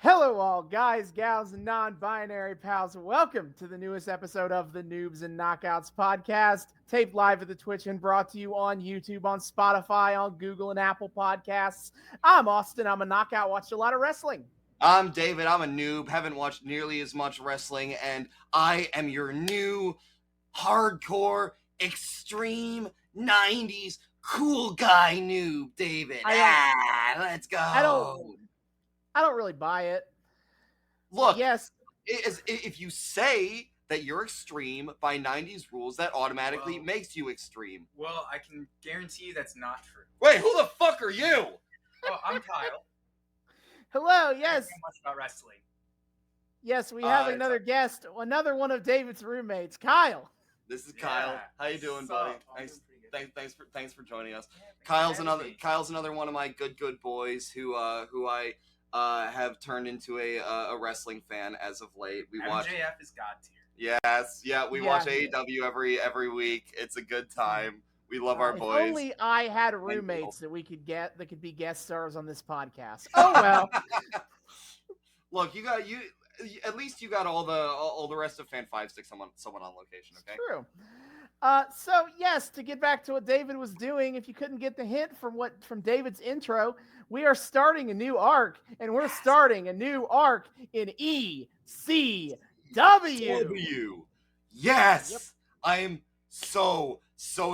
Hello, all guys, gals, and non-binary pals. Welcome to the newest episode of the Noobs and Knockouts Podcast, taped live at the Twitch and brought to you on YouTube, on Spotify, on Google, and Apple Podcasts. I'm Austin. I'm a knockout. Watched a lot of wrestling. I'm David. I'm a noob. Haven't watched nearly as much wrestling, and I am your new hardcore, extreme 90s cool guy noob, David. Let's go. I don't really buy it. Look, yes, if you say that you're extreme by 90s rules, that automatically makes you extreme. Well, I can guarantee you that's not true. Wait, who the fuck are you? Oh, I'm Kyle. Hello, yes. I don't know much about wrestling. Yes, we have another guest, another one of David's roommates, Kyle. This is Kyle. How you doing, buddy? Thanks for joining us. Yeah, Kyle's another one of my good boys who I have turned into a wrestling fan as of late. We watch MJF is God tier. We watch AEW every week. It's a good time. We love our boys. If only I had roommates that could be guest stars on this podcast. Oh well. Look, at least you got all the rest of Fan 5 stick someone on location, okay? True. So yes, to get back to what David was doing, if you couldn't get the hint from David's intro, we are starting a new arc, and we're starting a new arc in ECW. Yes, Yep. I am so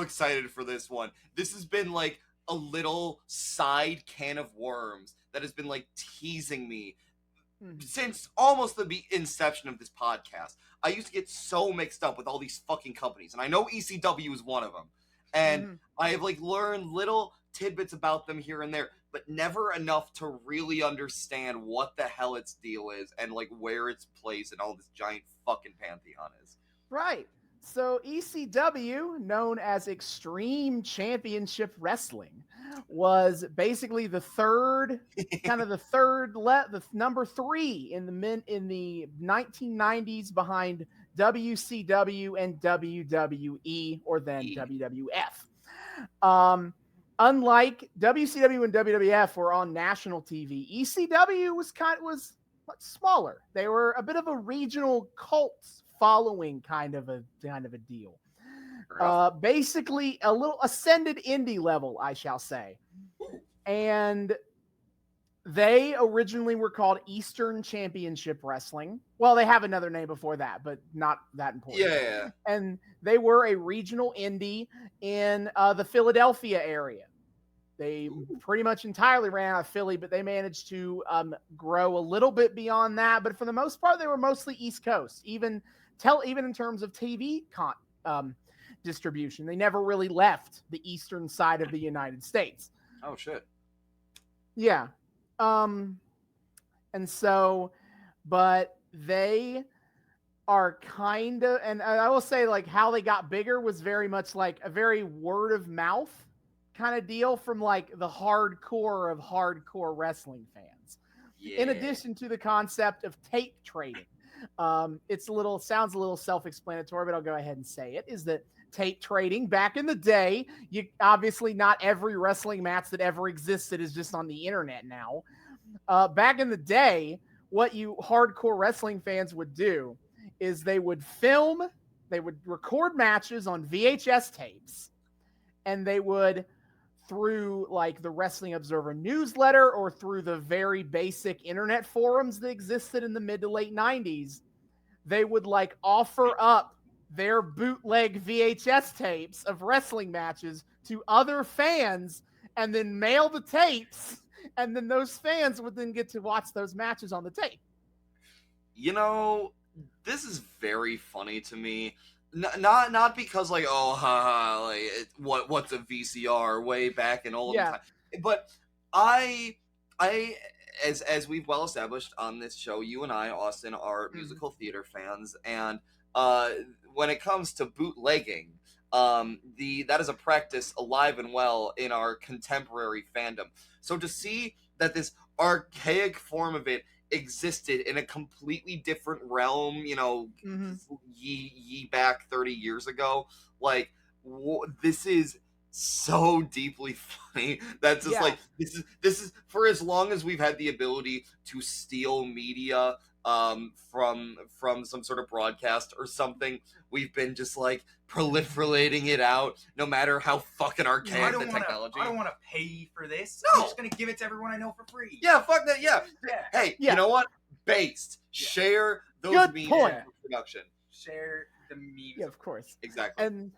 excited for this one. This has been like a little side can of worms that has been like teasing me since almost the inception of this podcast. I used to get so mixed up with all these fucking companies, and I know ECW is one of them. And I have like learned little tidbits about them here and there, but never enough to really understand what the hell its deal is and like where its place in all this giant fucking pantheon is. Right. So ECW, known as Extreme Championship Wrestling, was basically the number 3 in the 1990s behind WCW and WWE, or then WWF. Unlike WCW and WWF were on national TV, ECW was much smaller. They were a bit of a regional cult following kind of a deal. Basically a little ascended indie level, I shall say. And they originally were called Eastern Championship Wrestling. Well, they have another name before that, but not that important. Yeah. And they were a regional indie in the Philadelphia area. They pretty much entirely ran out of Philly, but they managed to grow a little bit beyond that. But for the most part, they were mostly East Coast, even in terms of TV distribution. They never really left the eastern side of the United States. Oh, shit. Yeah. And so, but they are kind of, and I will say, like, how they got bigger was very much like a very word of mouth kind of deal from like the hardcore of hardcore wrestling fans. Yeah. In addition to the concept of tape trading. Sounds a little self-explanatory, but I'll go ahead and say it, is that tape trading back in the day, you obviously not every wrestling match that ever existed is just on the internet now. Back in the day, what you hardcore wrestling fans would do is they would record matches on VHS tapes, and they would, through like the Wrestling Observer newsletter or through the very basic internet forums that existed in the mid to late 90s, they would like offer up their bootleg VHS tapes of wrestling matches to other fans and then mail the tapes, and then those fans would then get to watch those matches on the tape. You know, this is very funny to me. Not because like, oh, haha, like what's a VCR way back in old time, but I as we've well established on this show, you and I, Austin, are musical theater fans, and when it comes to bootlegging, that is a practice alive and well in our contemporary fandom. So to see that this archaic form of it existed in a completely different realm, you know, ye back 30 years ago, like this is so deeply funny. That's just like this is for as long as we've had the ability to steal media from some sort of broadcast or something, we've been just like proliferating it out, no matter how fucking archaic the technology. I don't want to pay for this. No. I'm just gonna give it to everyone I know for free. Yeah, fuck that. Yeah. Hey, you know what? Based. Yeah. Share those Good memes point. in production. Share the memes. Yeah, of course. Exactly.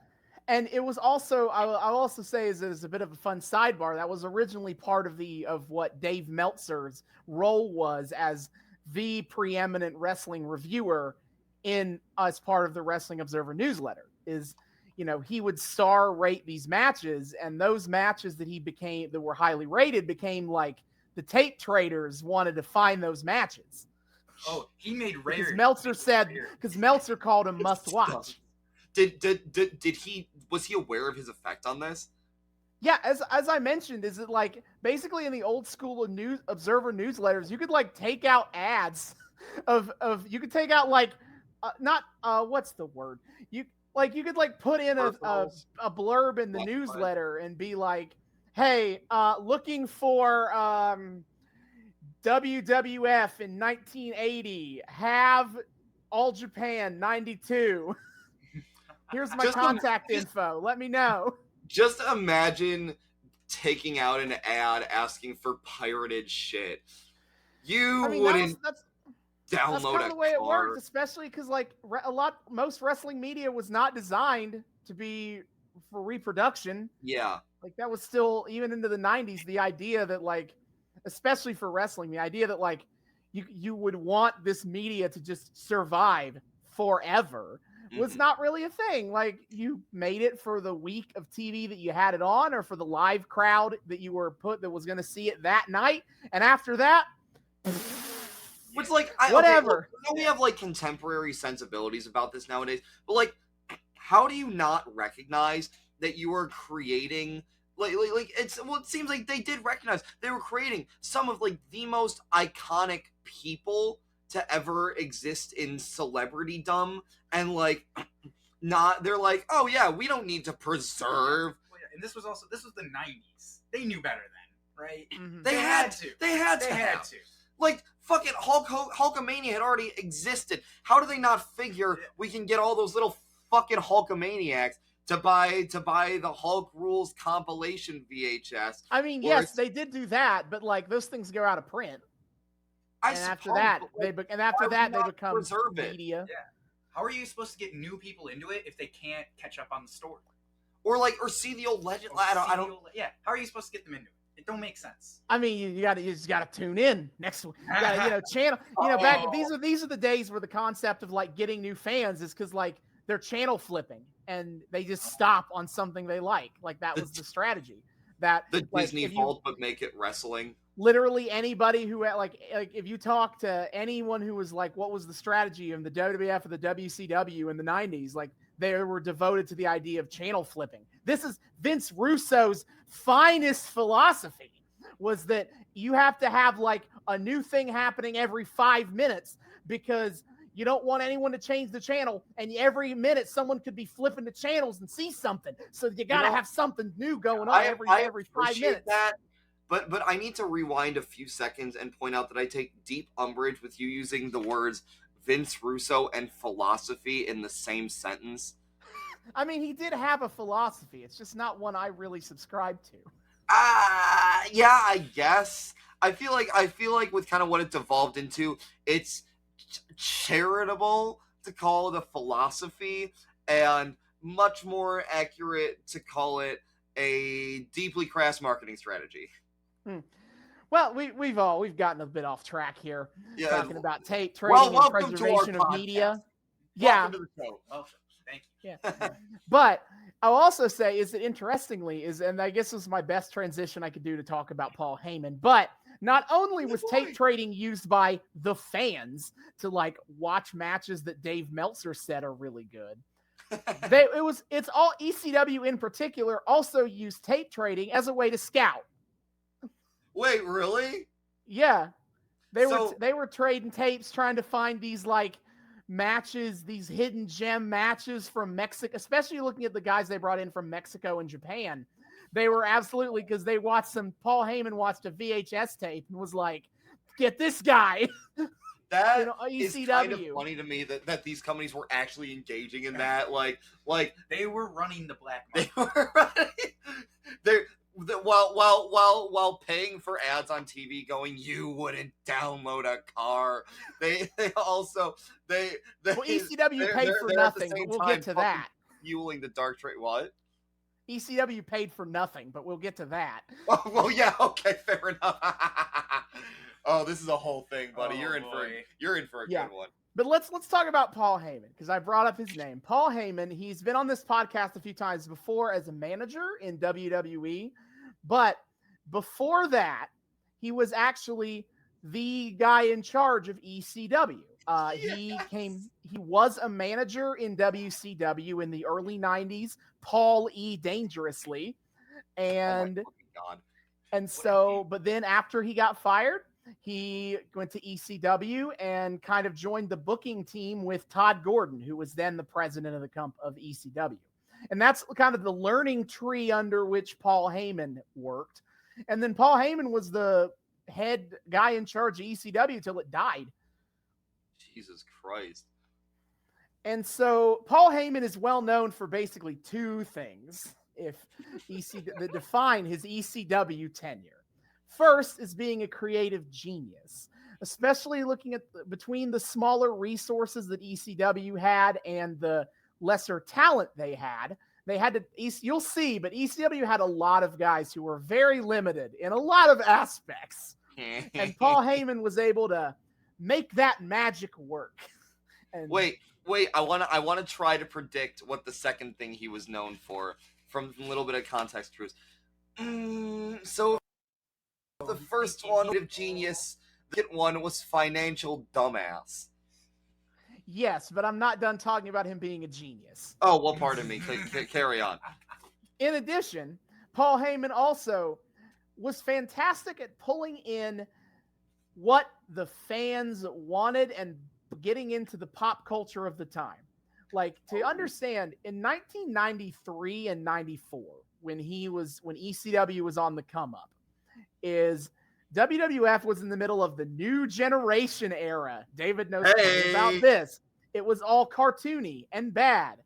And it was also, I'll also say, is a bit of a fun sidebar. That was originally part of what Dave Meltzer's role was as the preeminent wrestling reviewer as part of the Wrestling Observer newsletter. Is, you know, he would star rate these matches, and those matches that were highly rated became like the tape traders wanted to find those matches. Oh, he made rare. Because Meltzer called him must watch. Was he aware of his effect on this? Yeah, as I mentioned, is it like basically in the old school of Observer newsletters, you could like take out ads you could take out like what's the word? You could like put in a blurb in the newsletter and be like, hey, looking for WWF in 1980, have All Japan 92. Here's my contact info. Let me know. Just imagine taking out an ad asking for pirated shit. Wouldn't that's download kind of the way it worked, especially because like most wrestling media was not designed to be for reproduction. Yeah. Like that was still, even into the 90s, the idea that like, especially for wrestling, the idea that like you would want this media to just survive forever was not really a thing. Like you made it for the week of TV that you had it on, or for the live crowd that you were that was going to see it that night. And after that, which like whatever. We have like contemporary sensibilities about this nowadays, but like, how do you not recognize that you are creating it seems like they did recognize they were creating some of like the most iconic people to ever exist in celebritydom, and like they're like, oh yeah, we don't need to preserve. And this was the 90s. They knew better then, right? Mm-hmm. They had to. Like fucking Hulkamania had already existed. How do they not figure we can get all those little fucking Hulkamaniacs to buy the Hulk Rules compilation VHS? I mean, yes, they did do that, but like those things go out of print. After that, they become media. Yeah. How are you supposed to get new people into it if they can't catch up on the story? Or see the old legend? I don't. Yeah. How are you supposed to get them into it? It don't make sense. I mean, you just gotta tune in next week. You gotta, channel. Back these are the days where the concept of like getting new fans is because like they're channel flipping and they just stop on something they like. Like that was the strategy. That the Disney Vault, but make it wrestling. Literally anybody who like if you talk to anyone who was like, what was the strategy of the WWF or the WCW in the 90s? Like they were devoted to the idea of channel flipping. This is Vince Russo's finest philosophy, was that you have to have like a new thing happening every 5 minutes because you don't want anyone to change the channel, and every minute someone could be flipping the channels and see something. So you got to have something new going on every 5 minutes. That. But I need to rewind a few seconds and point out that I take deep umbrage with you using the words Vince Russo and philosophy in the same sentence. I mean, he did have a philosophy. It's just not one I really subscribe to. Yeah, I guess. I feel like with kind of what it's evolved into, it's charitable to call it a philosophy, and much more accurate to call it a deeply crass marketing strategy. Well, we've gotten a bit off track here, talking about tape trading and preservation of media. Welcome to the show. Oh, thank you. Yeah, but I'll also say is that interestingly and I guess this is my best transition I could do to talk about Paul Heyman, but not only was tape trading used by the fans to like watch matches that Dave Meltzer said are really good. It's all ECW in particular also used tape trading as a way to scout. Wait, really? Yeah. They were trading tapes trying to find these like matches, these hidden gem matches from Mexico, especially looking at the guys they brought in from Mexico and Japan. They were absolutely, because they watched Paul Heyman watched a VHS tape and was like, get this guy. That ECW. is kind of funny to me that these companies were actually engaging in that. Like they were running the black they market. were running. While paying for ads on TV, going, you wouldn't download a car. They also ECW paid for nothing, but we'll get to that. Fueling the dark trade. What? ECW paid for nothing, but we'll get to that. Oh, well, yeah, okay, fair enough. Oh, this is a whole thing, buddy. You're in for a good one. But let's talk about Paul Heyman, because I brought up his name. Paul Heyman, he's been on this podcast a few times before as a manager in WWE, but before that, he was actually the guy in charge of ECW. He was a manager in WCW in the early 90s, Paul E. Dangerously. And but then after he got fired, he went to ECW and kind of joined the booking team with Todd Gordon, who was then the president of ECW. And that's kind of the learning tree under which Paul Heyman worked. And then Paul Heyman was the head guy in charge of ECW till it died. Jesus Christ. And so Paul Heyman is well known for basically two things that define his ECW tenure. First is being a creative genius, especially looking at between the smaller resources that ECW had and the lesser talent they had. You'll see, but ECW had a lot of guys who were very limited in a lot of aspects. And Paul Heyman was able to make that magic work. And wait, I want to try to predict what the second thing he was known for from a little bit of context clues. So the first one, creative genius. The second one was financial dumbass. Yes, but I'm not done talking about him being a genius. Oh, well, pardon me. Carry on. In addition, Paul Heyman also was fantastic at pulling in what the fans wanted and getting into the pop culture of the time. Like, to understand, in 1993 and 94, when ECW was on the come up, WWF was in the middle of the new generation era. David knows about this. It was all cartoony and bad.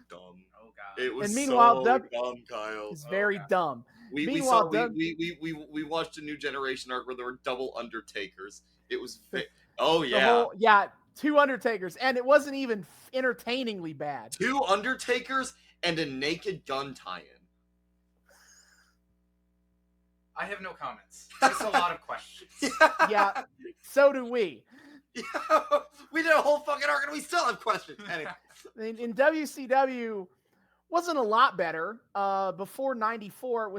Dumb. Oh god. It was and meanwhile, so dumb, Kyle. It's very dumb. We watched a new generation arc where there were double Undertakers. It was two Undertakers, and it wasn't even entertainingly bad. Two Undertakers and a Naked Gun tie-in. I have no comments. Just a lot of questions. Yeah, so do we. Yeah, we did a whole fucking arc and we still have questions. Anyway. In WCW, wasn't a lot better. Before '94, it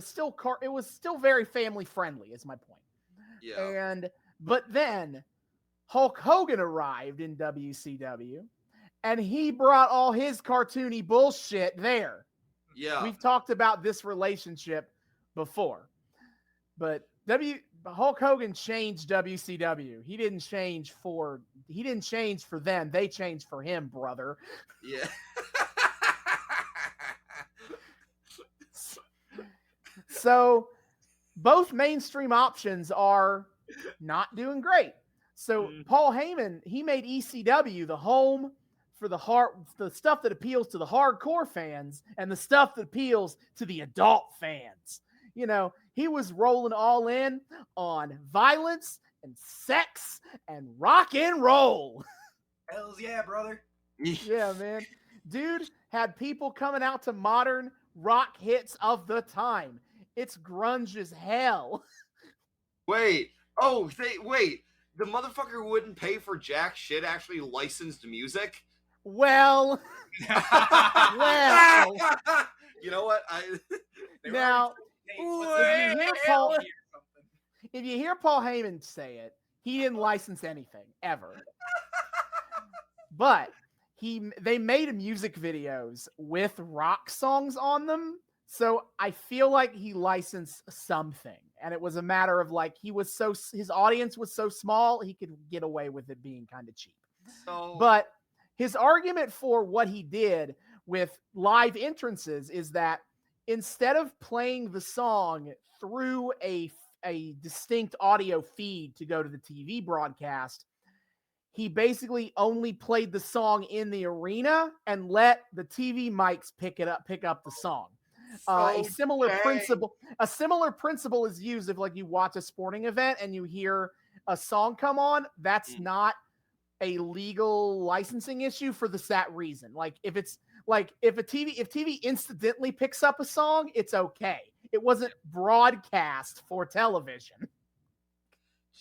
was still very family friendly. Is my point. Yeah. But then Hulk Hogan arrived in WCW, and he brought all his cartoony bullshit there. Yeah. We've talked about this relationship before. But Hulk Hogan changed WCW. He didn't change for them. They changed for him, brother. Yeah. So both mainstream options are not doing great. So Paul Heyman, he made ECW the home for the stuff that appeals to the hardcore fans and the stuff that appeals to the adult fans. You know, he was rolling all in on violence and sex and rock and roll. Hells yeah, brother. Yeah, man. Dude had people coming out to modern rock hits of the time. It's grunge as hell. Wait. The motherfucker who wouldn't pay for jack shit actually licensed music? Well. You know what? Now, if you hear Paul Heyman say it, he didn't license anything ever. But they made music videos with rock songs on them, so I feel like he licensed something. And it was a matter of like his audience was so small he could get away with it being kind of cheap. But his argument for what he did with live entrances is that instead of playing the song through a distinct audio feed to go to the TV broadcast, he basically only played the song in the arena and let the TV mics pick up the song. A similar principle is used if like you watch a sporting event and you hear a song come on. That's not a legal licensing issue for that reason. Like if TV incidentally picks up a song, it's okay. It wasn't broadcast for television.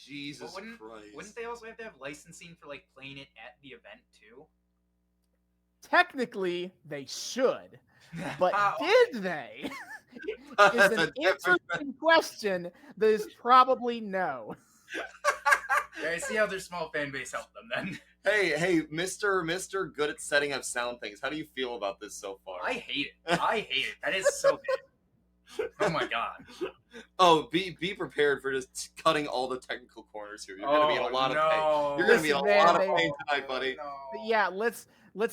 Jesus Christ. Wouldn't they also have to have licensing for like playing it at the event too? Technically, they should. But did they? Is an interesting question that is probably no. Yeah, I see how their small fan base helped them then. Hey, Mr. Good at setting up sound things. How do you feel about this so far? I hate it. That is so bad. Oh my god. Oh, be prepared for just cutting all the technical corners here. You're gonna be in a lot of pain. You're gonna be in a lot of pain tonight, buddy. No. Yeah, let's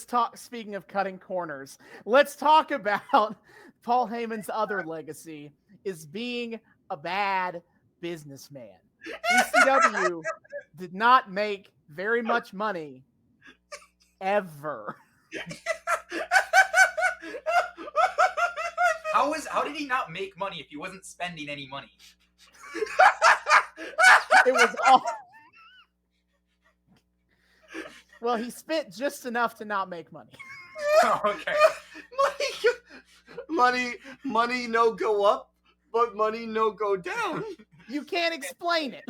talk. Speaking of cutting corners, let's talk about Paul Heyman's other legacy is being a bad businessman. ECW did not make very much money ever. How did he not make money if he wasn't spending any money? It was all. Well, he spent just enough to not make money. Oh, okay. Money no go up, but money no go down. You can't explain it.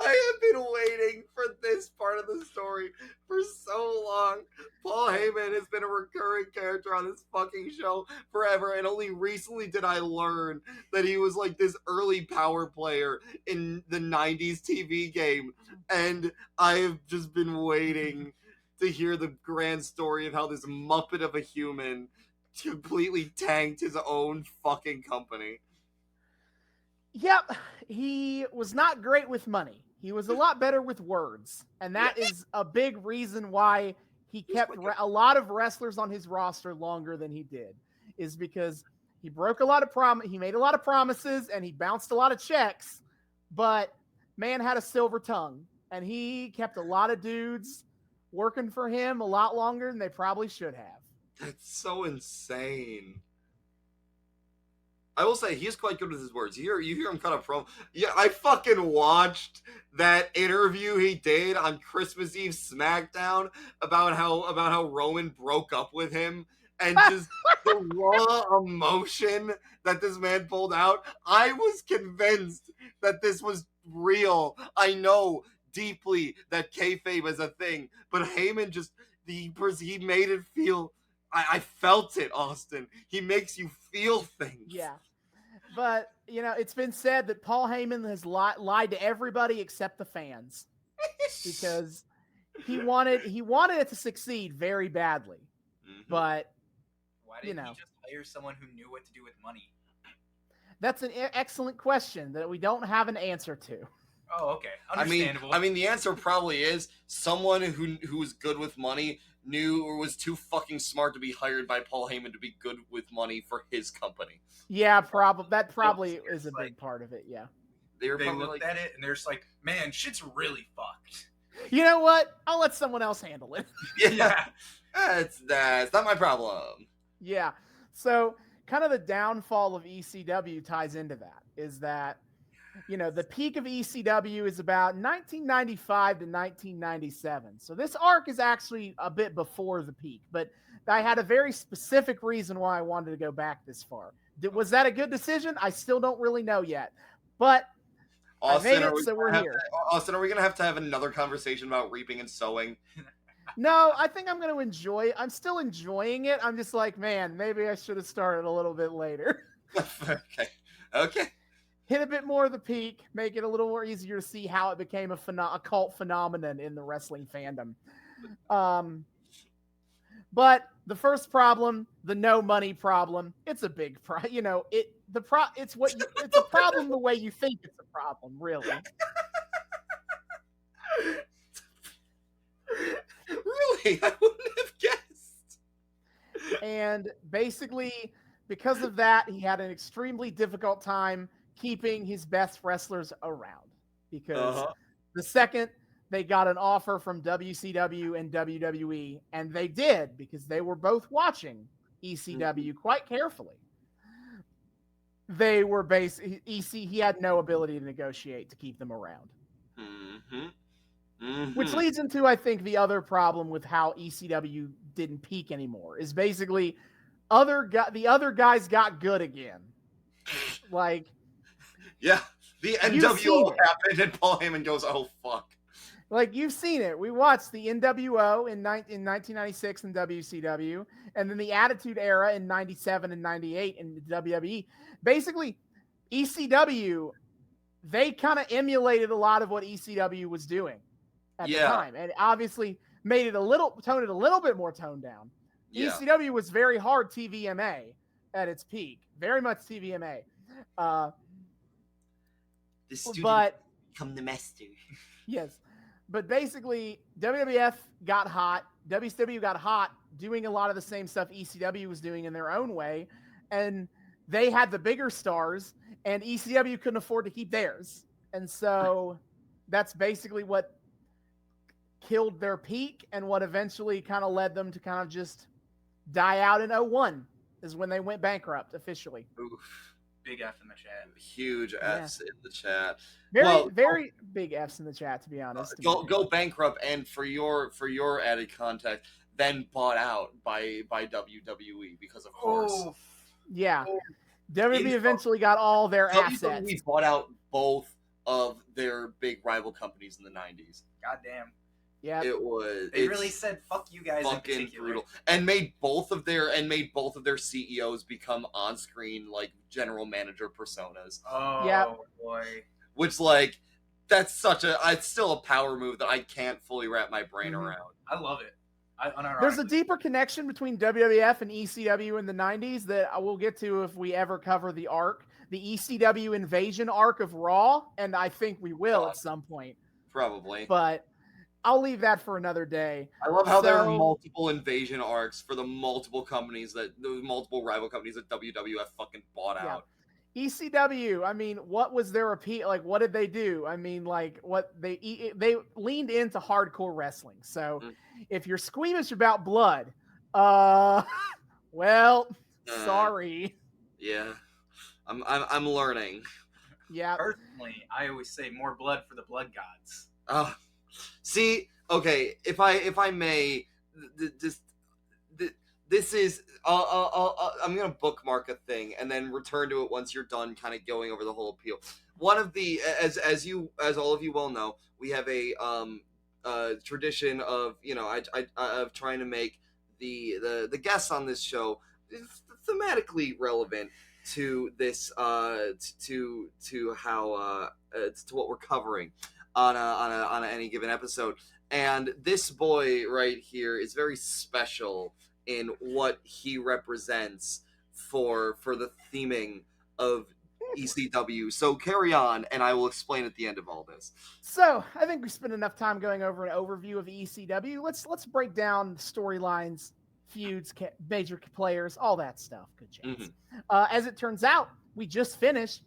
I have been waiting for this part of the story for so long. Paul Heyman has been a recurring character on this fucking show forever, and only recently did I learn that he was like this early power player in the 90s TV game, and I have just been waiting to hear the grand story of how this muppet of a human completely tanked his own fucking company. Yep, he was not great with money. He was a lot better with words. And that is a big reason why he kept a lot of wrestlers on his roster longer than he did. Is because he broke a lot of he made a lot of promises and he bounced a lot of checks, but man had a silver tongue. And he kept a lot of dudes working for him a lot longer than they probably should have. That's so insane. I will say he's quite good with his words. You hear him cut a promo. Yeah, I fucking watched that interview he did on Christmas Eve SmackDown about how Roman broke up with him and just the raw emotion that this man pulled out. I was convinced that this was real. I know deeply that kayfabe is a thing, but Heyman just he made it feel. I felt it, Austin. He makes you feel things. Yeah. But, you know, it's been said that Paul Heyman has lied to everybody except the fans. Because he wanted it to succeed very badly. Mm-hmm. But, why didn't he just hire someone who knew what to do with money? That's an excellent question that we don't have an answer to. Oh, okay. Understandable. I mean, the answer probably is someone who was good with money knew or was too fucking smart to be hired by Paul Heyman to be good with money for his company. Yeah, that probably is a big part of it, yeah. They looked at it and they're just like, man, shit's really fucked. You know what? I'll let someone else handle it. Yeah. It's not my problem. Yeah. So kind of the downfall of ECW ties into that, is that, you know, the peak of ECW is about 1995 to 1997. So this arc is actually a bit before the peak, but I had a very specific reason why I wanted to go back this far. Was that a good decision? I still don't really know yet, but Austin, I made it, so we're here. Austin, are we going to have another conversation about reaping and sowing? No, I think I'm going to enjoy it. I'm still enjoying it. I'm just like, man, maybe I should have started a little bit later. Okay. Hit a bit more of the peak, make it a little more easier to see how it became a cult phenomenon in the wrestling fandom. But the first problem, the no money problem, it's a big problem. You know, it's a problem the way you think it's a problem, really. Really? I wouldn't have guessed. And basically, because of that, he had an extremely difficult time keeping his best wrestlers around. Because the second they got an offer from WCW and WWE, and they did because they were both watching ECW quite carefully. They were he had no ability to negotiate to keep them around. Which leads into, I think, the other problem with how ECW didn't peak anymore is basically the other guys got good again. Like, yeah, the NWO happened, and Paul Heyman goes, "Oh fuck!" Like, you've seen it. We watched the NWO in 1996 in WCW, and then the Attitude Era in 97 and 98 in the WWE. Basically, ECW, they kind of emulated a lot of what ECW was doing at the time, and obviously toned it a little bit more toned down. Yeah. ECW was very hard TVMA at its peak, very much TVMA. The studio become the master. Yes. But basically, WWF got hot. WCW got hot doing a lot of the same stuff ECW was doing in their own way. And they had the bigger stars, and ECW couldn't afford to keep theirs. And so that's basically what killed their peak and what eventually kind of led them to kind of just die out in 2001 is when they went bankrupt officially. Oof. Big F in the chat. Huge F's in the chat. Very big F's in the chat, to be honest. Go bankrupt, and for your added context, then bought out by WWE because of course. Yeah. WWE eventually got all their assets. WWE bought out both of their big rival companies in the 90s. Goddamn. Yeah, They really said "fuck you guys" fucking in particular. brutal, and made both of their CEOs become on-screen like general manager personas. Oh boy! Which like that's it's still a power move that I can't fully wrap my brain around. I love it. There's a deeper connection between WWF and ECW in the 90s that I will get to if we ever cover the arc, the ECW invasion arc of Raw, and I think we will at some point. Probably, but I'll leave that for another day. I love how there are multiple invasion arcs for the multiple rival companies that WWF fucking bought out. ECW, I mean, what was their appeal? Like, what did they do? I mean, like, what they leaned into hardcore wrestling. So, if you're squeamish about blood, well, sorry. Yeah, I'm learning. Yeah. Personally, I always say more blood for the blood gods. See, okay, if I may, this is I'm gonna bookmark a thing and then return to it once you're done, kind of going over the whole appeal. One of the as all of you well know, we have a tradition of of trying to make the guests on this show thematically relevant to this to how to what we're covering on any given episode. And this boy right here is very special in what he represents for the theming of ECW. So carry on, and I will explain at the end of all this. So I think we spent enough time going over an overview of ECW. Let's break down storylines, feuds, major players, all that stuff. Good chance. As it turns out, we just finished.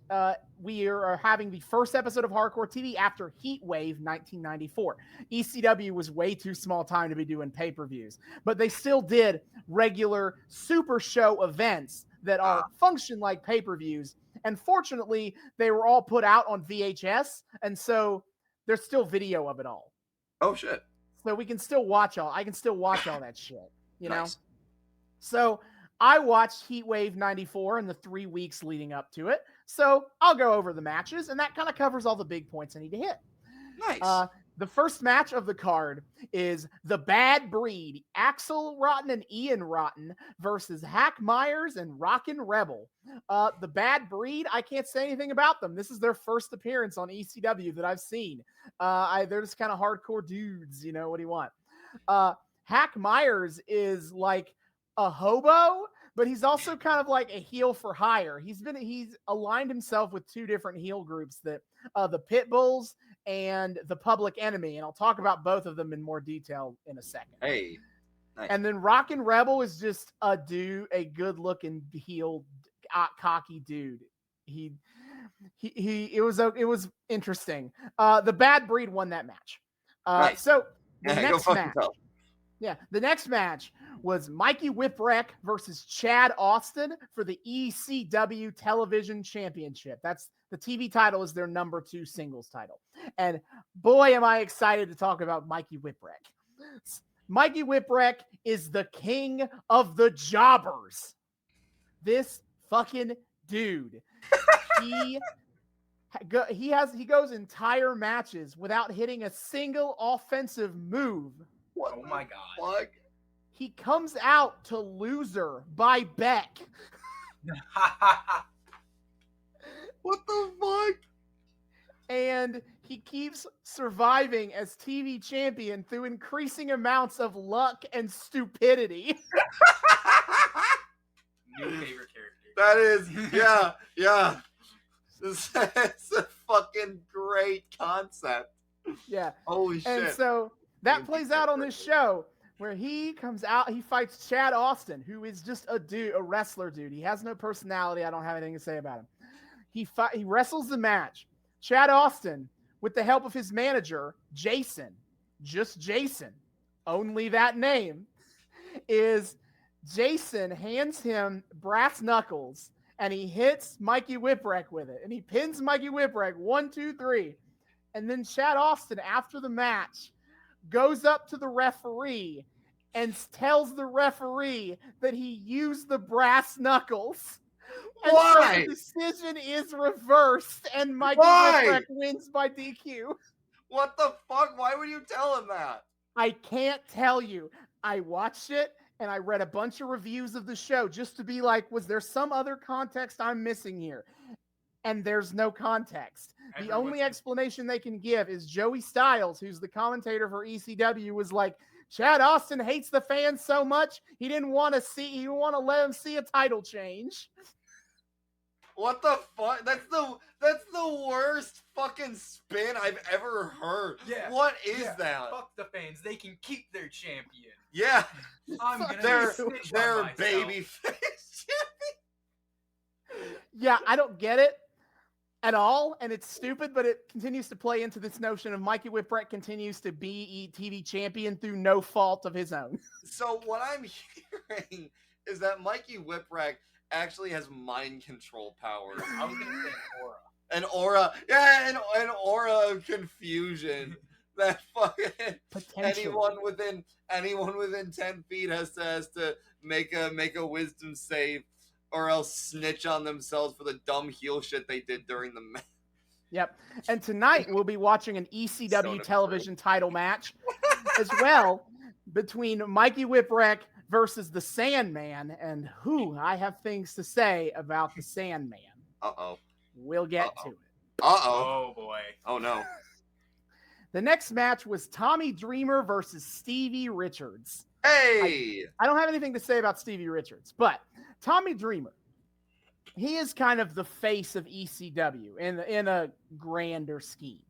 We are having the first episode of Hardcore TV after Heat Wave 1994. ECW was way too small time to be doing pay-per-views, but they still did regular super show events that are function like pay-per-views. And fortunately, they were all put out on VHS, and so there's still video of it all. Oh shit! So we can still watch I can still watch all that shit. You know. So I watched Heat Wave 94 in the 3 weeks leading up to it. So I'll go over the matches, and that kind of covers all the big points I need to hit. Nice. The first match of the card is The Bad Breed, Axel Rotten and Ian Rotten versus Hack Myers and Rockin' Rebel. The Bad Breed, I can't say anything about them. This is their first appearance on ECW that I've seen. They're just kind of hardcore dudes, you know, what do you want? Hack Myers is like a hobo, but he's also kind of like a heel for hire. He's aligned himself with two different heel groups, that the Pitbulls and the Public Enemy, and I'll talk about both of them in more detail in a second. Hey, Nice. And then Rockin' Rebel is just a good-looking heel, cocky dude. It was interesting. The Bad Breed won that match. Nice. So the next go match. yourself. Yeah, the next match was Mikey Whipwreck versus Chad Austin for the ECW Television Championship. That's the TV title is their number 2 singles title. And boy, am I excited to talk about Mikey Whipwreck. Mikey Whipwreck is the king of the jobbers. This fucking dude. He goes entire matches without hitting a single offensive move. What Oh my god. fuck? He comes out to Loser by Beck. What the fuck? And he keeps surviving as TV champion through increasing amounts of luck and stupidity. New favorite character. That is, yeah. It's a fucking great concept. Yeah. Holy shit. And so that plays out on this show where he comes out, he fights Chad Austin, who is just a wrestler dude. He has no personality. I don't have anything to say about him. He wrestles the match. Chad Austin, with the help of his manager, Jason, just Jason, only that name, Jason hands him brass knuckles and he hits Mikey Whipwreck with it. And he pins Mikey Whipwreck 1, 2, 3. And then Chad Austin, after the match, goes up to the referee and tells the referee that he used the brass knuckles. And Why? so the decision is reversed, and Mikey Whipwreck wins by DQ. What the fuck? Why would you tell him that? I can't tell you. I watched it, and I read a bunch of reviews of the show just to be like, was there some other context I'm missing here? And there's no context. The only explanation they can give is Joey Styles, who's the commentator for ECW, was like, Chad Austin hates the fans so much, he didn't want to let him see a title change. What the fuck? That's the worst fucking spin I've ever heard. Yeah. What is that? Fuck the fans. They can keep their champion. Yeah. I'm gonna They're snitch on myself. baby face. Yeah, I don't get it at all, and it's stupid, but it continues to play into this notion of Mikey Whipwreck continues to be TV champion through no fault of his own. So what I'm hearing is that Mikey Whipwreck actually has mind control powers. I was gonna say aura. An aura, yeah, an aura of confusion that fucking anyone within 10 feet has to make a wisdom save, or else snitch on themselves for the dumb heel shit they did during the match. Yep. And tonight we'll be watching an ECW television title match as well between Mikey Whipwreck versus the Sandman. And I have things to say about the Sandman. Uh-oh. We'll get to it. Uh-oh. Oh boy. Oh no. The next match was Tommy Dreamer versus Stevie Richards. Hey! I don't have anything to say about Stevie Richards, but Tommy Dreamer, he is kind of the face of ECW in a grander scheme.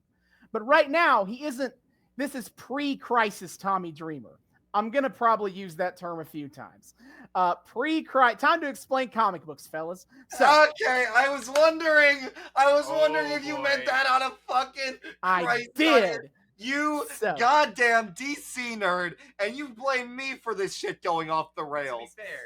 But right now, he isn't. This is pre-crisis Tommy Dreamer. I'm going to probably use that term a few times. Time to explain comic books, fellas. So, okay, I was wondering if you meant that on a fucking I did. You goddamn DC nerd, and you blame me for this shit going off the rails. To be fair,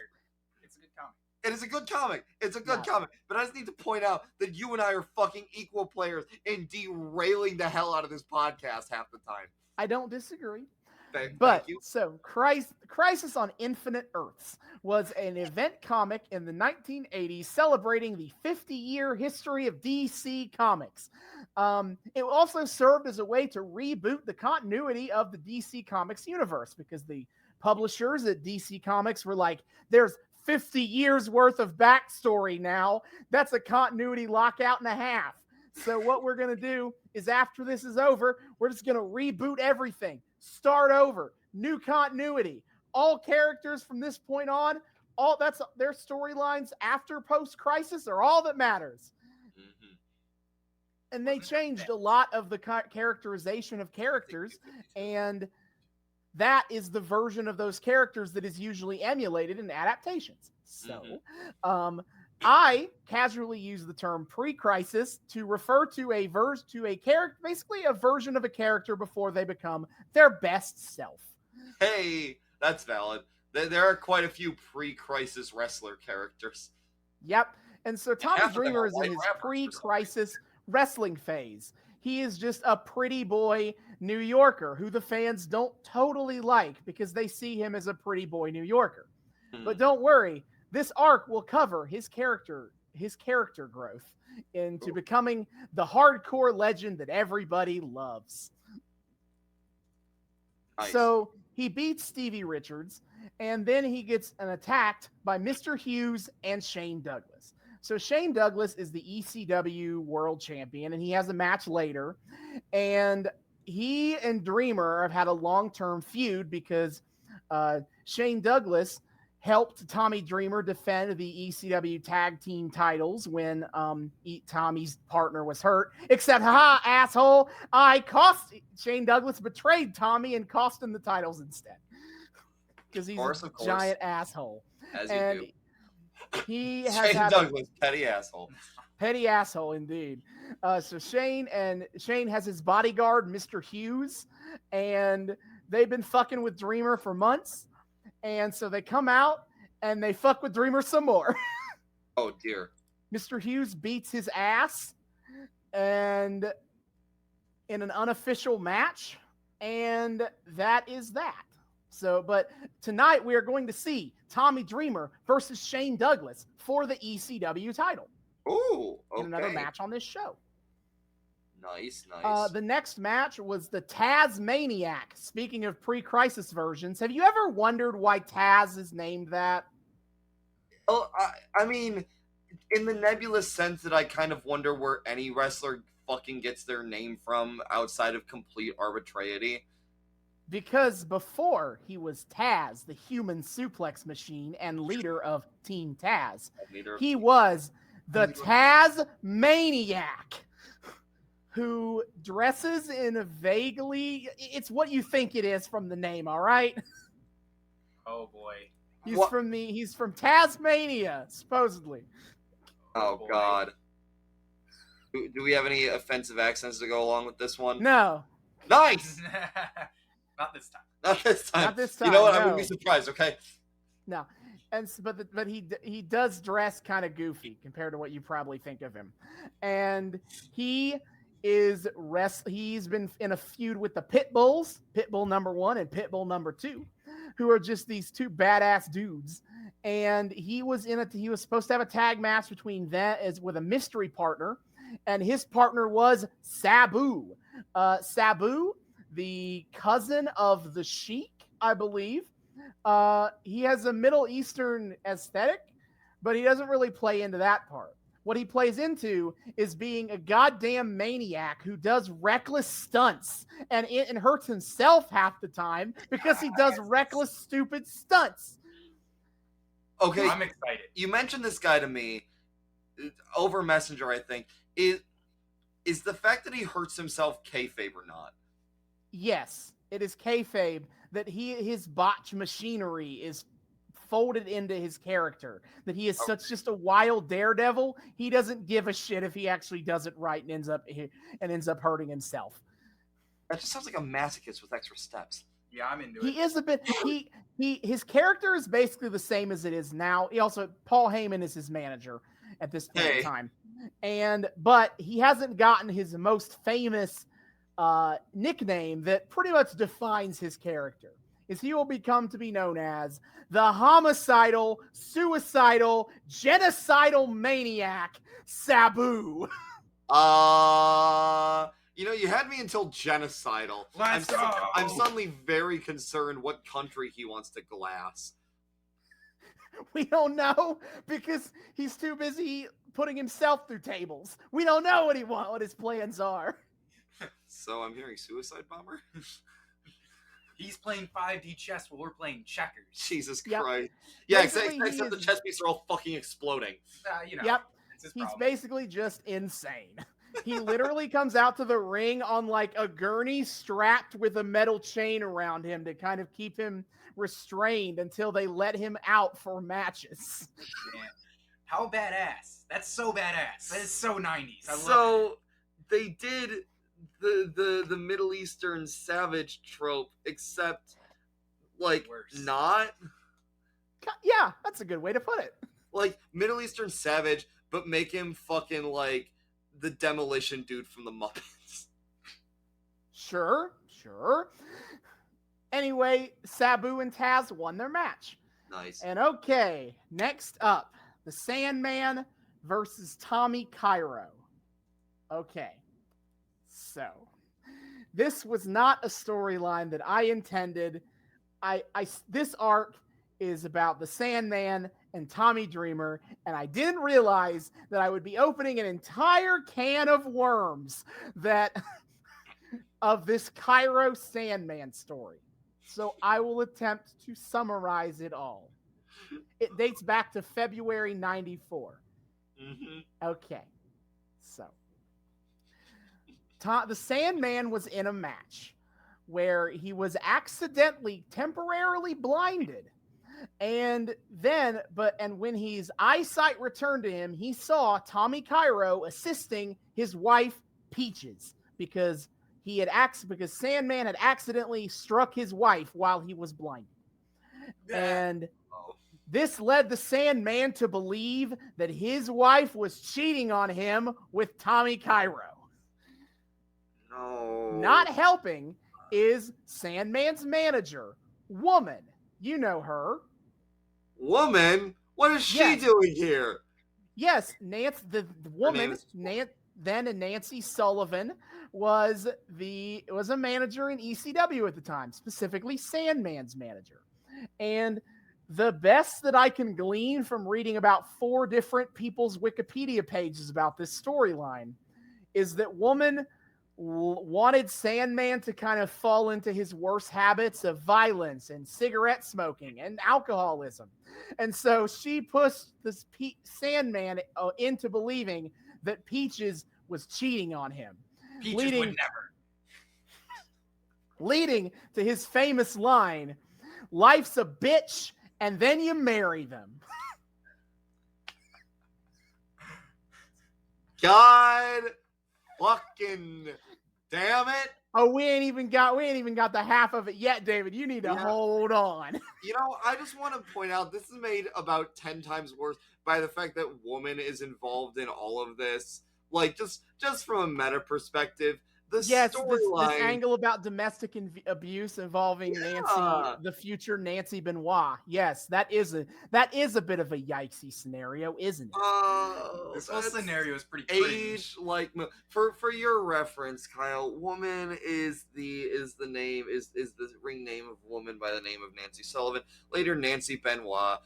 it's a good comic. It is a good comic. It's a good comic. But I just need to point out that you and I are fucking equal players in derailing the hell out of this podcast half the time. I don't disagree. Thank you. So Crisis on Infinite Earths was an event comic in the 1980s celebrating the 50-year history of DC Comics. It also served as a way to reboot the continuity of the DC Comics universe because the publishers at DC Comics were like, there's 50 years worth of backstory now. That's a continuity lockout and a half. So what we're going to do is after this is over, we're just going to reboot everything. Start over, new continuity. All characters from this point on, that's their storylines after post-crisis are all that matters. Mm-hmm. And they changed a lot of the characterization of characters, and that is the version of those characters that is usually emulated in adaptations. So, I casually use the term pre-crisis to refer to a character, basically a version of a character before they become their best self. Hey, that's valid. There are quite a few pre-crisis wrestler characters. Yep. And so Tommy Dreamer is in his pre-crisis wrestling phase. He is just a pretty boy New Yorker who the fans don't totally like because they see him as a pretty boy New Yorker. But don't worry, this arc will cover his character growth into becoming the hardcore legend that everybody loves. Nice. So he beats Stevie Richards, and then he gets attacked by Mr. Hughes and Shane Douglas. So Shane Douglas is the ECW world champion, and he has a match later. And he and Dreamer have had a long-term feud because Shane Douglas helped Tommy Dreamer defend the ECW tag team titles when Tommy's partner was hurt. Except, haha, asshole, Shane Douglas betrayed Tommy and cost him the titles instead. Because he's a giant asshole. As you do. He has Shane Douglas, petty asshole. Petty asshole, indeed. So Shane has his bodyguard, Mr. Hughes, and they've been fucking with Dreamer for months. And so they come out and they fuck with Dreamer some more. Oh, dear. Mr. Hughes beats his ass and in an unofficial match. And that is that. So, but tonight we are going to see Tommy Dreamer versus Shane Douglas for the ECW title. Ooh, okay. In another match on this show. Nice, nice. The next match was the Tasmaniac. Speaking of pre-crisis versions, have you ever wondered why Taz is named that? Oh, I mean, in the nebulous sense that I kind of wonder where any wrestler fucking gets their name from outside of complete arbitrarity. Because before he was Taz, the human suplex machine and leader of Team Taz, he was the Tasmaniac, who dresses in a vaguely... It's what you think it is from the name, all right? Oh, boy. He's from Tasmania, supposedly. Oh, God. Do we have any offensive accents to go along with this one? No. Nice! Not this time. Not this time. Not this time. You know what? No. I wouldn't be surprised, okay? No. But he does dress kind of goofy compared to what you probably think of him. And he's been in a feud with the Pitbulls, Pitbull number 1 and Pitbull number 2, who are just these two badass dudes. And he was supposed to have a tag match between them with a mystery partner, and his partner was Sabu. Sabu, the cousin of the Sheik, I believe. He has a Middle Eastern aesthetic, but he doesn't really play into that part. What he plays into is being a goddamn maniac who does reckless stunts and hurts himself half the time because he does reckless, stupid stunts. Okay, I'm excited. You mentioned this guy to me over Messenger, I think. Is the fact that he hurts himself kayfabe or not? Yes, it is kayfabe that his botch machinery is folded into his character, that he is such just a wild daredevil. He doesn't give a shit if he actually does it right and ends up hurting himself. That just sounds like a masochist with extra steps. Yeah, I'm into it. He is a bit. His character is basically the same as it is now. Paul Heyman is his manager at this point in time, but he hasn't gotten his most famous nickname that pretty much defines his character. Is he will become to be known as the homicidal, suicidal, genocidal maniac, Sabu. You had me until genocidal. I'm suddenly very concerned what country he wants to glass. We don't know because he's too busy putting himself through tables. We don't know what his plans are. So I'm hearing suicide bomber? He's playing 5D chess while we're playing checkers. Jesus Christ. Yeah, except the chess pieces are all fucking exploding. Yep. He's basically just insane. He literally comes out to the ring on like a gurney strapped with a metal chain around him to kind of keep him restrained until they let him out for matches. Yeah. How badass. That's so badass. That is so 90s. I love it. So they did the Middle Eastern savage trope, except like Worse. not. Yeah, that's a good way to put it. Like Middle Eastern savage, but make him fucking like the demolition dude from the Muppets. Sure. Anyway, Sabu and Taz won their match. Nice. And okay, next up, the Sandman versus Tommy Cairo. Okay, so this was not a storyline that I intended. This arc is about the Sandman and Tommy Dreamer, and I didn't realize that I would be opening an entire can of worms of this Cairo Sandman story. So I will attempt to summarize it all. It dates back to February 94. Mm-hmm. Okay, so the Sandman was in a match where he was accidentally temporarily blinded. And when his eyesight returned to him, he saw Tommy Cairo assisting his wife Peaches because Sandman had accidentally struck his wife while he was blinded. And this led the Sandman to believe that his wife was cheating on him with Tommy Cairo. No. Not helping is Sandman's manager, Woman. You know her. Woman? What is she doing here? Yes, the woman, Nancy Sullivan, was a manager in ECW at the time, specifically Sandman's manager. And the best that I can glean from reading about 4 different people's Wikipedia pages about this storyline is that Woman wanted Sandman to kind of fall into his worst habits of violence and cigarette smoking and alcoholism. And so she pushed this Sandman into believing that Peaches was cheating on him. Peaches would never. Leading to his famous line, "Life's a bitch, and then you marry them." God fucking damn it. Oh, we ain't even got the half of it yet, David. You need to hold on. You know, I just want to point out this is made about 10 times worse by the fact that Woman is involved in all of this. Like, just from a meta perspective, this angle about domestic abuse involving Nancy, the future Nancy Benoit. Yes, that is a bit of a yikesy scenario, isn't it? This whole scenario is pretty age like for your reference, Kyle. Woman is the ring name of Woman by the name of Nancy Sullivan. Later, Nancy Benoit,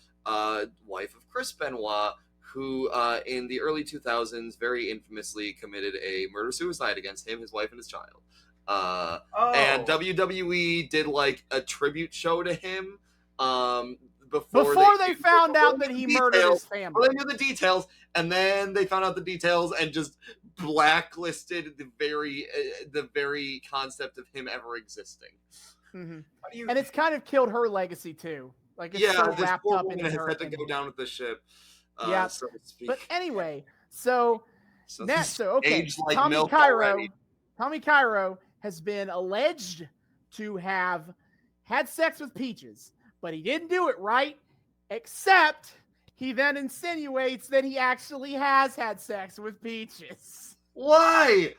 wife of Chris Benoit, who in the early 2000s very infamously committed a murder-suicide against him, his wife, and his child. And WWE did like a tribute show to him before they found out that he murdered his family. Well, they knew the details, and then they found out the details and just blacklisted the very concept of him ever existing. Mm-hmm. And it's kind of killed her legacy too. Like it's so wrapped up in her. Had to go down with the ship. So to speak. But anyway, okay. Like Tommy Cairo has been alleged to have had sex with Peaches, but he didn't do it right, except he then insinuates that he actually has had sex with Peaches. Why?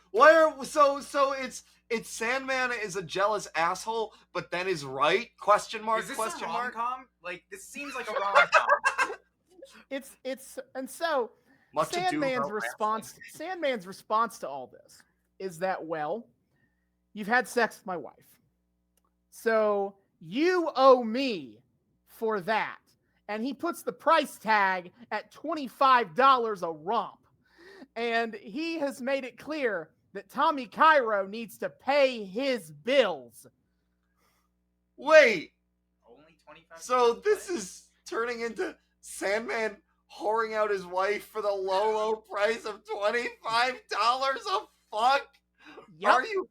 So it's Sandman is a jealous asshole, but then is right? Question mark? Is this question a mark? rom-com? Like, this seems like a rom-com. Sandman's response to all this is that, well, you've had sex with my wife, so you owe me for that. And he puts the price tag at $25 a romp. And he has made it clear that Tommy Cairo needs to pay his bills. Wait. Only $25? So this is turning into Sandman whoring out his wife for the low price of $25 a fuck? Yep. Are you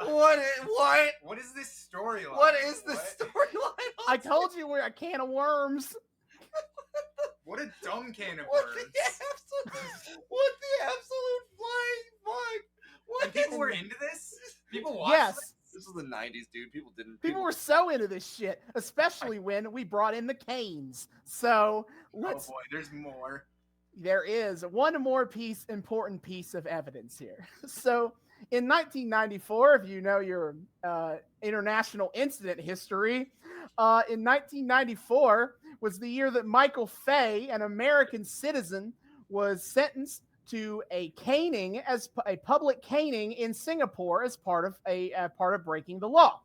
what is this storyline? What is this storyline? I told you we're a can of worms. What a dumb can of What worms. the absolute flying fuck? And people were into this? People watched Yes. this? This was the 90s, dude. People were so into this shit, especially when we brought in the canes. So Oh boy, there's more. There is one more important piece of evidence here. So in 1994, if you know your international incident history, in 1994 was the year that Michael Fay, an American citizen, was sentenced to a caning, as a public caning in Singapore, as part of breaking the law.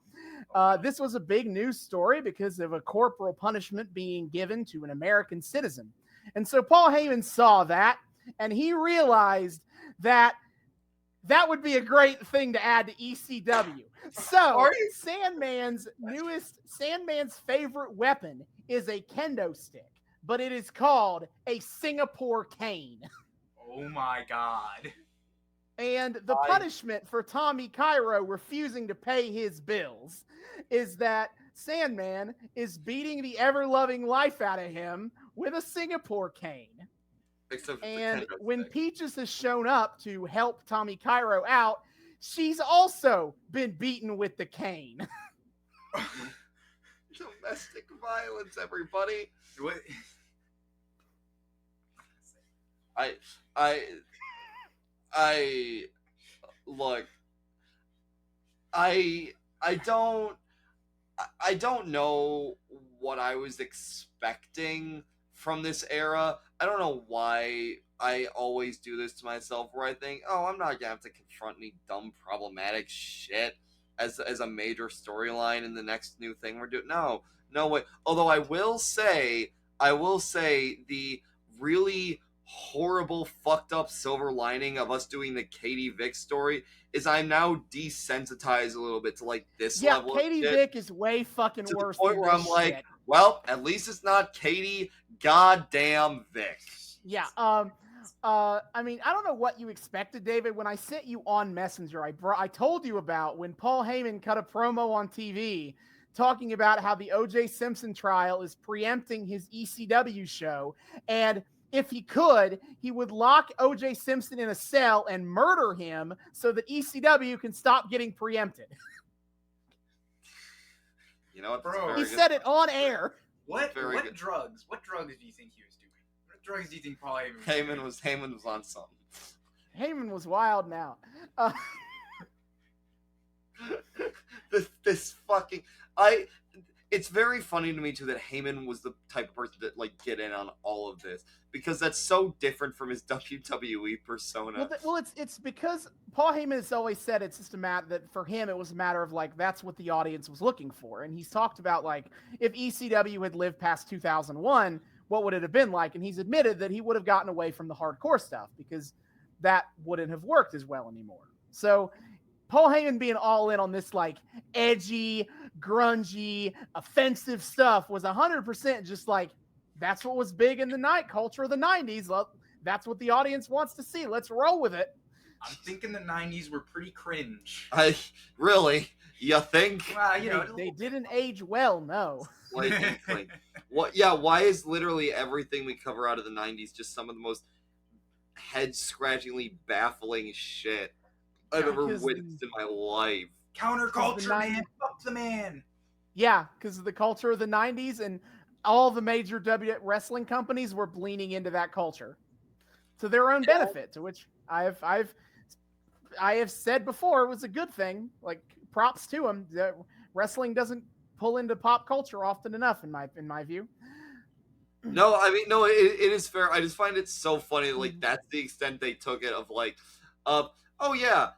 This was a big news story because of a corporal punishment being given to an American citizen. And so Paul Heyman saw that, and he realized that would be a great thing to add to ECW. So Sandman's favorite weapon is a kendo stick, but it is called a Singapore cane. Oh my god. And the punishment for Tommy Cairo refusing to pay his bills is that Sandman is beating the ever-loving life out of him with a Singapore cane. And when Peaches has shown up to help Tommy Cairo out, she's also been beaten with the cane. Domestic violence, everybody. What? Look, I don't know what I was expecting from this era. I don't know why I always do this to myself, where I think, oh, I'm not gonna have to confront any dumb, problematic shit as a major storyline in the next new thing we're doing. No way. Although I will say the really horrible, fucked up silver lining of us doing the Katie Vick story is I'm now desensitized a little bit to like this level. Yeah, Katie Vick is way fucking to worse. The point than where I'm shit. like, well, at least it's not Katie goddamn Vick. Yeah. I mean, I don't know what you expected, David. When I sent you on Messenger, I told you about when Paul Heyman cut a promo on TV talking about how the O.J. Simpson trial is preempting his ECW show, and if he could, he would lock O.J. Simpson in a cell and murder him so that ECW can stop getting preempted. You know what, bro? He said it on air. What drugs? What drugs do you think he was doing? What drugs do you think Paul Heyman was doing? Heyman was on something. Heyman was wild now. This fucking it's very funny to me too that Heyman was the type of person that like get in on all of this, because that's so different from his WWE persona. Well, it's because Paul Heyman has always said it's just a matter that for him it was a matter of like that's what the audience was looking for, and he's talked about like if ECW had lived past 2001, what would it have been like? And he's admitted that he would have gotten away from the hardcore stuff because that wouldn't have worked as well anymore. So Paul Heyman being all in on this like edgy, grungy, offensive stuff was 100% just like, that's what was big in the night culture of the 90s. That's what the audience wants to see. Let's roll with it. I'm thinking the 90s were pretty cringe. Really? You think? Well, you know, they didn't age well, no. Like, what? Yeah, why is literally everything we cover out of the 90s just some of the most head-scratchingly baffling shit I've ever witnessed in my life? Counterculture, man. Fuck the man. Yeah, because of the culture of the 90s, and all the major wrestling companies were leaning into that culture to their own benefit, to which I have said before it was a good thing. Like, props to them. Wrestling doesn't pull into pop culture often enough, in my view. No, I mean, no, it is fair. I just find it so funny. Like, that's the extent they took it of like, oh yeah,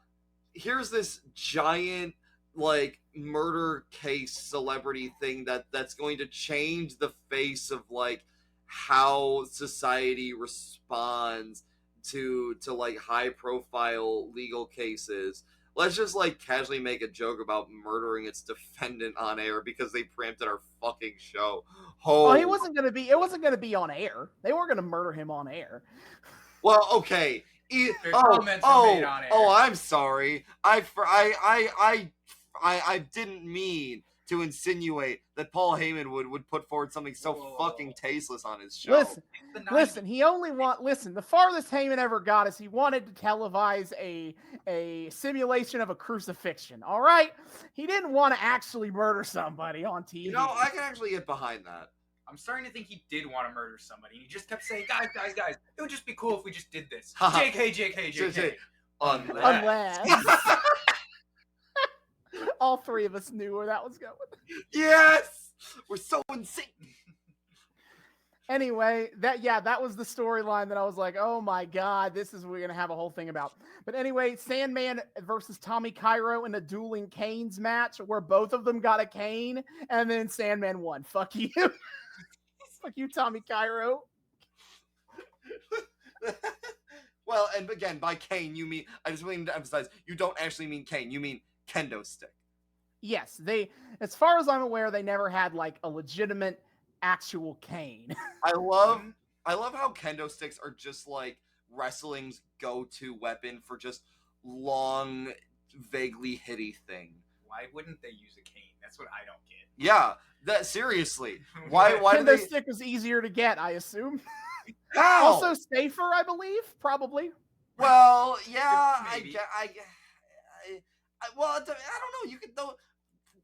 here's this giant like murder case celebrity thing that's going to change the face of like how society responds to like high profile legal cases. let's just like casually make a joke about murdering its defendant on air because they preempted our fucking show. Oh, he wasn't gonna be. It wasn't gonna be on air. They weren't gonna murder him on air. Well, okay. I'm sorry. I didn't mean to insinuate that Paul Heyman would put forward something so fucking tasteless on his show. Listen. The farthest Heyman ever got is he wanted to televise a simulation of a crucifixion. All right, he didn't want to actually murder somebody on TV. You know, I can actually get behind that. I'm starting to think he did want to murder somebody. He just kept saying, guys, it would just be cool if we just did this. JK. Unless. All three of us knew where that was going. Yes! We're so in sync. Anyway, that was the storyline that I was like, oh my God, this is what we're going to have a whole thing about. But anyway, Sandman versus Tommy Cairo in a dueling canes match where both of them got a cane and then Sandman won. Fuck you. Fuck you, Tommy Cairo. Well, and again, by cane, you mean, I just want to emphasize, you don't actually mean cane, you mean kendo stick. Yes, as far as I'm aware, they never had like a legitimate actual cane. I love how kendo sticks are just like wrestling's go-to weapon for just long, vaguely hitty thing. Why wouldn't they use a cane? That's what I don't get. Yeah, that seriously. Why kendo stick was easier to get, I assume. How? Also safer, I believe, probably. Well, yeah, maybe. Well, I don't know. You can though.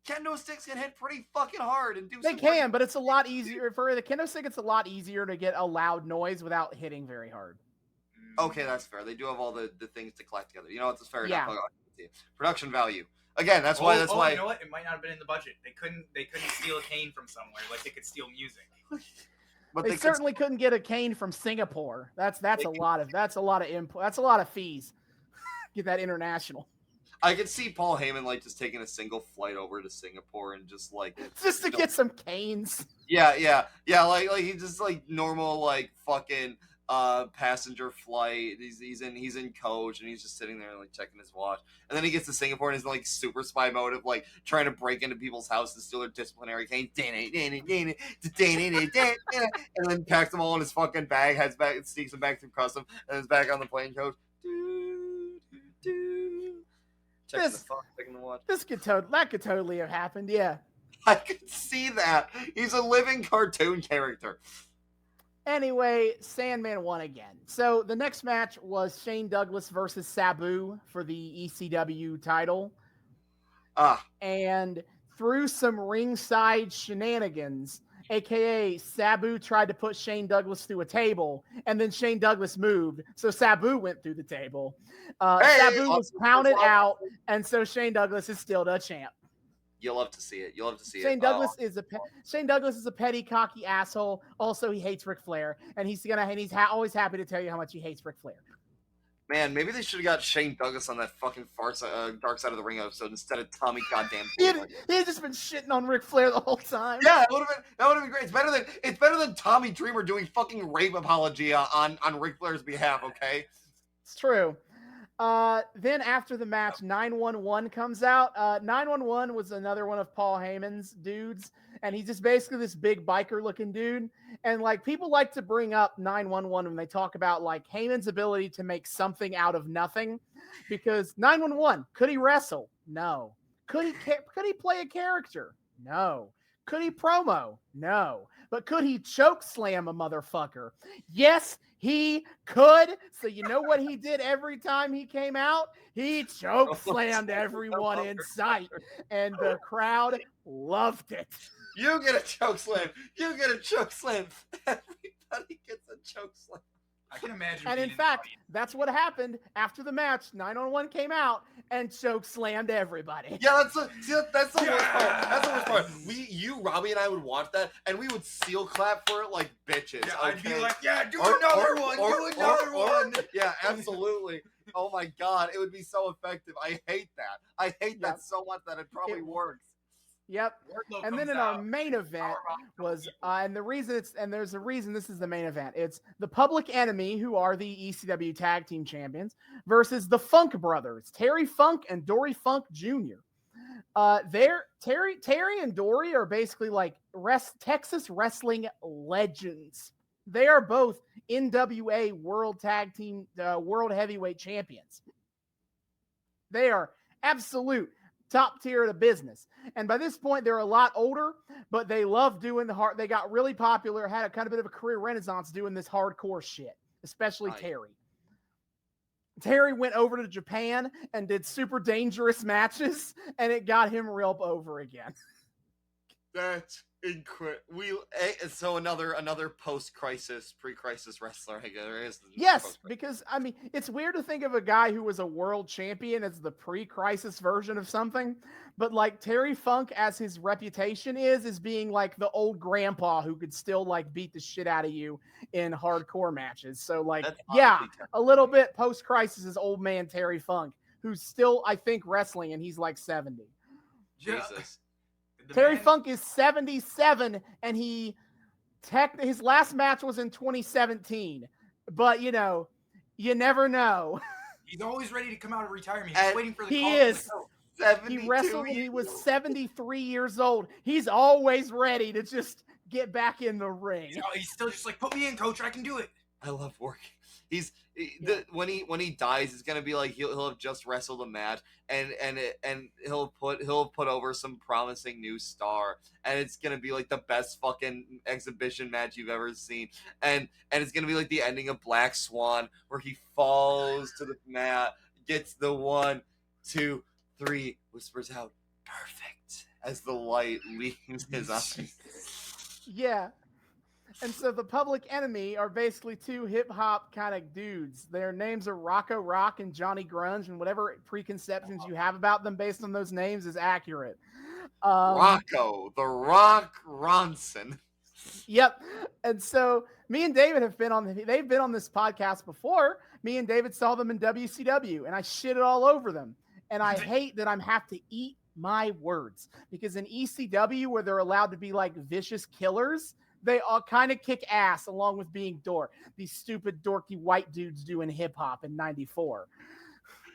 Kendo sticks can hit pretty fucking hard and do. They can, but it's a lot easier for the kendo stick. It's a lot easier to get a loud noise without hitting very hard. Okay, that's fair. They do have all the things to collect together. You know, it's fair enough. Production value. Again, that's why. You know what? It might not have been in the budget. They couldn't steal a cane from somewhere like they could steal music. But they certainly couldn't get a cane from Singapore. That's a lot of input. That's a lot of fees. Get that international. I could see Paul Heyman like just taking a single flight over to Singapore and just like to get some canes. Yeah. Like he just like normal like fucking passenger flight. He's in coach and he's just sitting there like checking his watch. And then he gets to Singapore and he's in like super spy mode of like trying to break into people's houses, steal their disciplinary cane, and then packs them all in his fucking bag, heads back and sneaks them back through custom, and is back on the plane coach. Checking the phone, checking the watch. That could totally have happened, yeah. I could see that. He's a living cartoon character. Anyway, Sandman won again. So the next match was Shane Douglas versus Sabu for the ECW title. And through some ringside shenanigans, aka Sabu tried to put Shane Douglas through a table, and then Shane Douglas moved, so Sabu went through the table. Sabu was pounded out, and so Shane Douglas is still the champ. You'll love to see it. Shane Douglas is a petty, cocky asshole. Also, he hates Ric Flair, and he's always happy to tell you how much he hates Ric Flair. Man, maybe they should have got Shane Douglas on that fucking Dark Side of the Ring episode instead of Tommy goddamn. He had just been shitting on Ric Flair the whole time. Yeah, that would have been great. It's better than Tommy Dreamer doing fucking rape apology on Ric Flair's behalf. Okay, it's true. Then after the match, 911 comes out. 911 was another one of Paul Heyman's dudes, and he's just basically this big biker-looking dude. And like people like to bring up 911 when they talk about like Heyman's ability to make something out of nothing, because 911, could he wrestle? No. Could he play a character? No. Could he promo? No. But could he choke slam a motherfucker? Yes, he could. So you know what he did every time he came out? He choke slammed everyone in sight, and the crowd loved it. You get a choke slam. Everybody gets a choke slam. I can imagine. And in fact, that's what happened after the match. 911 came out and choke slammed everybody. Yeah, that's the worst part. That's the worst part. Robbie and I would watch that, and we would seal clap for it like bitches. Yeah, I'd be like, do another one. Yeah, absolutely. Oh my god, it would be so effective. I hate that. I hate that so much that it probably works. Yep. Wardlow And then comes in our out, main event powerbomb was, people. and there's a reason this is the main event. It's the Public Enemy, who are the ECW Tag Team Champions, versus the Funk Brothers, Terry Funk and Dory Funk Jr. Terry and Dory are basically like Texas wrestling legends. They are both NWA World Tag Team, World Heavyweight Champions. They are absolute top tier of the business. And by this point, they're a lot older, but they love doing the hard. They got really popular, had a kind of bit of a career renaissance doing this hardcore shit, especially Right. Terry. Terry went over to Japan and did super dangerous matches, and it got him real over again. That's incredible. So another post-crisis, pre-crisis wrestler, I guess. Yes, because I mean, it's weird to think of a guy who was a world champion as the pre-crisis version of something, but like Terry Funk, as his reputation is being like the old grandpa who could still like beat the shit out of you in hardcore matches. So like, yeah, a little bit post-crisis is old man Terry Funk, who's still, I think, wrestling, and he's like 70. Jesus. Terry Funk is 77, and his last match was in 2017. But, you know, you never know. He's always ready to come out of retirement. He's waiting for the call. He is. 72 He wrestled when he was 73 years old. He's always ready to just get back in the ring. He's still just like, put me in, coach. I can do it. I love working. When he dies, it's gonna be like he'll have just wrestled a match, and he'll put over some promising new star, and it's gonna be like the best fucking exhibition match you've ever seen, and it's gonna be like the ending of Black Swan, where he falls to the mat, gets the 1, 2, 3, whispers out perfect as the light leaves his eyes. Yeah. And so the Public Enemy are basically two hip-hop kind of dudes. Their names are Rocco Rock and Johnny Grunge, and whatever preconceptions you have about them based on those names is accurate. Rocco, the Rock Ronson. Yep. And so me and David they've been on this podcast before. Me and David saw them in WCW, and I shitted all over them. And I hate that I'm have to eat my words, because in ECW, where they're allowed to be like vicious killers, they all kind of kick ass along with being these stupid dorky white dudes doing hip hop in '94.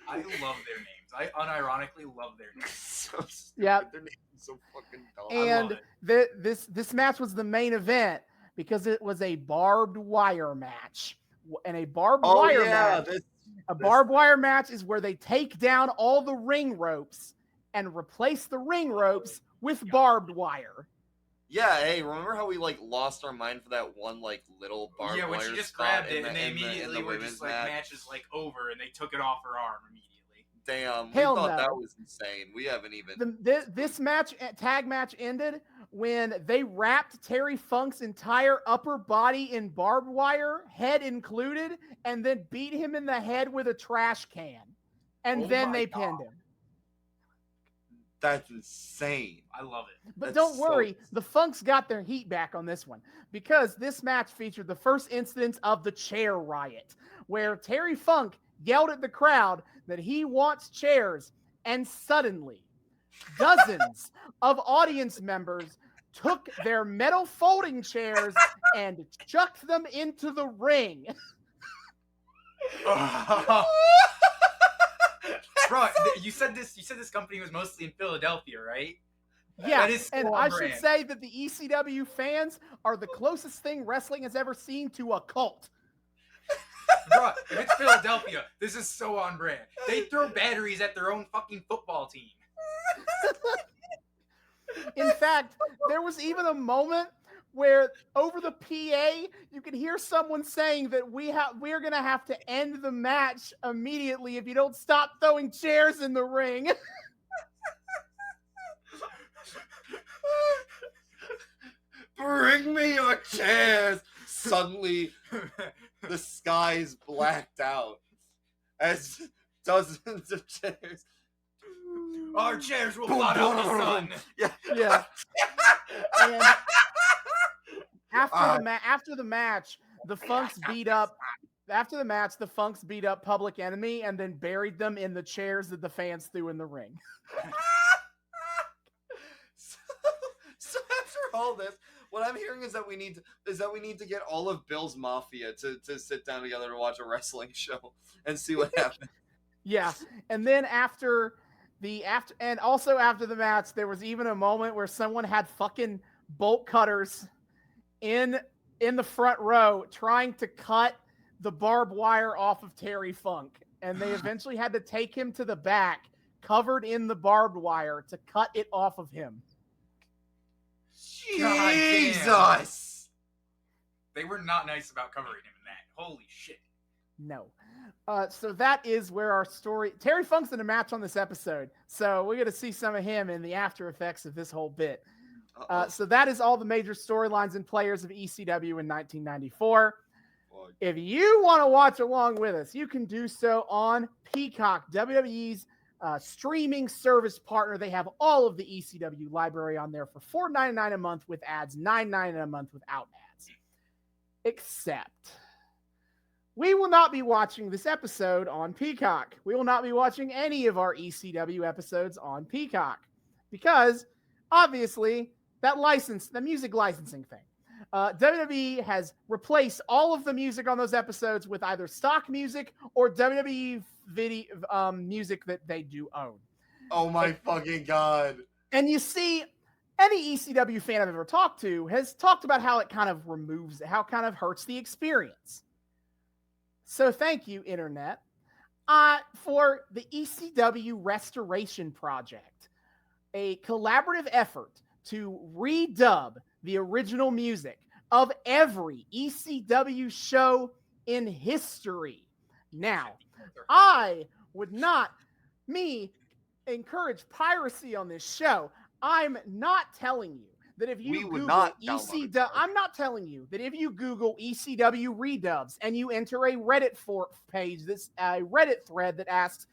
I love their names. I unironically love their names. So stupid. Yeah. Their names are so fucking dumb. And this match was the main event because it was a barbed wire match. And a barbed wire match. A barbed wire match is where they take down all the ring ropes and replace the ring ropes with barbed wire. Yeah, hey, remember how we like lost our mind for that one like little barbed wire? Yeah, when she just grabbed it and they immediately were just like match is like over, and they took it off her arm immediately. Damn, we Hell thought no. that was insane. We haven't even. This tag match ended when they wrapped Terry Funk's entire upper body in barbed wire, head included, and then beat him in the head with a trash can, and then they pinned him. That's insane. I love it. But don't worry, the Funks got their heat back on this one, because this match featured the first instance of the chair riot, where Terry Funk yelled at the crowd that he wants chairs, and suddenly dozens of audience members took their metal folding chairs and chucked them into the ring. Bro, you said this company was mostly in Philadelphia, right? Yeah, that is so and on I brand. should say that the ECW fans are the closest thing wrestling has ever seen to a cult. Bro, if it's Philadelphia, this is so on brand. They throw batteries at their own fucking football team. In fact, there was even a moment where over the PA, you could hear someone saying that we're going to have to end the match immediately if you don't stop throwing chairs in the ring. Bring me your chairs. Suddenly, the sky's blacked out as dozens of chairs. Our chairs will blot out the sun. Yeah. And after the match, the Funks beat up. After the match, the Funks beat up Public Enemy and then buried them in the chairs that the fans threw in the ring. call this. What I'm hearing is that we need to get all of Bill's Mafia to sit down together to watch a wrestling show and see what happens. Yeah, and then after the match, there was even a moment where someone had fucking bolt cutters in the front row trying to cut the barbed wire off of Terry Funk, and they eventually had to take him to the back, covered in the barbed wire, to cut it off of him. Jesus! They were not nice about covering him in that. Holy shit. No. So that is where our story... Terry Funk's in a match on this episode, so we're going to see some of him in the after effects of this whole bit. So that is all the major storylines and players of ECW in 1994. If you want to watch along with us, you can do so on Peacock, WWE's streaming service partner. They have all of the ECW library on there for $4.99 a month with ads, $9.99 a month without ads. Except... we will not be watching this episode on Peacock. We will not be watching any of our ECW episodes on Peacock because, obviously, the music licensing thing. WWE has replaced all of the music on those episodes with either stock music or WWE video music that they do own. Oh my fucking God. And you see, any ECW fan I've ever talked to has talked about how it kind of hurts the experience. So thank you, Internet, for the ECW Restoration Project, a collaborative effort to redub the original music of every ECW show in history. Now, I would not encourage piracy on this show. I'm not telling you that if you Google ECW, I'm not telling you that if you Google ECW redubs and you enter a Reddit page, a Reddit thread that asks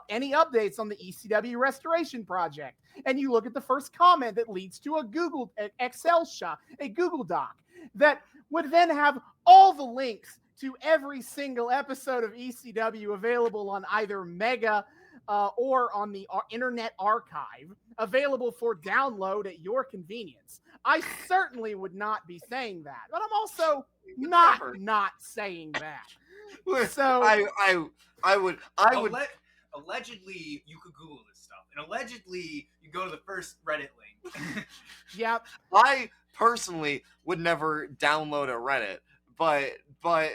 any updates on the ECW Restoration Project, and you look at the first comment that leads to an Excel shot, a Google Doc, that would then have all the links to every single episode of ECW available on either Mega or on the Internet Archive, available for download at your convenience. I certainly would not be saying that, but I'm also not saying that. So I would. Allegedly, you could Google this stuff, and allegedly, you go to the first Reddit link. Yep. I personally would never download a Reddit, but I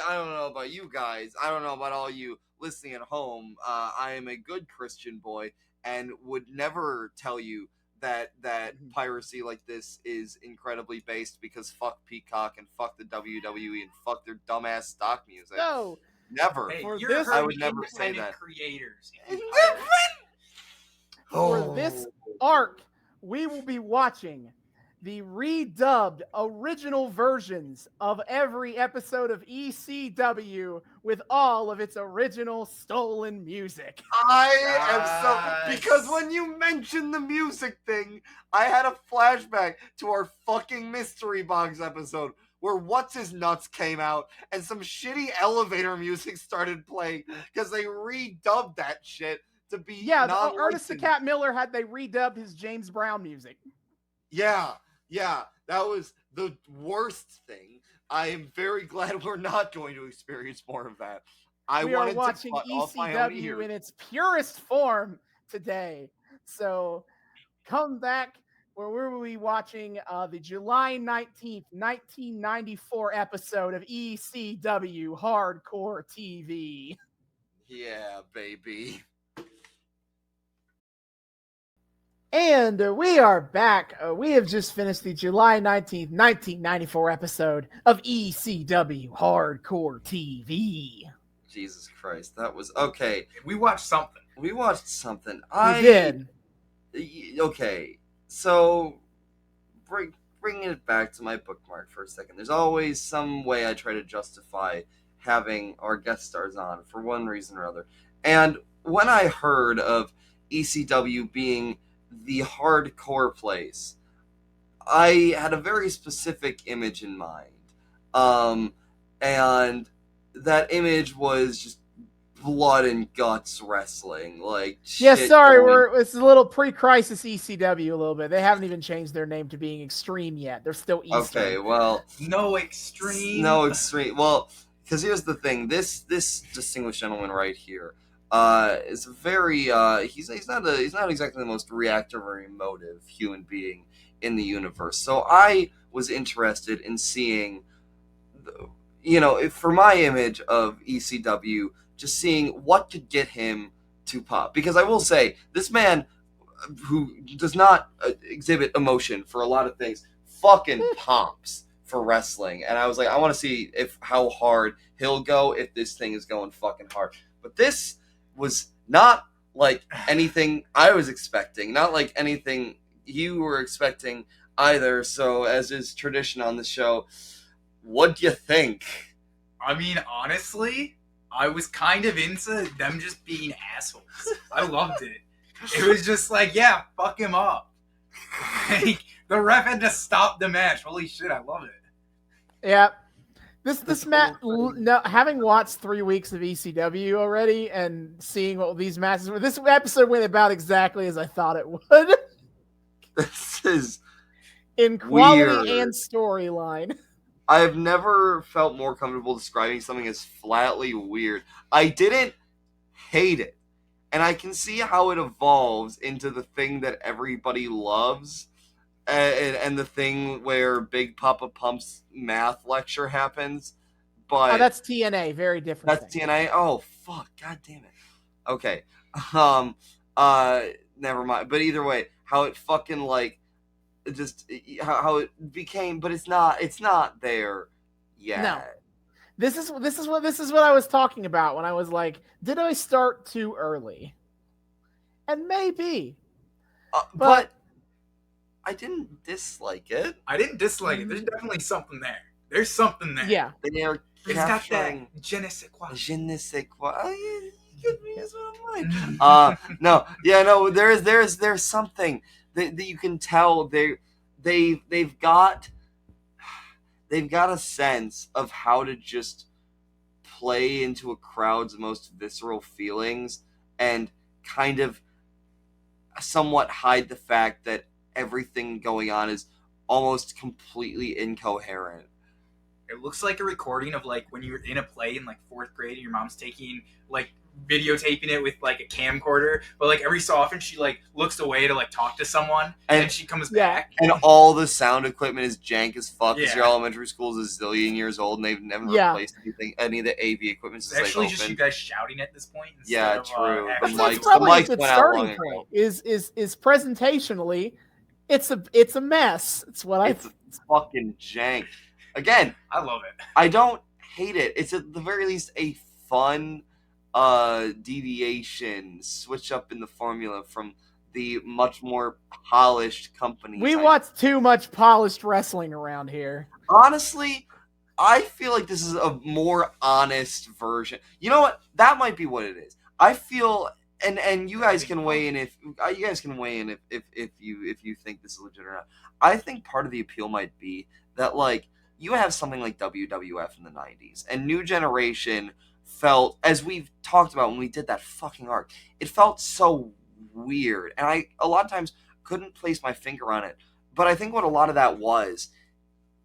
don't know about you guys. I don't know about all you listening at home. I am a good Christian boy and would never tell you that piracy like this is incredibly based because fuck Peacock and fuck the WWE and fuck their dumbass stock music. No. Never. Hey, I would never say that. Creators. For this arc, we will be watching the redubbed original versions of every episode of ECW with all of its original stolen music. Because when you mentioned the music thing, I had a flashback to our fucking Mystery Box episode where What's His Nuts came out and some shitty elevator music started playing because they redubbed that shit to be Ernest the Cat Miller they redubbed his James Brown music. Yeah, that was the worst thing. I am very glad we're not going to experience more of that. We are watching ECW in its purest form today. So come back where we will be watching the July 19th, 1994 episode of ECW Hardcore TV. Yeah, baby. And we are back. We have just finished the July 19th, 1994 episode of ECW Hardcore TV. Jesus Christ, that was... Okay. We watched something. We did. Okay, so bringing it back to my bookmark for a second. There's always some way I try to justify having our guest stars on for one reason or other. And when I heard of ECW being the hardcore place, I had a very specific image in mind. And that image was just blood and guts wrestling. Like, yeah, shit sorry, going... it's a little pre-crisis ECW a little bit. They haven't even changed their name to being Extreme yet. They're still Eastern. Okay, well, no extreme. Well, because here's the thing: this distinguished gentleman right here is very he's not exactly the most reactive or emotive human being in the universe. So I was interested in seeing, for my image of ECW, just seeing what could get him to pop. Because I will say, this man who does not exhibit emotion for a lot of things fucking pops for wrestling. And I was like, I want to see how hard he'll go if this thing is going fucking hard. But this was not like anything I was expecting, not like anything you were expecting either. So, as is tradition on the show, what do you think? I mean, honestly, I was kind of into them just being assholes. I loved it. It was just like, yeah, fuck him up. Like, the ref had to stop the match. Holy shit, I love it. Yeah. This match, having watched 3 weeks of ECW already and seeing what these matches were, this episode went about exactly as I thought it would. This is in quality weird. And storyline. I have never felt more comfortable describing something as flatly weird. I didn't hate it. And I can see how it evolves into the thing that everybody loves. And the thing where Big Papa Pump's math lecture happens. But that's TNA. Very different. That's thing. TNA? Oh, fuck. God damn it. Okay. Never mind. But either way, how it fucking, like, just how it became, but it's not there yet. No. This is what I was talking about when I was like, did I start too early? And maybe. But I didn't dislike it. There's definitely something there. There's something there. Yeah. It's got that je ne sais quoi. Je ne sais quoi. Oh, yeah, you could be as well. No. There's something that you can tell. They've got a sense of how to just play into a crowd's most visceral feelings and kind of somewhat hide the fact that everything going on is almost completely incoherent. It looks like a recording of, like, when you're in a play in, like, 4th grade and your mom's taking, like, videotaping it with, like, a camcorder, but, like, every so often she, like, looks away to, like, talk to someone, and then she comes back. And all the sound equipment is jank as fuck, because Yeah. your elementary school is a zillion years old, and they've never replaced any of the AV equipment since It's actually they've just opened. you guys shouting at this point. Yeah, Of, true. But The that's mics probably went a good out starting long ago. point. Is presentationally, it's a mess. It's fucking jank. Again, I love it. I don't hate it. It's at the very least a fun deviation, switch up in the formula from the much more polished companies. We watch too much polished wrestling around here. Honestly, I feel like this is a more honest version. You know what? That might be what it is. I feel, and you guys can weigh in if you think this is legit or not. I think part of the appeal might be that, like, you have something like WWF in the 90s, and New Generation felt, as we've talked about when we did that fucking arc, it felt so weird, and I a lot of times couldn't place my finger on it. But I think what a lot of that was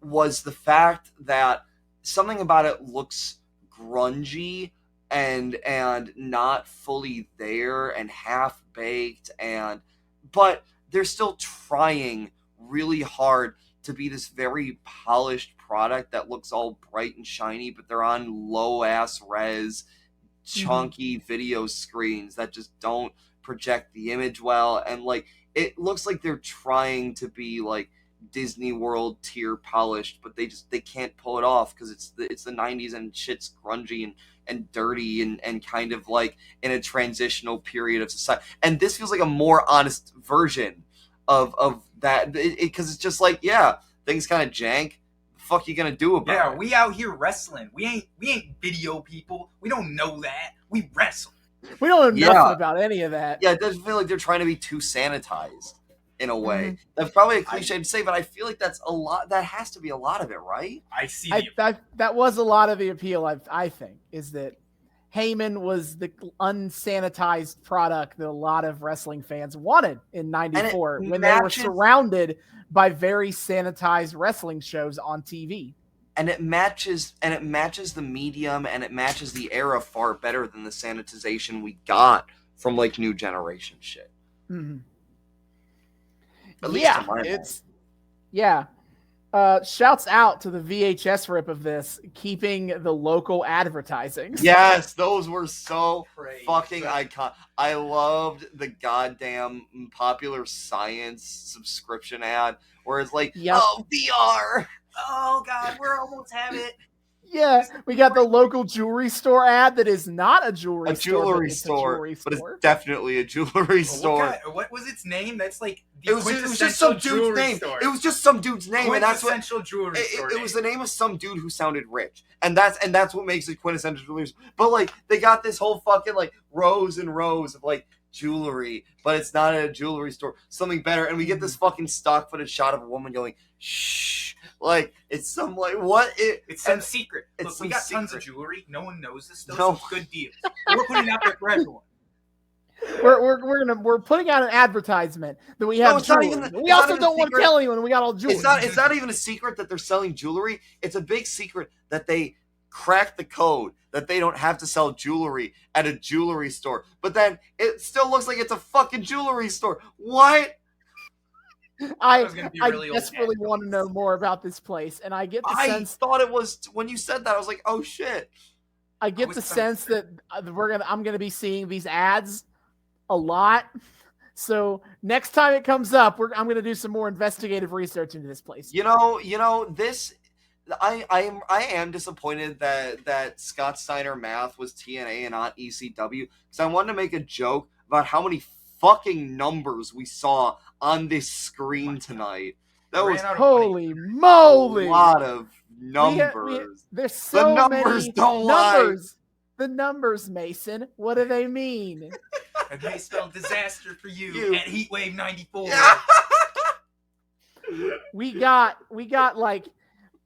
the fact that something about it looks grungy and not fully there and half-baked, but they're still trying really hard to be this very polished product that looks all bright and shiny, but they're on low-ass res, chunky video screens that just don't project the image well, and, like, it looks like they're trying to be, like, Disney World tier polished, but they can't pull it off because it's the 90s and shit's grungy and dirty and kind of, like, in a transitional period of society. And this feels like a more honest version of that, because it's just like, yeah, things kind of jank. The fuck you gonna do about it? Yeah, we out here wrestling. We ain't video people. We don't know that. We wrestle. We don't know nothing about any of that. Yeah, it doesn't feel like they're trying to be too sanitized in a way. That's probably a cliche to say, but I feel like that's a lot. That has to be a lot of it, right? I see. That was a lot of the appeal. I think is that Heyman was the unsanitized product that a lot of wrestling fans wanted in '94 when they were surrounded by very sanitized wrestling shows on TV. And it matches the medium, and it matches the era far better than the sanitization we got from like New Generation shit. Mm-hmm. At least to my mind. Shouts out to the VHS rip of this, keeping the local advertising. Yes, those were so fucking iconic. I loved the goddamn Popular Science subscription ad where it's like, oh, VR. Oh, God, we're almost have it. Yeah, we got the local jewelry store ad that is not a jewelry store, but it's definitely a jewelry store. What was its name? That's like it was just some dude's name. Store. It was just some dude's name, and that's what jewelry store. It was the name of some dude who sounded rich, and that's what makes it quintessential jewelry. But like they got this whole fucking like rows and rows of like jewelry, but it's not at a jewelry store. Something better, and we get this fucking stock footage shot of a woman going shh. Like it's some like what it's some secret. Look, we got tons of jewelry. No one knows this stuff. No. Good deal. We're putting it out there for everyone. We're putting out an advertisement that we have jewelry. We also don't want to tell anyone we got all jewelry. It's not even a secret that they're selling jewelry. It's a big secret that they cracked the code that they don't have to sell jewelry at a jewelry store. But then it still looks like it's a fucking jewelry store. What? I desperately want to know more about this place, and I get the sense. I thought it was when you said that. I was like, "Oh shit!" I get the sense that I'm gonna be seeing these ads a lot. So next time it comes up, I'm gonna do some more investigative research into this place. You know this. I am disappointed that Scott Steiner Math was TNA and not ECW because I wanted to make a joke about how many fucking numbers we saw on this screen tonight. That was holy moly! A lot of numbers. There's so the numbers many don't numbers. Lie. The numbers, Mason. What do they mean? And they spell disaster for you at Heatwave 94. We got like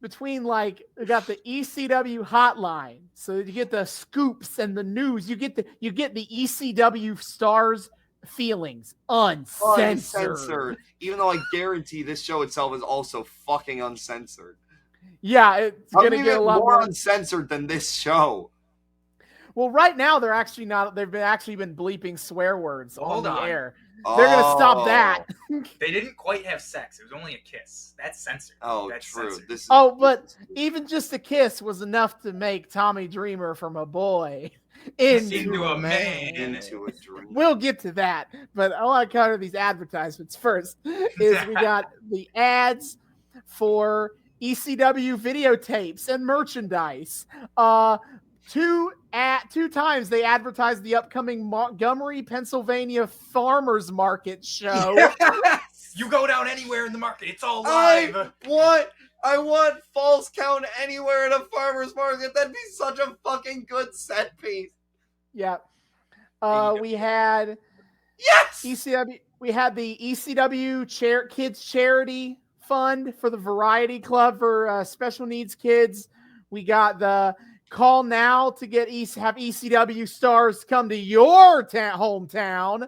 between like we got the ECW hotline, so you get the scoops and the news. You get the ECW stars. Feelings uncensored. Even though I guarantee this show itself is also fucking uncensored. Yeah, it's gonna get a lot more uncensored than this show. Well, right now they're actually not. They've been bleeping swear words on the air. Oh. They're gonna stop that. They didn't quite have sex. It was only a kiss. That's censored. Oh, that's true. Censored. But even just a kiss was enough to make Tommy Dreamer from a boy into a man. Into a dream. We'll get to that, but I want to cover these advertisements first. Is we got the ads for ECW videotapes and merchandise. Two times they advertised the upcoming Montgomery, Pennsylvania farmers market show. Yes! You go down anywhere in the market, it's all live. I want false count anywhere in a farmer's market. That'd be such a fucking good set piece. Yeah. We had ECW. We had the ECW Kids Charity Fund for the Variety Club for special needs kids. We got the call now to get have ECW stars come to your hometown.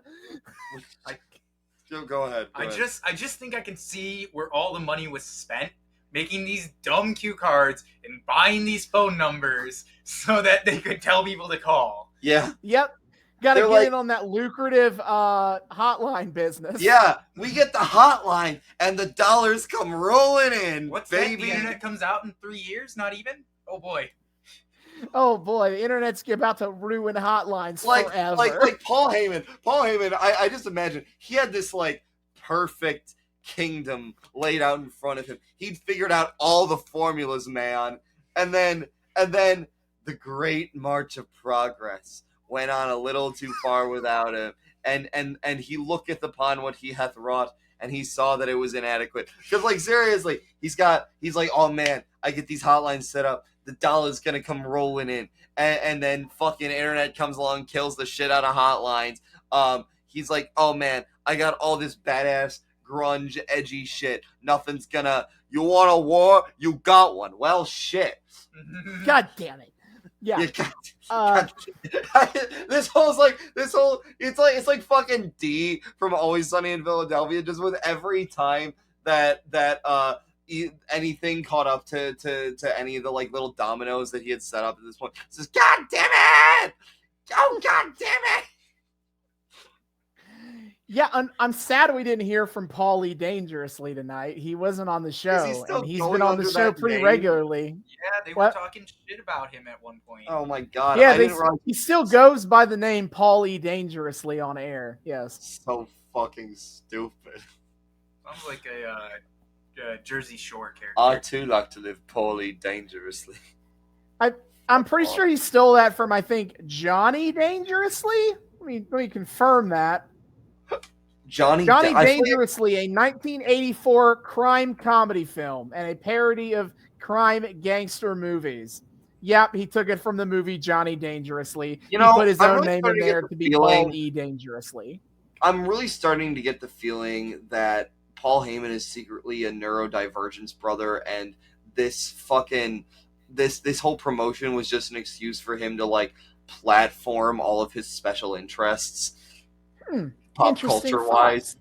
Go ahead. I just think I can see where all the money was spent making these dumb cue cards and buying these phone numbers so that they could tell people to call. Yeah. Yep. Got to get in on that lucrative hotline business. Yeah, we get the hotline and the dollars come rolling in. What's baby? That? The internet comes out in 3 years? Not even? Oh boy. Oh boy, the internet's about to ruin hotlines forever. Like Paul Heyman. I just imagine he had this like perfect kingdom laid out in front of him. He'd figured out all the formulas, man. And then the great march of progress went on a little too far without him. And he looketh upon what he hath wrought, and he saw that it was inadequate. Because like seriously, he's like, oh man, I get these hotlines set up. The dollar's gonna come rolling in, and then fucking internet comes along, kills the shit out of hotlines. He's like, oh man, I got all this badass grunge edgy shit. Nothing's gonna. You want a war? You got one. Well, shit. God damn it. Yeah. This whole it's like fucking D from Always Sunny in Philadelphia, just with every time that anything caught up to any of the like little dominoes that he had set up at this point. It says, God damn it! Oh, God damn it! Yeah, I'm sad we didn't hear from Paulie Dangerously tonight. He wasn't on the show, and he's been on the show pretty regularly. Yeah, they were talking shit about him at one point. Oh my god! Yeah, he still goes by the name Paulie Dangerously on air. Yes. So fucking stupid. Sounds like a Jersey Shore character. I too like to live Paulie Dangerously. I'm pretty sure he stole that from, I think, Johnny Dangerously. Let me confirm that. Johnny Dangerously, a 1984 crime comedy film and a parody of crime gangster movies. Yep, he took it from the movie Johnny Dangerously. He put his own name in there to be Paul E. Dangerously. I'm really starting to get the feeling that Paul Heyman is secretly a neurodivergence brother, and this fucking this whole promotion was just an excuse for him to like platform all of his special interests. Pop culture wise,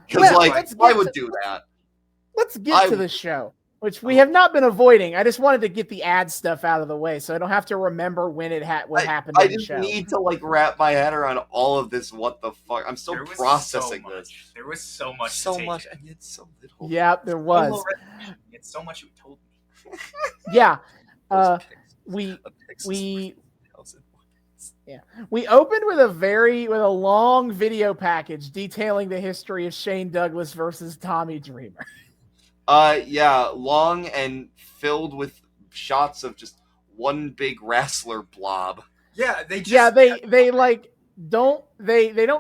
because I would do that. Let's get to the show, which we have not been avoiding. I just wanted to get the ad stuff out of the way, so I don't have to remember when what happened. I just need to like wrap my head around all of this. What the fuck? I'm still processing this. There was so much, and yet so little. Yeah, there was. It's so much you told me. Yeah, we opened with a long video package detailing the history of Shane Douglas versus Tommy Dreamer. Long and filled with shots of just one big wrestler blob. Yeah, they don't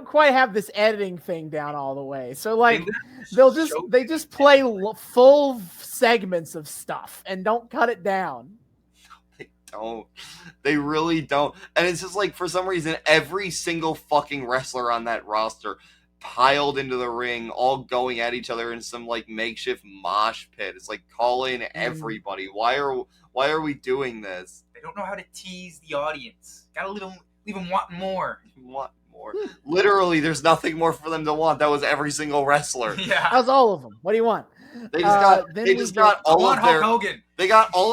quite have this editing thing down all the way. So like they just play full segments of stuff and don't cut it down. They really don't. And it's just like, for some reason, every single fucking wrestler on that roster piled into the ring, all going at each other in some like makeshift mosh pit. It's like, call in everybody. Why are we doing this? They don't know how to tease the audience. Gotta leave them wanting more. Literally, there's nothing more for them to want. That was every single wrestler. Yeah, that was all of them. What do you want? They got all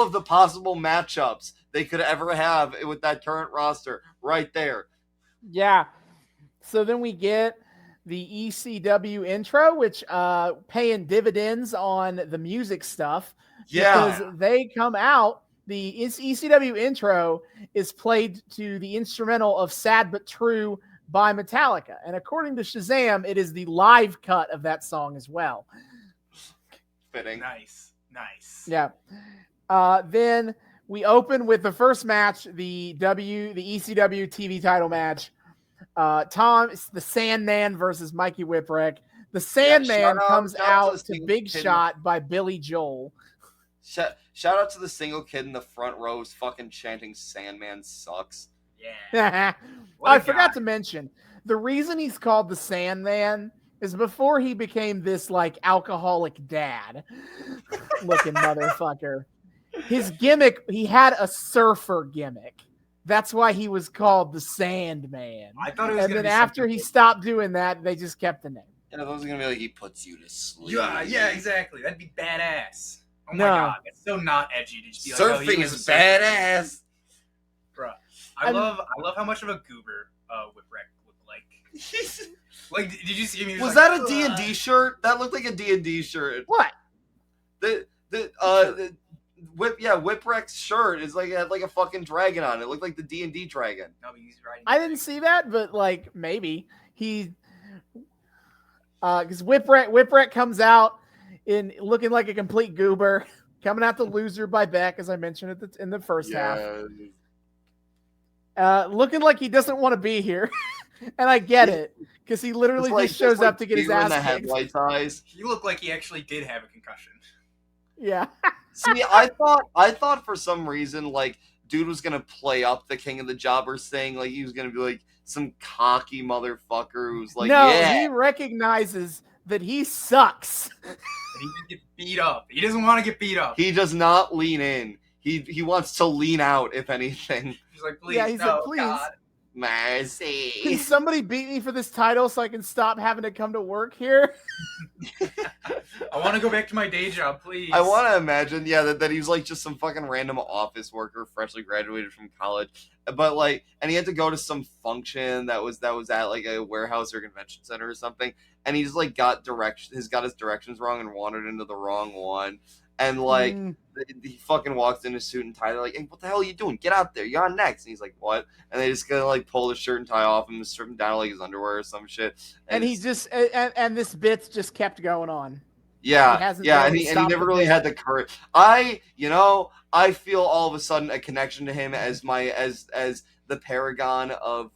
of the possible matchups they could ever have with that current roster right there. Yeah. So then we get the ECW intro, which paying dividends on the music stuff. Yeah. Because they come out, the ECW intro is played to the instrumental of Sad But True by Metallica. And according to Shazam, it is the live cut of that song as well. Fitting. Nice. Yeah. Then we open with the first match, the ECW TV title match. It's the Sandman versus Mikey Whipwreck. The Sandman comes out to Big Shot by Billy Joel. Shout out to the single kid in the front row who's fucking chanting Sandman sucks. Yeah. I forgot to mention, the reason he's called the Sandman is before he became this like alcoholic dad looking motherfucker. His gimmick, he had a surfer gimmick. That's why he was called the Sandman. I thought it was. And then after he stopped doing that, they just kept the name. Yeah, those are gonna be like, he puts you to sleep. Yeah, exactly. That'd be badass. Oh my god, that's so not edgy to just be surfing like, is badass, bro. I love how much of a goober Whiffreck looked like. Like, did you see me? Was that a D&D shirt? That looked like a D&D shirt. What? Whipwreck's shirt is had like a fucking dragon on it. It looked like the D&D dragon. No, he's riding. I didn't see that, but like maybe because Whipwreck comes out in looking like a complete goober, coming out the loser by Beck, as I mentioned in the first half. Looking like he doesn't want to be here, and I get it because he literally just shows up to get his ass kicked. Headlights eyes. He looked like he actually did have a concussion. Yeah. See, I thought for some reason like dude was gonna play up the King of the Jobbers thing, like he was gonna be like some cocky motherfucker who's like, he recognizes that he sucks. And he just gets beat up. He doesn't want to get beat up. He does not lean in. he wants to lean out, if anything. He's like, please, Yeah, he's no, like, please. God. Mercy. Can somebody beat me for this title so I can stop having to come to work here? I want to go back to my day job, please. I want to imagine, that he's like just some fucking random office worker, freshly graduated from college, but like, and he had to go to some function that was at like a warehouse or convention center or something, and he's like got his directions wrong and wandered into the wrong one, and like he fucking walks in a suit and tie. They're like, hey, what the hell are you doing? Get out there, you're on next. And he's like, what? And they just gonna like pull his shirt and tie off and strip him down to like his underwear or some shit. And he just and this bit just kept going on. Yeah, and he never really had the courage. I feel all of a sudden a connection to him as the paragon of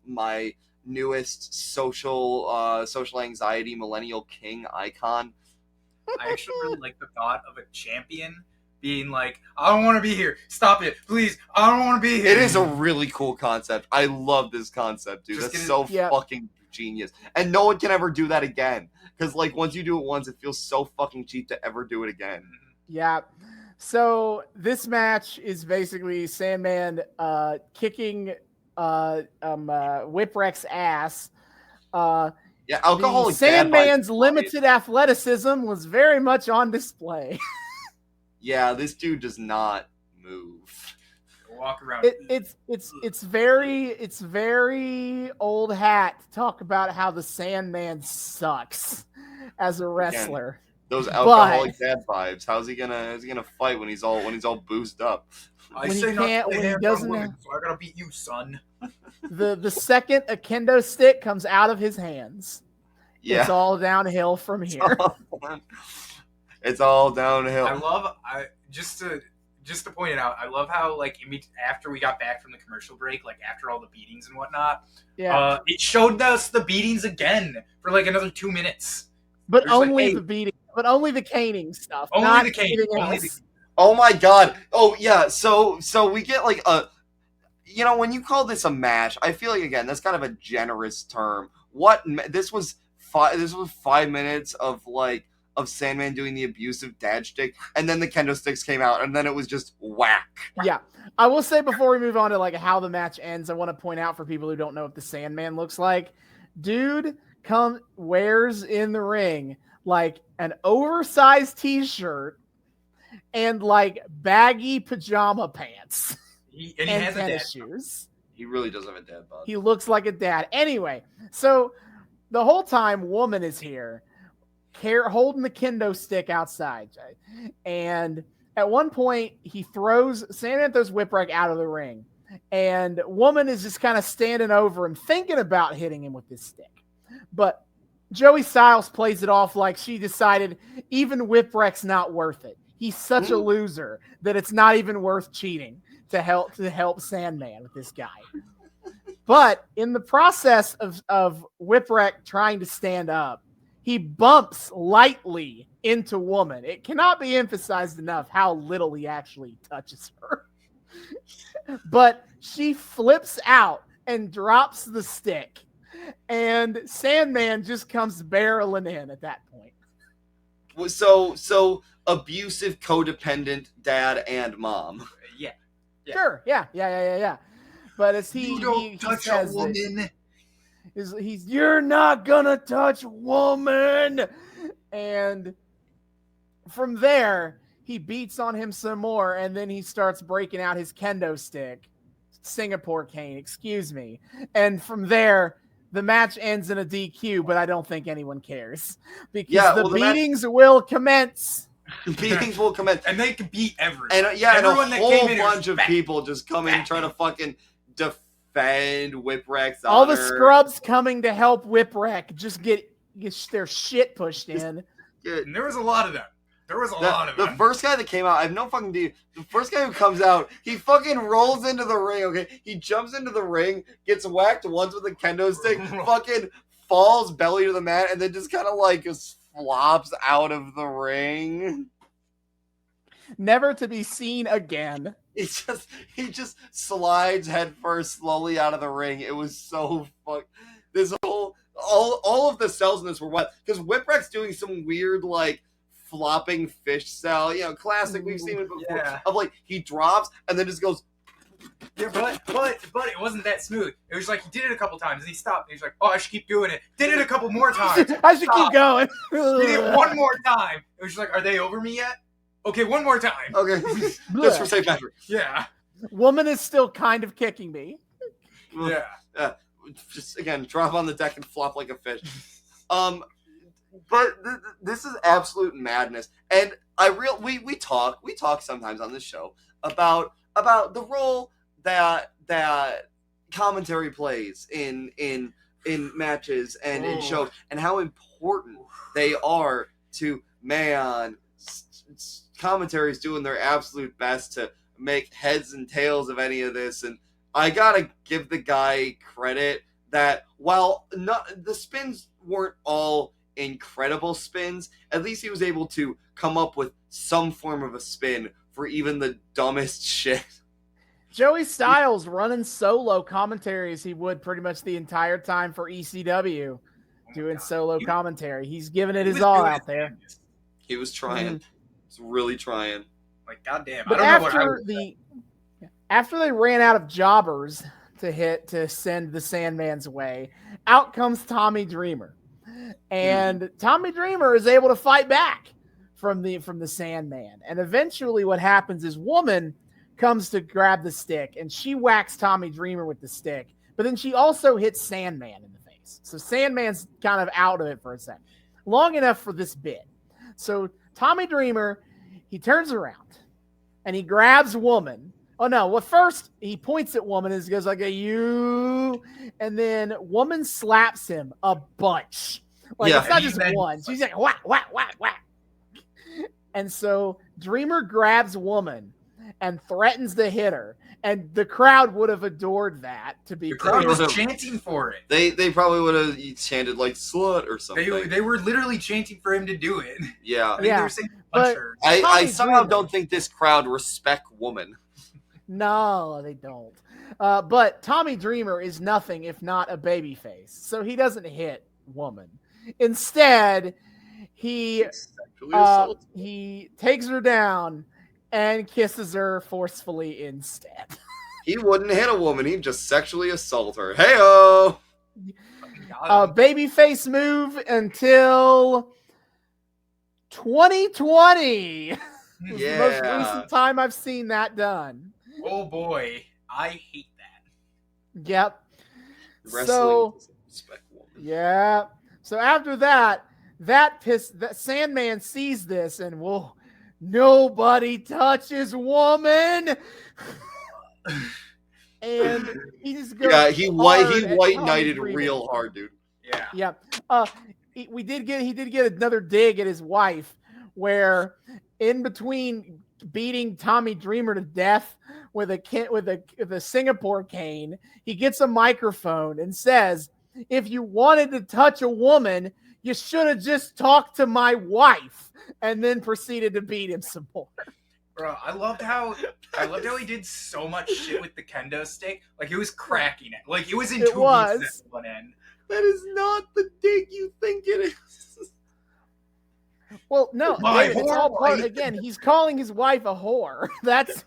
my newest social anxiety millennial king icon. I actually really like the thought of a champion being like, I don't want to be here. Stop it, please. I don't want to be here. It is a really cool concept. I love this concept, dude. That's so fucking genius. And no one can ever do that again. Because, like, once you do it once, it feels so fucking cheap to ever do it again. Yeah. So this match is basically Sandman kicking Whipwreck's ass. Alcoholic Sandman's limited athleticism was very much on display. Yeah, this dude does not move. Walk around. It's very old hat to talk about how the Sandman sucks as a wrestler. Again, those alcoholic dad vibes. How's he gonna fight when he's all boozed up? I gotta beat you, son. The second a kendo stick comes out of his hands, it's all downhill from here. It's all downhill. Just to point it out, I love how like after we got back from the commercial break, like after all the beatings and whatnot, it showed us the beatings again for like another 2 minutes. But only the beating, but only the caning stuff. Only the caning. Oh my god. Oh yeah. So we get like a, when you call this a match, I feel like again that's kind of a generous term. This was 5 minutes of Sandman doing the abusive dad shtick, and then the kendo sticks came out, and then it was just whack. Yeah. I will say before we move on to like how the match ends, I want to point out for people who don't know what the Sandman looks like. Dude wears in the ring like an oversized t-shirt and like baggy pajama pants and has tennis shoes. He really does have a dad bod. He looks like a dad. Anyway, so the whole time Woman is here holding the kendo stick outside, and at one point Sandman throws Whipwreck out of the ring, and Woman is just kind of standing over him thinking about hitting him with this stick. But Joey Styles plays it off like she decided even Whipwreck's not worth it. He's such a loser that it's not even worth cheating to help Sandman with this guy. But in the process of Whipwreck trying to stand up, he bumps lightly into Woman. It cannot be emphasized enough how little he actually touches her. But she flips out and drops the stick. And Sandman just comes barreling in at that point. So abusive, codependent dad and mom. Yeah. Sure. Yeah. But as you don't touch a woman. You're not gonna touch Woman. And from there, he beats on him some more, and then he starts breaking out his kendo stick. Singapore cane, excuse me. And from there, the match ends in a DQ, but I don't think anyone cares. Because the beatings will commence. Beatings will commence. And they can beat everyone. And everyone a whole bunch of people just come in trying to fucking defend Whipwreck's honor. All the scrubs coming to help Whipwreck just get their shit pushed in. And there was a lot of them. The first guy that came out, I have no fucking idea. The first guy who comes out, he fucking rolls into the ring, okay? He jumps into the ring, gets whacked once with a kendo stick, fucking falls belly to the mat, and then just kind of like just flops out of the ring. Never to be seen again. He just slides headfirst slowly out of the ring. It was so this all of the cells in this were what? Because Whipwreck's doing some weird like flopping fish cell, classic. We've seen it before. Yeah. Of like he drops and then just goes. Yeah, but it wasn't that smooth. It was like he did it a couple times and he stopped. And he was like, "Oh, I should keep doing it." Did it a couple more times. I should keep going. Did it one more time. It was just like, "Are they over me yet?" Okay, one more time. Okay, just for safe measure. Yeah. Woman is still kind of kicking me. Yeah. Just again, drop on the deck and flop like a fish. But this is absolute madness, and we talk sometimes on this show about the role that commentary plays in matches and in shows, and how important they are to commentaries doing their absolute best to make heads and tails of any of this. And I gotta give the guy credit that while the spins weren't all incredible spins, at least he was able to come up with some form of a spin for even the dumbest shit. Joey Styles running solo commentaries he would pretty much the entire time for ECW, doing solo commentary. He's giving it his all out there. He was trying. He's really trying. Like, goddamn. But I don't know after they ran out of jobbers to send the Sandman's way, out comes Tommy Dreamer. And Tommy Dreamer is able to fight back from the Sandman. And eventually what happens is Woman comes to grab the stick and she whacks Tommy Dreamer with the stick, but then she also hits Sandman in the face. So Sandman's kind of out of it for a second. Long enough for this bit. So Tommy Dreamer, he turns around and he grabs Woman. Oh no, well first he points at Woman and goes like, you, and then Woman slaps him a bunch. Like it's not just one. She's like whack, whack, whack, whack. And so Dreamer grabs Woman and threatens to hit her, and the crowd would have adored that. To be the crowd was chanting for it. They probably would have chanted like "slut" or something. They were literally chanting for him to do it. Yeah, They were saying but I somehow don't think this crowd respect Woman. No, they don't. But Tommy Dreamer is nothing if not a babyface, so he doesn't hit Woman. Instead, he takes her down and kisses her forcefully instead. He wouldn't hit a woman; he'd just sexually assault her. Hey-o! Babyface move until 2020. Yeah. The most recent time I've seen that done. Oh boy, I hate that. Yep. Wrestling So respect Woman. yeah. So after that Sandman sees this and nobody touches Woman. And he just goes. Yeah, he white knighted real hard, dude. Yeah. Yeah. He did get another dig at his wife, where in between beating Tommy Dreamer to death with a Singapore cane, he gets a microphone and says, "If you wanted to touch a woman, you should have just talked to my wife," and then proceeded to beat him some more. Bro, I loved how he did so much shit with the kendo stick. Like it was cracking it. Like it was in two pieces at one end. That is not the dig you think it is. Well, no, David, it's all part. Again, he's calling his wife a whore. That's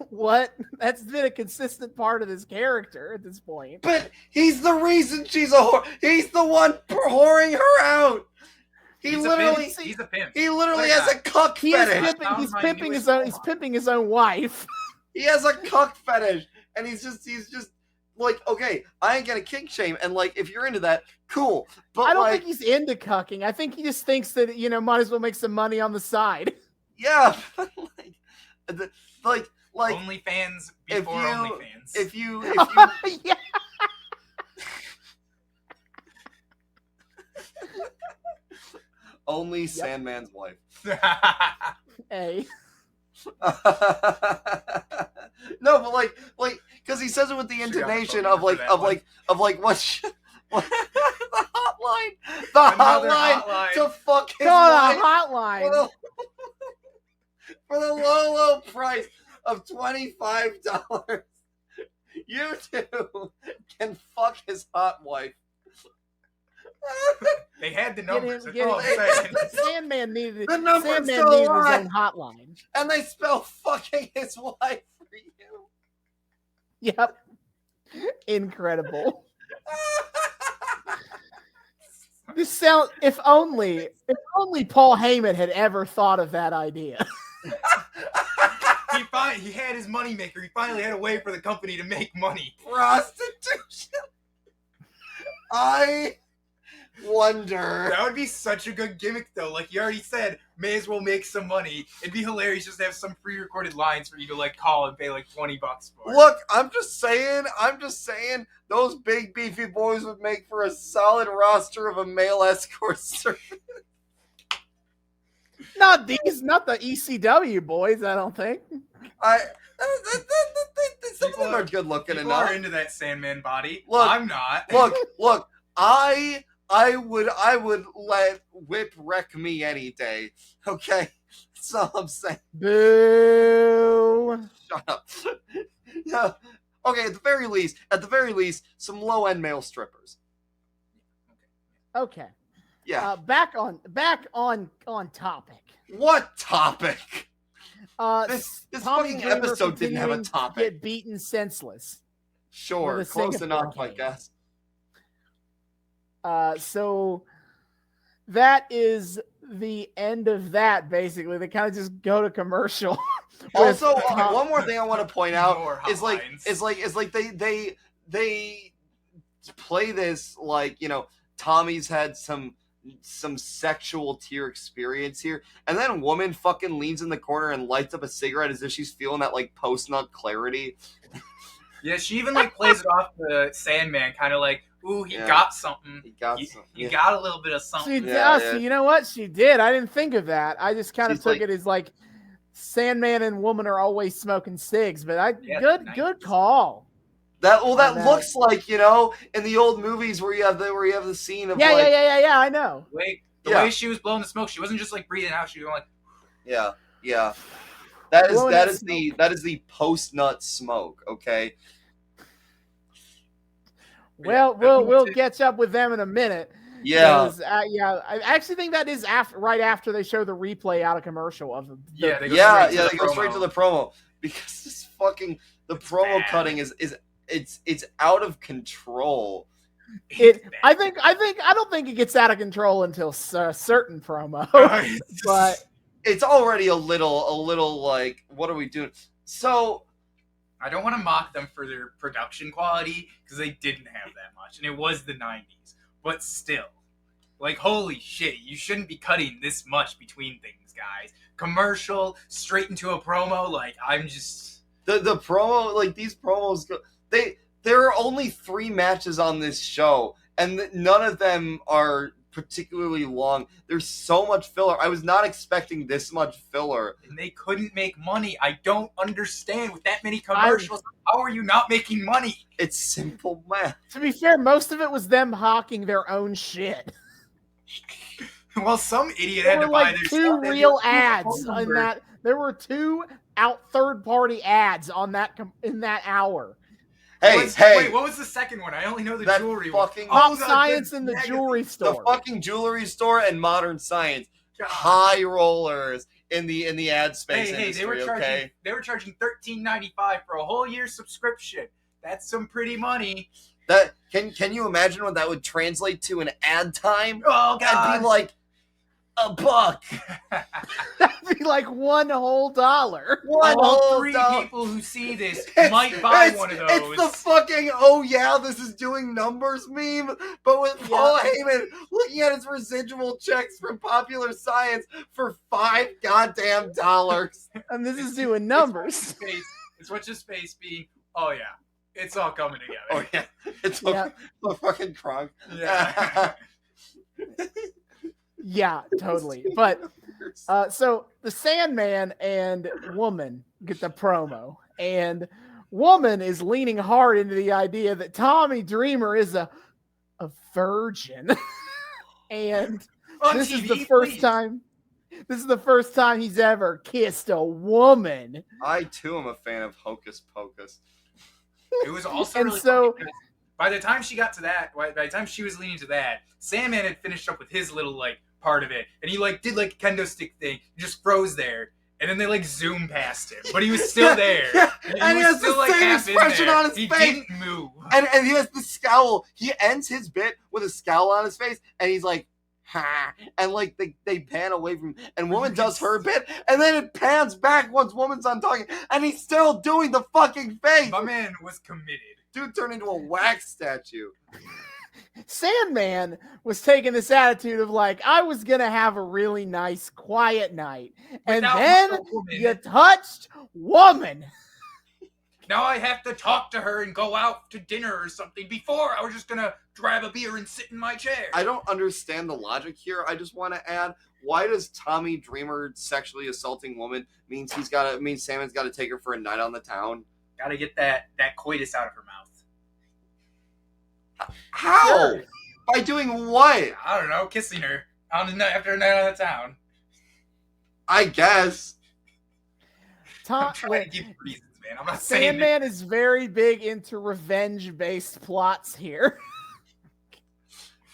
been a consistent part of his character at this point. But he's the reason she's a whore. He's the one whoring her out. He's a pimp. He literally has a cuck fetish. He's pimping his own wife. He has a cuck fetish, and he's just like, okay, I ain't gonna kink shame, and like, if you're into that, cool. But I don't think he's into cucking. I think he just thinks that might as well make some money on the side. Yeah, like OnlyFans before OnlyFans. If you yeah. Only Sandman's wife. Hey. No, but like, because he says it with the intonation of what the hotline to fuck his wife. Hotline for the low price of $25. You two can fuck his hot wife. They had the numbers. Get him. That's all I'm saying. Sandman needed The numbers Sandman so needed his high. own hotline. And they spell fucking his wife for you. Yep. Incredible. This sound if only Paul Heyman had ever thought of that idea. He had his moneymaker. He finally had a way for the company to make money. Prostitution. I wonder. That would be such a good gimmick, though. Like you already said, may as well make some money. It'd be hilarious just to have some pre-recorded lines for you to like call and pay like $20 for. Look, I'm just saying, those big beefy boys would make for a solid roster of a male escort service. Not the ECW boys, I don't think. Some of them are good looking People enough. are into that Sandman body. Look, I'm not. Look. I would let Whipwreck me any day. Okay, that's all I'm saying. Boo! Shut up. Yeah. Okay, at the very least, some low-end male strippers. Okay. Yeah. Back on topic. What topic? This Tommy fucking Dreamer episode didn't have a continuing to topic. Get beaten senseless. Sure, with a close enough, Singapore I guess. So that is the end of that. Basically, they kind of just go to commercial. Also, one more thing I want to point out is like they play this like, you know, Tommy's had some sexual tier experience here, and then woman fucking leans in the corner and lights up a cigarette as if she's feeling that like post nut clarity. Yeah, she even like plays it off the Sandman, kind of like, ooh, he got something. He got a little bit of something. So you know what she did? I didn't think of that. I just kind of took it as like Sandman and Woman are always smoking cigs, but good call. That looks like, you know, in the old movies where you have the scene of yeah, I know. The way she was blowing the smoke, she wasn't just like breathing out. She was like, yeah. That is the post nut smoke. Okay. Well, we'll catch up with them in a minute. Yeah. I actually think that is right after they show the replay out of commercial of them. They go straight to the promo because this fucking the promo cutting is it's out of control. I don't think it gets out of control until a certain promo, but it's already a little like, what are we doing? So I don't want to mock them for their production quality because they didn't have that much, and it was the 90s. But still, like, holy shit, you shouldn't be cutting this much between things, guys. Commercial, straight into a promo, like, I'm just... The promo, like, these promos, there are only 3 matches on this show, and none of them are particularly long. There's so much filler. I was not expecting this much filler. And they couldn't make money. I don't understand. With that many commercials, how are you not making money? It's simple math. To be fair, most of it was them hawking their own shit. Well, some idiot had to buy their 2 real ads on that. There were 2 third-party ads on that in that hour. Wait, what was the second one? I only know the jewelry one. Pop Science and the jewelry store. The fucking jewelry store and Modern Science. God. High rollers in the ad space industry, they were charging $13.95 for a whole year subscription. That's some pretty money. That can you imagine what that would translate to in ad time? Oh god. That'd be like $1. That'd be like $1 whole. All 3 people who see this might buy one of those. It's the fucking, oh yeah, this is doing numbers meme, but with Paul Heyman looking at his residual checks from Popular Science for $5 goddamn. And this is doing numbers. It's what's his face being, oh yeah, it's all coming together. Oh yeah, it's the fucking crunk. Yeah. Yeah, totally. But so the Sandman and Woman get the promo, and Woman is leaning hard into the idea that Tommy Dreamer is a virgin, and this is the first time. This is the first time he's ever kissed a woman. I too am a fan of Hocus Pocus. It was also and really so funny by the time she got to that, by the time she was leaning to that, Sandman had finished up with his little like part of it, and he like did like a kendo stick thing, he just froze there, and then they like zoomed past him, but he was still there, and he has still, the same expression on his face. He didn't move, and he has the scowl. He ends his bit with a scowl on his face, and he's like, "Ha!" And like they pan away from him, and Woman does her bit, and then it pans back once Woman's done talking, and he's still doing the fucking face. My man was committed. Dude turned into a wax statue. Sandman was taking this attitude of like, I was going to have a really nice, quiet night. And then you touched Woman. Now I have to talk to her and go out to dinner or something. Before, I was just going to grab a beer and sit in my chair. I don't understand the logic here. I just want to add, why does Tommy Dreamer sexually assaulting Woman means Sandman's got to take her for a night on the town? Got to get that coitus out of her mouth. How? Sure. By doing what? I don't know, kissing her after a night on the town. I guess. I'm trying to give reasons, man. I'm not saying Sandman is very big into revenge-based plots here.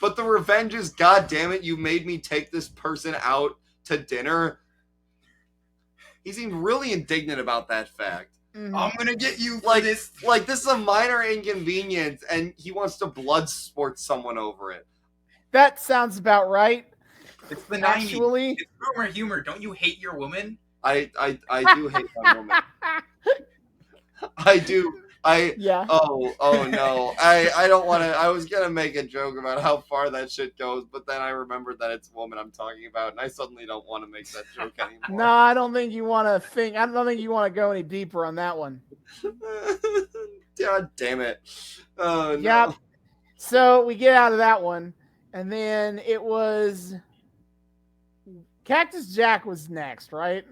But the revenge is, God damn it, you made me take this person out to dinner. He seemed really indignant about that fact. Mm-hmm. I'm gonna get you for like this. Like this is a minor inconvenience, and he wants to blood sport someone over it. That sounds about right. It's the 90s. Actually, it's boomer humor. Don't you hate your woman? I do hate my woman. I do. Yeah. Oh no. I don't want to. I was gonna make a joke about how far that shit goes, but then I remembered that it's a woman I'm talking about, and I suddenly don't want to make that joke anymore. No, I don't think you want to think. I don't think you want to go any deeper on that one. God damn it. Oh no. Yep. So we get out of that one, and then it was Cactus Jack was next, right?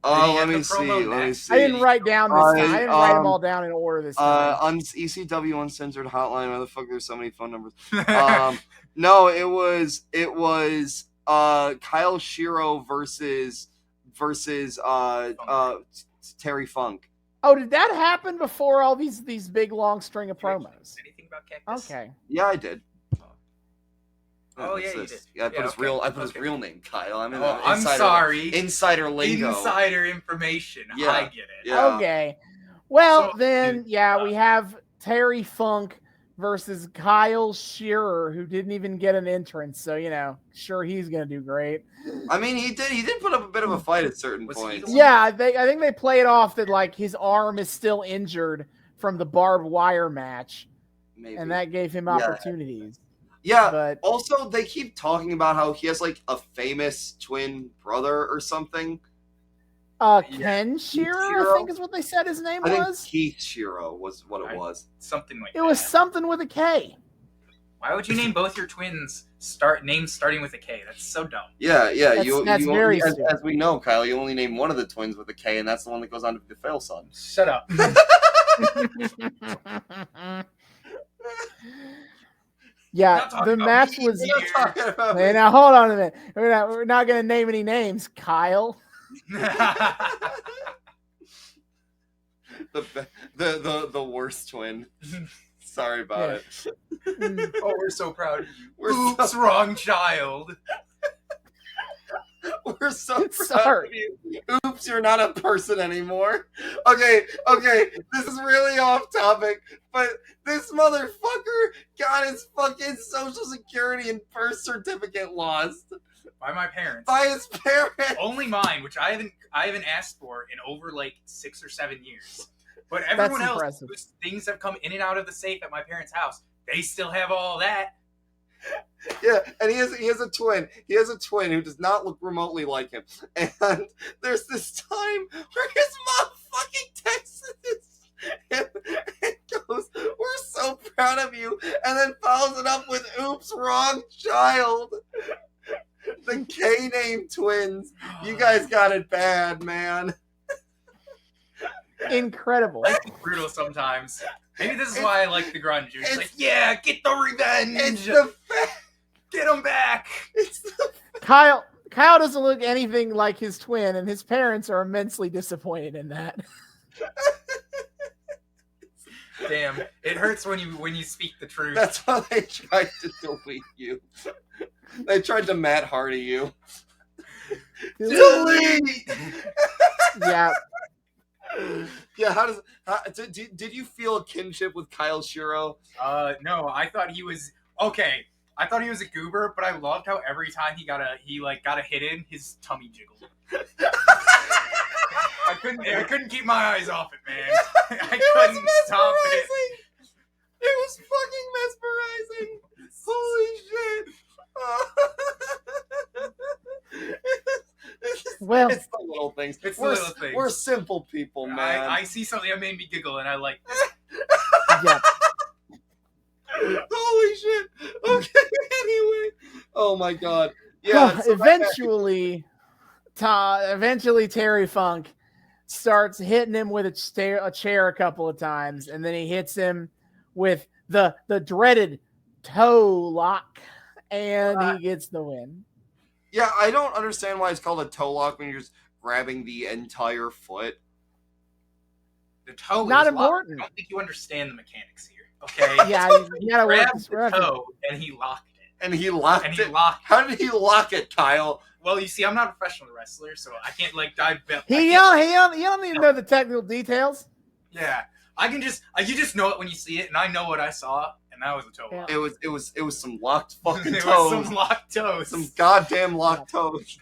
Oh, let me see. I didn't write down this time. I didn't write them all down in order this time. ECW Uncensored Hotline. Why the fuck there's so many phone numbers? No, it was Kyle Shearer versus Terry Funk. Oh, did that happen before all these big long string of promos? Anything about Cactus? Okay. Yeah, I did. Oh yeah, you did. I put his real name, Kyle. I mean, I'm sorry. Insider lingo. Insider information. Yeah. I get it. Yeah. Okay. Well, So, then, we have Terry Funk versus Kyle Shearer, who didn't even get an entrance. So, sure, he's going to do great. I mean, he did put up a bit of a fight at certain points. Yeah, I think they play it off that, like, his arm is still injured from the barbed wire match. Maybe. And that gave him opportunities. Yeah, but also they keep talking about how he has like a famous twin brother or something. Ken Shearer, I think is what they said his name was. Think Keith Shearer was what it was. Something like that. It was something with a K. Why would you name both your twins names starting with a K? That's so dumb. Yeah. That's very as we know, Kyle, you only name one of the twins with a K, and that's the one that goes on to be the fail son. Shut up. Yeah, the match was. Hey, now hold on a minute. We're not going to name any names, Kyle. the worst twin. Sorry about it. Oh, we're so proud of you. Oops, wrong child. We're so proud of you. Oops, you're not a person anymore. Okay, this is really off topic, but this motherfucker got his fucking social security and birth certificate lost. By my parents. By his parents. Only mine, which I haven't asked for in over like 6 or 7 years. But everyone else, whose things have come in and out of the safe at my parents' house, they still have all that. Yeah, and he has a twin. He has a twin who does not look remotely like him. And there's this time where his mom fucking texts him and goes, "We're so proud of you," and then follows it up with, "Oops, wrong child." The K-name twins. You guys got it bad, man. Incredible. Life is brutal sometimes. Maybe this is why I like the grunge. You're just like, yeah, get the revenge. Get them back. Kyle doesn't look anything like his twin, and his parents are immensely disappointed in that. Damn, it hurts when you speak the truth. That's how they tried to delete you. They tried to Matt Hardy you. Delete! Yeah. Yeah, did you feel a kinship with Kyle Shearer? No, I thought he was okay. I thought he was a goober, but I loved how every time he got a hit in, his tummy jiggled. I couldn't keep my eyes off it, man. I couldn't stop it. It was fucking mesmerizing. Holy shit. Well, it's the little things. It's the little things. We're simple people, man. I see something that made me giggle, and I like this. yeah. Holy shit. Okay, anyway. Oh my god. Yeah. Eventually Terry Funk starts hitting him with a chair a couple of times, and then he hits him with the dreaded toe lock, and he gets the win. Yeah, I don't understand why it's called a toe lock when you're just grabbing the entire foot. The toe not is important. Locked. I don't think you understand the mechanics here. Okay. Yeah, you gotta grab work the toe, and he locked it. And he locked it. How did he lock it, Kyle? Well, you see, I'm not a professional wrestler, so I can't dive. You don't even know the technical details. Yeah, I can just you just know it when you see it, and I know what I saw, and that was a toe lock. It was some locked fucking toes. It was some locked toes. Some goddamn locked toes.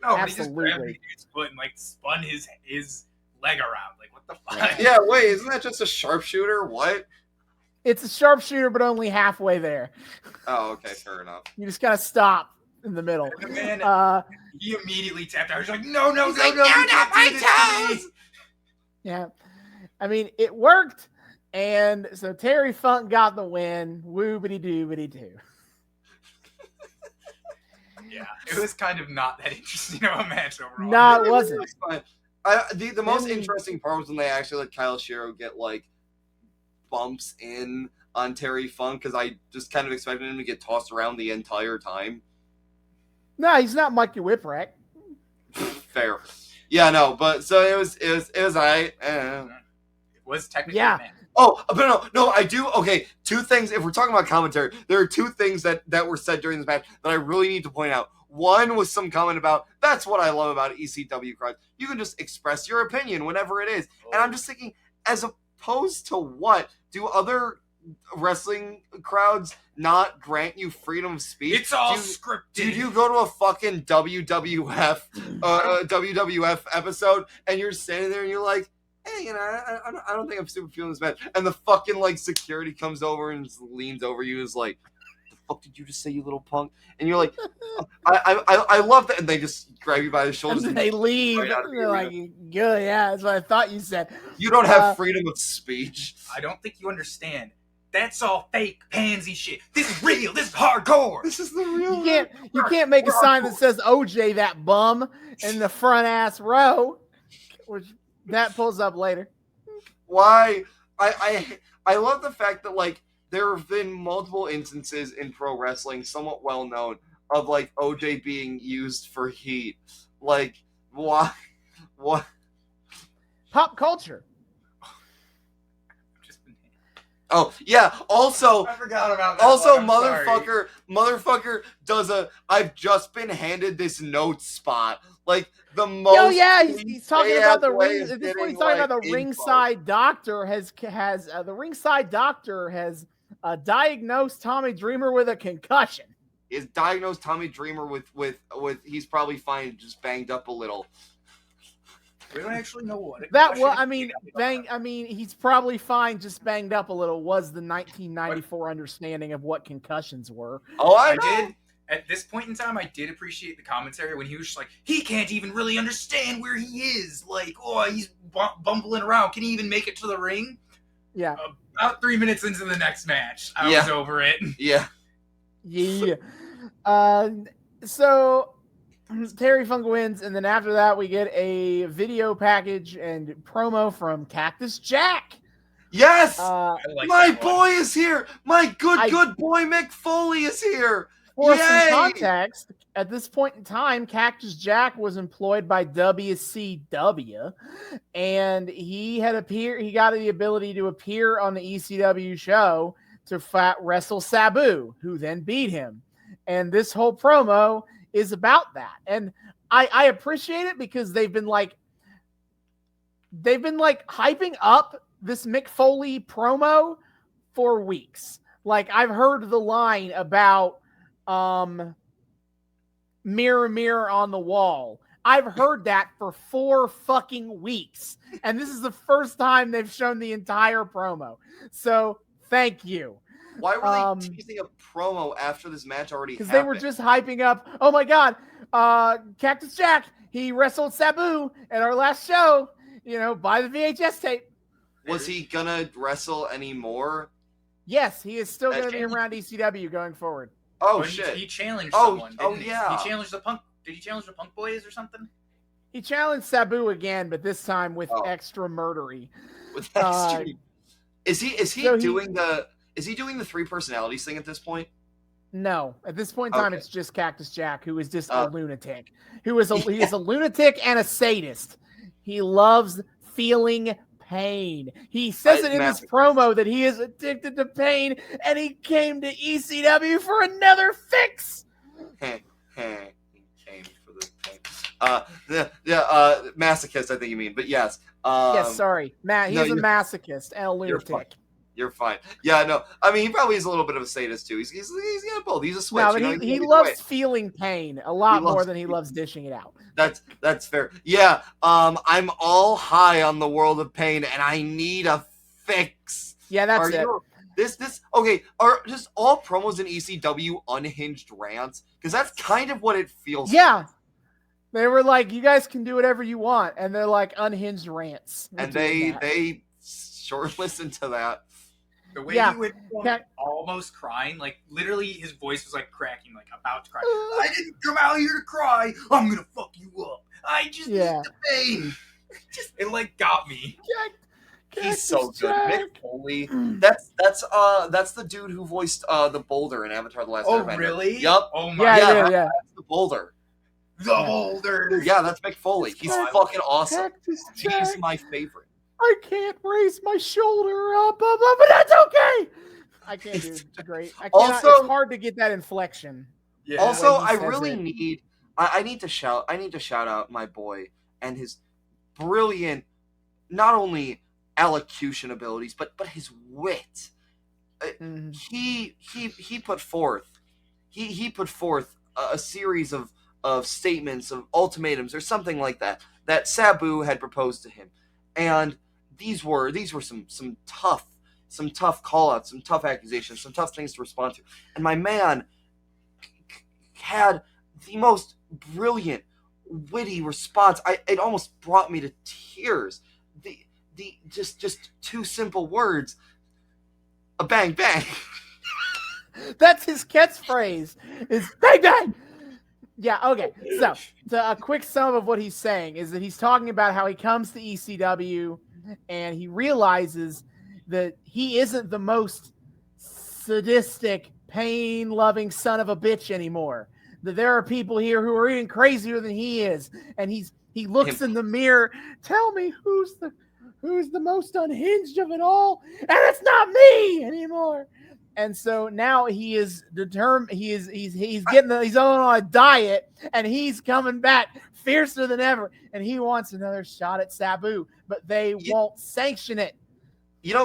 No, but he just grabbed the dude's foot and spun his leg around. Like, what the fuck? Yeah, wait, isn't that just a sharpshooter? What? It's a sharpshooter, but only halfway there. Oh, okay, fair enough. You just gotta stop in the middle. And the man, he immediately tapped out. He's like, no, not my toes! Yeah. I mean, it worked, and so Terry Funk got the win. Woo-bitty-doo-bitty-doo. Yeah, it was kind of not that interesting of a match overall. No, it wasn't. The most interesting part was when they actually let Kyle Shearer get, bumps in on Terry Funk, because I just kind of expected him to get tossed around the entire time. No, he's not Mikey Whipwreck. Fair. Yeah, no, but so it was alright. It was technically Oh, but no, I do. Okay, two things. If we're talking about commentary, there are two things that were said during this match that I really need to point out. One was some comment about, that's what I love about ECW crowds. You can just express your opinion whenever it is. And I'm just thinking, as opposed to what? Do other wrestling crowds not grant you freedom of speech? It's all scripted. Did you go to a fucking WWF episode and you're standing there and you're like, hey, I don't think I'm super feeling this match, and the fucking security comes over and just leans over you and is like, the fuck did you just say, you little punk? And you're like, I love that, and they just grab you by the shoulders and they leave. They're like, good, yeah, that's what I thought you said. You don't have freedom of speech. I don't think you understand. That's all fake pansy shit. This is real. This is hardcore. This is the real. You can't make a sign that says OJ that bum in the front ass row, which that pulls up later. Why? I love the fact that there have been multiple instances in pro wrestling, somewhat well known, of OJ being used for heat. Why? What? Pop culture. Oh yeah. Also, I forgot about that. Also, motherfucker does I've just been handed this note spot. The most. Oh yeah, he's talking about the ring. This is what he's talking about. The ringside doctor has the ringside doctor has diagnosed Tommy Dreamer with a concussion. Is diagnosed Tommy Dreamer with he's probably fine, just banged up a little. We don't actually know what he's probably fine, just banged up a little. Was the 1994 understanding of what concussions were? Oh, I did. At this point in time, I did appreciate the commentary when he was just he can't even really understand where he is. He's bumbling around. Can he even make it to the ring? Yeah. About 3 minutes into the next match, I was over it. Yeah. Yeah. So Terry Funk wins, and then after that, we get a video package and promo from Cactus Jack. Yes! My boy is here! My good boy Mick Foley is here! For some context, at this point in time, Cactus Jack was employed by WCW, and he got the ability to appear on the ECW show to wrestle Sabu, who then beat him. And this whole promo is about that. And I appreciate it because they've been hyping up this Mick Foley promo for weeks. Like, I've heard the line about mirror, mirror on the wall. I've heard that for 4 fucking weeks. And this is the first time they've shown the entire promo. So thank you. Why were they teasing a promo after this match already happened? Because they were just hyping up, oh my God, Cactus Jack, he wrestled Sabu at our last show, buy the VHS tape. Was he gonna wrestle anymore? Yes, he is still gonna be around ECW going forward. Oh, shit. He challenged someone, didn't he? Yeah. He challenged the Punk. Did he challenge the Punk Boys or something? He challenged Sabu again, but this time with extra murdery. With extra. Is he doing the 3 personalities thing at this point? No. At this point in time, it's just Cactus Jack, who is just a lunatic. He is a lunatic and a sadist. He loves feeling pain. He says it in this promo that he is addicted to pain, and he came to ECW for another fix. He came for the pain. Masochist, I think you mean, but yes. Yes, sorry. Matt, he's a masochist and a lunatic. You're fine. Yeah, no. I mean, he probably is a little bit of a sadist too. He's got both. He's a switch. No, but he loves feeling pain a lot more than he loves dishing it out. That's fair. Yeah. I'm all high on the world of pain, and I need a fix. Yeah, that's it. Okay. Are just all promos in ECW unhinged rants? Because that's kind of what it feels. Yeah. Like. They were like, you guys can do whatever you want, and they're like unhinged rants. And they sure listen to that. The way he went almost crying, like literally his voice was like cracking, like about to cry. I didn't come out here to cry. I'm gonna fuck you up. I just need the pain. It like got me. He's so good. Mick Foley. That's the dude who voiced the Boulder in Avatar: The Last Airbender. Oh really? Yup. Oh my yeah. That's the Boulder. The Boulder. Yeah, that's Mick Foley. He's fucking awesome. He's my favorite. I can't raise my shoulder up, but that's okay. I can't do it great. It's hard to get that inflection. Yeah. Also, I really need to shout out my boy and his brilliant, not only elocution abilities, but his wit. Mm-hmm. He put forth a series of statements, of ultimatums, or something like that Sabu had proposed to him, and these were some tough call-outs, some tough accusations, some tough things to respond to. And my man had the most brilliant, witty response. It almost brought me to tears. The just 2 simple words. A bang bang. That's his catchphrase. Is bang bang. Yeah, okay. So a quick sum of what he's saying is that he's talking about how he comes to ECW and he realizes that he isn't the most sadistic, pain-loving son of a bitch anymore. That there are people here who are even crazier than he is. And he looks in the mirror, tell me who's the most unhinged of it all, and it's not me anymore. And so now he is determined. He's on a diet, and he's coming back fiercer than ever. And he wants another shot at Sabu, but they won't sanction it.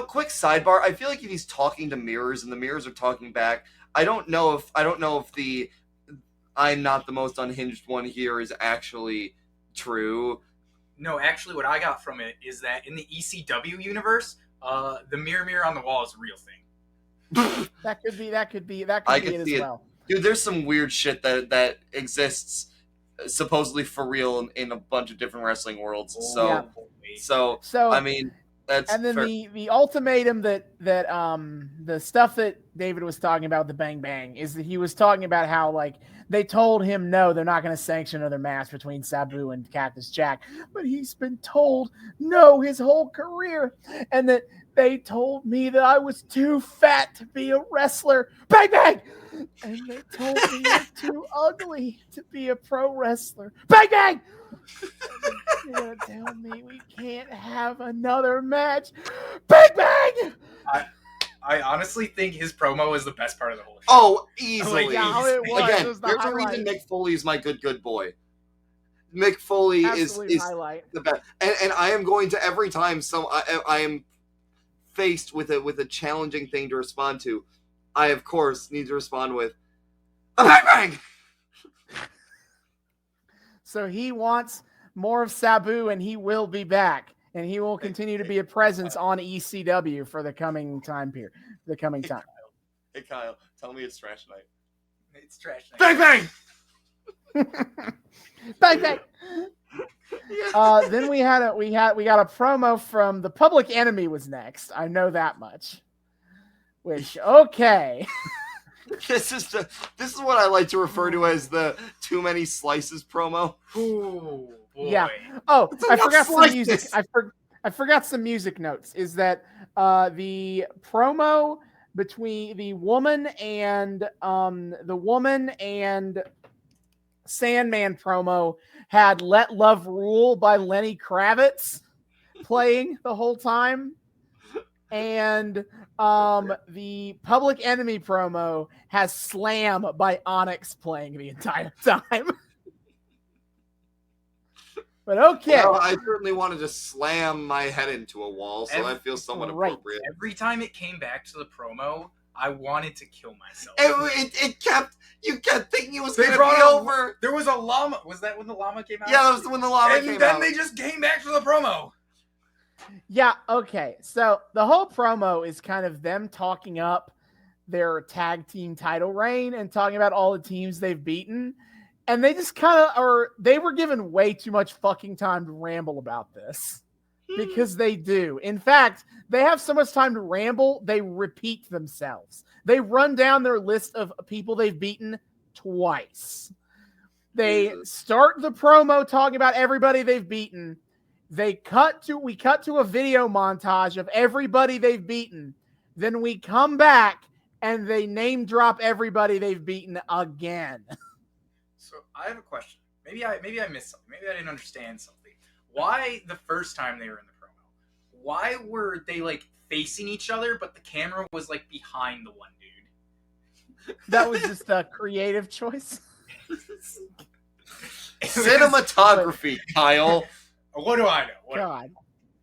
Quick sidebar. I feel like if he's talking to mirrors and the mirrors are talking back, I don't know if the "I'm not the most unhinged one" here is actually true. No, actually, what I got from it is that in the ECW universe, the mirror on the wall is a real thing. That could be it as well. Dude, there's some weird shit that exists supposedly for real in a bunch of different wrestling worlds. So I mean, that's and then fair. the ultimatum that the stuff that David was talking about, the bang bang, is that he was talking about how like they told him no, they're not going to sanction another match between Sabu and Cactus Jack, but he's been told no his whole career, and that they told me that I was too fat to be a wrestler. Bang bang. And they told me you're too ugly to be a pro wrestler. Bang, bang! You're going to tell me we can't have another match. Bang, bang! I honestly think his promo is the best part of the whole show. Oh, easily. Like, yeah, it was. Again, It was the there's a highlight. reason Mick Foley is my good boy. Mick Foley is highlight. the best. And I am going to, every time I am faced with a challenging thing to respond to, I, of course, need to respond with a bang bang! So he wants more of Sabu, and he will be back. And he will continue to be a presence on ECW for the coming time period. Hey, Kyle, tell me it's trash night. It's trash night. Bang bang! Bang, bang! Then we got a promo from the Public Enemy was next. I know that much. Which, okay. This is what I like to refer to as the too many slices promo. Ooh, boy. Yeah. Oh, I forgot some slices. music. I forgot some music notes. Is that the promo between the woman and Sandman promo had "Let Love Rule" by Lenny Kravitz playing the whole time, and the Public Enemy promo has "Slam" by Onyx playing the entire time. But okay. Well, I certainly wanted to slam my head into a wall, so that feels somewhat appropriate. Every time it came back to the promo, I wanted to kill myself. You kept thinking it was going to be over. There was a llama. Was that when the llama came out? Yeah, that was when the llama came out. And then they just came back to the promo. Yeah, okay. So the whole promo is kind of them talking up their tag team title reign and talking about all the teams they've beaten. And they just they were given way too much fucking time to ramble about this. Because they do. In fact, they have so much time to ramble, they repeat themselves. They run down their list of people they've beaten twice. They start the promo talking about everybody they've beaten. We cut to a video montage of everybody they've beaten. Then we come back and they name drop everybody they've beaten again. So I have a question. Maybe I missed something. Maybe I didn't understand something. Why the first time they were in the promo? Why were they like facing each other, but the camera was like behind the one dude? That was just a creative choice. Cinematography, Kyle. What do I know? God.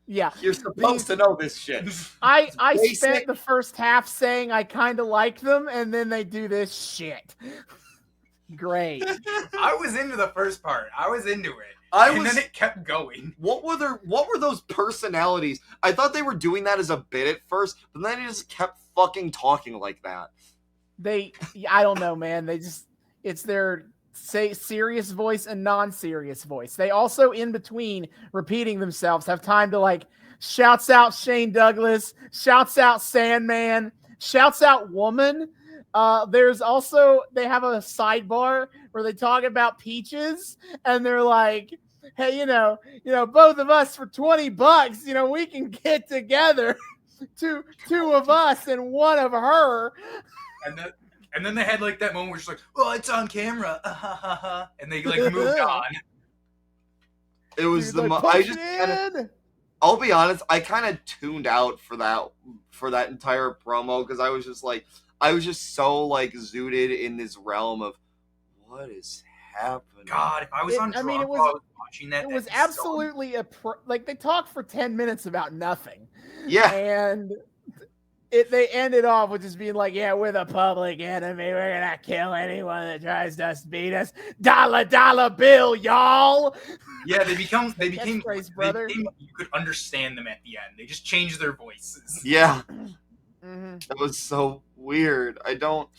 Yeah. You're supposed to know this shit. I spent the first half saying I kind of like them, and then they do this shit. Great. I was into the first part. I was into it. Then it kept going. What were those personalities? I thought they were doing that as a bit at first, but then they just kept fucking talking like that. I don't know, man. It's their serious voice and non-serious voice. They also, in between repeating themselves, have time to like shouts out Shane Douglas, shouts out Sandman, shouts out Woman. There's also, they have a sidebar where they talk about Peaches and they're like, hey, you know, both of us for $20, we can get together, two of us and one of her. And then they had like that moment where it's like, oh, it's on camera, and they like moved on. It was I'll be honest, I kind of tuned out for that entire promo because I was just so like zooted in this realm of what is happening. God, if I was on drunk while I was watching that, it was absolutely like they talked for 10 minutes about nothing. Yeah, and they ended off with just being like, yeah, we're the Public Enemy. We're gonna kill anyone that tries to beat us. Dollar bill, y'all. Yeah, they became brother. You could understand them at the end. They just changed their voices. Yeah. Mm-hmm. That was so weird. I can't.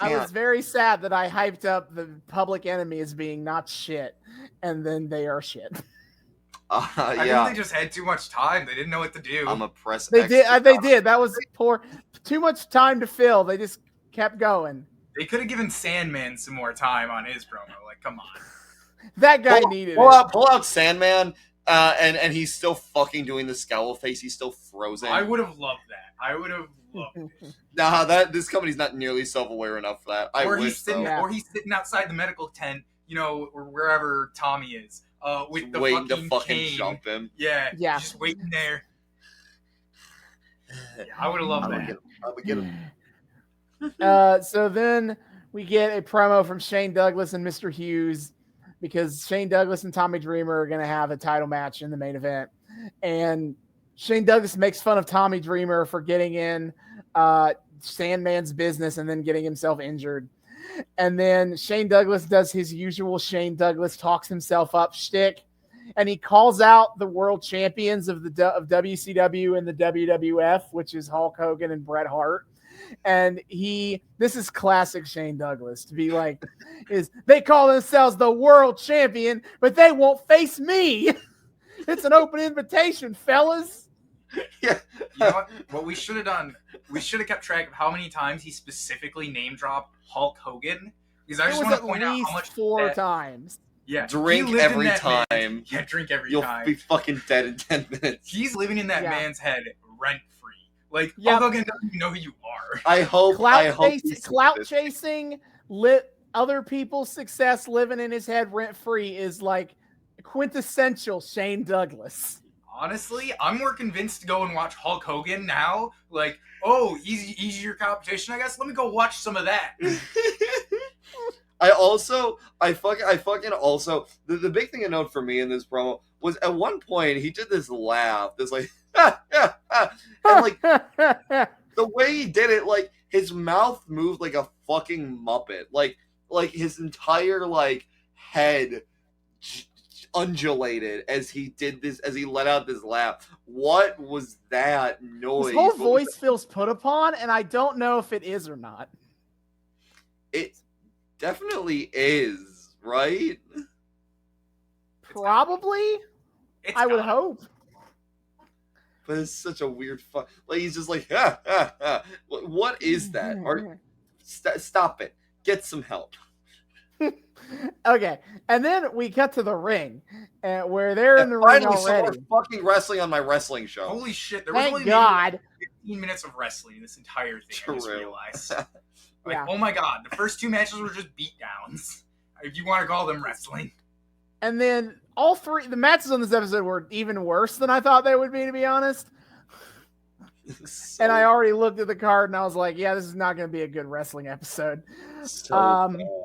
I was very sad that I hyped up the Public Enemy as being not shit, and then they are shit. I think they just had too much time. They didn't know what to do. I'm a press. They did. That was poor. Too much time to fill. They just kept going. They could have given Sandman some more time on his promo. Like, come on. That guy needed it. Pull out Sandman, and he's still fucking doing the scowl face. He's still frozen. I would have loved that. I would have love it. Nah, this company's not nearly self-aware enough for that. Or he's sitting outside the medical tent, or wherever Tommy is, with the waiting fucking to fucking cane. jump him. Yeah, just waiting there. Yeah, I would have loved that. I would get him. So then we get a promo from Shane Douglas and Mr. Hughes, because Shane Douglas and Tommy Dreamer are going to have a title match in the main event. And Shane Douglas makes fun of Tommy Dreamer for getting in Sandman's business and then getting himself injured. And then Shane Douglas does his usual Shane Douglas talks himself up shtick, and he calls out the world champions of WCW and the WWF, which is Hulk Hogan and Bret Hart. And this is classic Shane Douglas to be like, they call themselves the world champion, but they won't face me. It's an open invitation, fellas. Yeah. You know what we should have done? We should have kept track of how many times he specifically name dropped Hulk Hogan. Because I just want to point out how much 4 times. Yeah, drink every time. Yeah, drink every You'll time. be fucking dead in 10 minutes. He's living in that man's head rent free. Like, Hulk Hogan doesn't even know who you are. I hope. Clout chasing, other people's success, living in his head rent free is like quintessential Shane Douglas. Honestly, I'm more convinced to go and watch Hulk Hogan now. Like, oh, he's your competition, I guess. Let me go watch some of that. The big thing to note for me in this promo was at one point he did this laugh, this like, and like the way he did it, like his mouth moved like a fucking Muppet, like his entire like head undulated as he did this, as he let out this laugh. What was that noise? His whole voice feels put upon, and I don't know if it is or not. It definitely is, right? Probably. I would hope. But it's such a weird like he's just like, what is that? Stop it. Get some help. Okay, and then we cut to the ring, where they're in the ring already. Fucking wrestling on my wrestling show. Holy shit! There was only God 15 minutes of wrestling in this entire thing. True. I just realized. Oh my god, the first 2 matches were just beatdowns. If you want to call them wrestling. And then the matches on this episode were even worse than I thought they would be, to be honest. And I already looked at the card and I was like, yeah, this is not going to be a good wrestling episode. So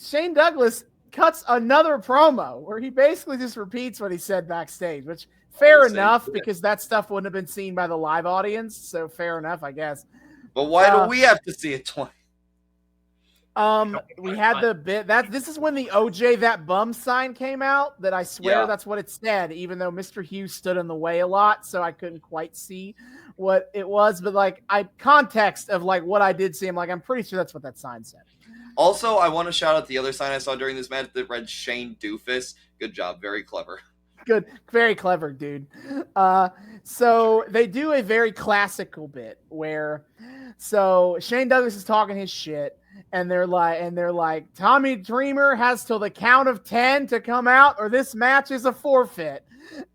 Shane Douglas cuts another promo where he basically just repeats what he said backstage, which fair enough, because that stuff wouldn't have been seen by the live audience. So fair enough, I guess. But why do we have to see it twice? We had the bit this is when the OJ that bum sign came out, that I swear that's what it said, even though Mr. Hughes stood in the way a lot, so I couldn't quite see what it was. But like context of like what I did see, I'm pretty sure that's what that sign said. Also, I want to shout out the other sign I saw during this match that read Shane Doofus. Good job, very clever. Good, very clever, dude. So they do a very classical bit where Shane Douglas is talking his shit. And they're like, Tommy Dreamer has till the count of 10 to come out, or this match is a forfeit.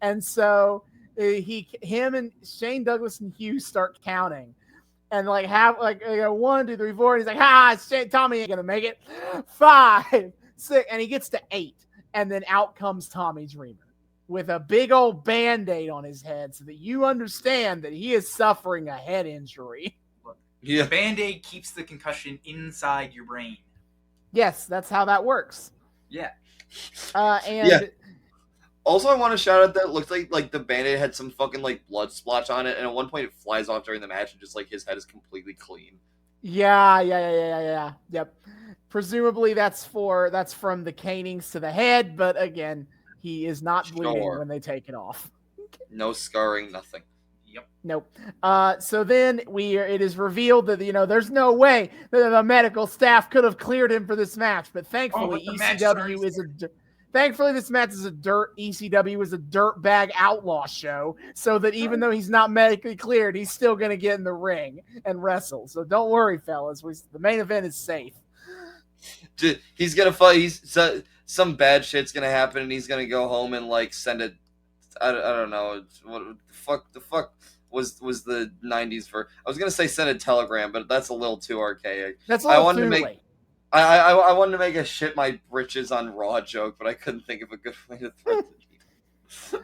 And so him and Shane Douglas and Hughes start counting, and like have 1, 2, 3, 4. And he's like, Tommy ain't gonna make it. 5, 6, and he gets to 8, and then out comes Tommy Dreamer with a big old Band-Aid on his head, so that you understand that he is suffering a head injury. Yeah. The Band-Aid keeps the concussion inside your brain. Yes, that's how that works. Yeah. Also, I want to shout out that it looked like the Band-Aid had some fucking like blood splotch on it, and at one point it flies off during the match, and just like his head is completely clean. Yeah. Yep. Presumably that's from the canings to the head, but again, he is not bleeding when they take it off. No scarring, nothing. Yep. Nope. So then it is revealed that there's no way that the medical staff could have cleared him for this match, but thankfully ECW is ECW is a dirt bag outlaw show, so that even though he's not medically cleared, he's still gonna get in the ring and wrestle. So don't worry, fellas. The main event is safe. He's gonna fight. Some bad shit's gonna happen, and he's gonna go home and like send it. I don't know. What the fuck? was the 90s for. I was gonna say send a telegram, but that's a little too archaic. That's a little too late. I wanted to make a shit my britches on Raw joke, but I couldn't think of a good way to threaten people.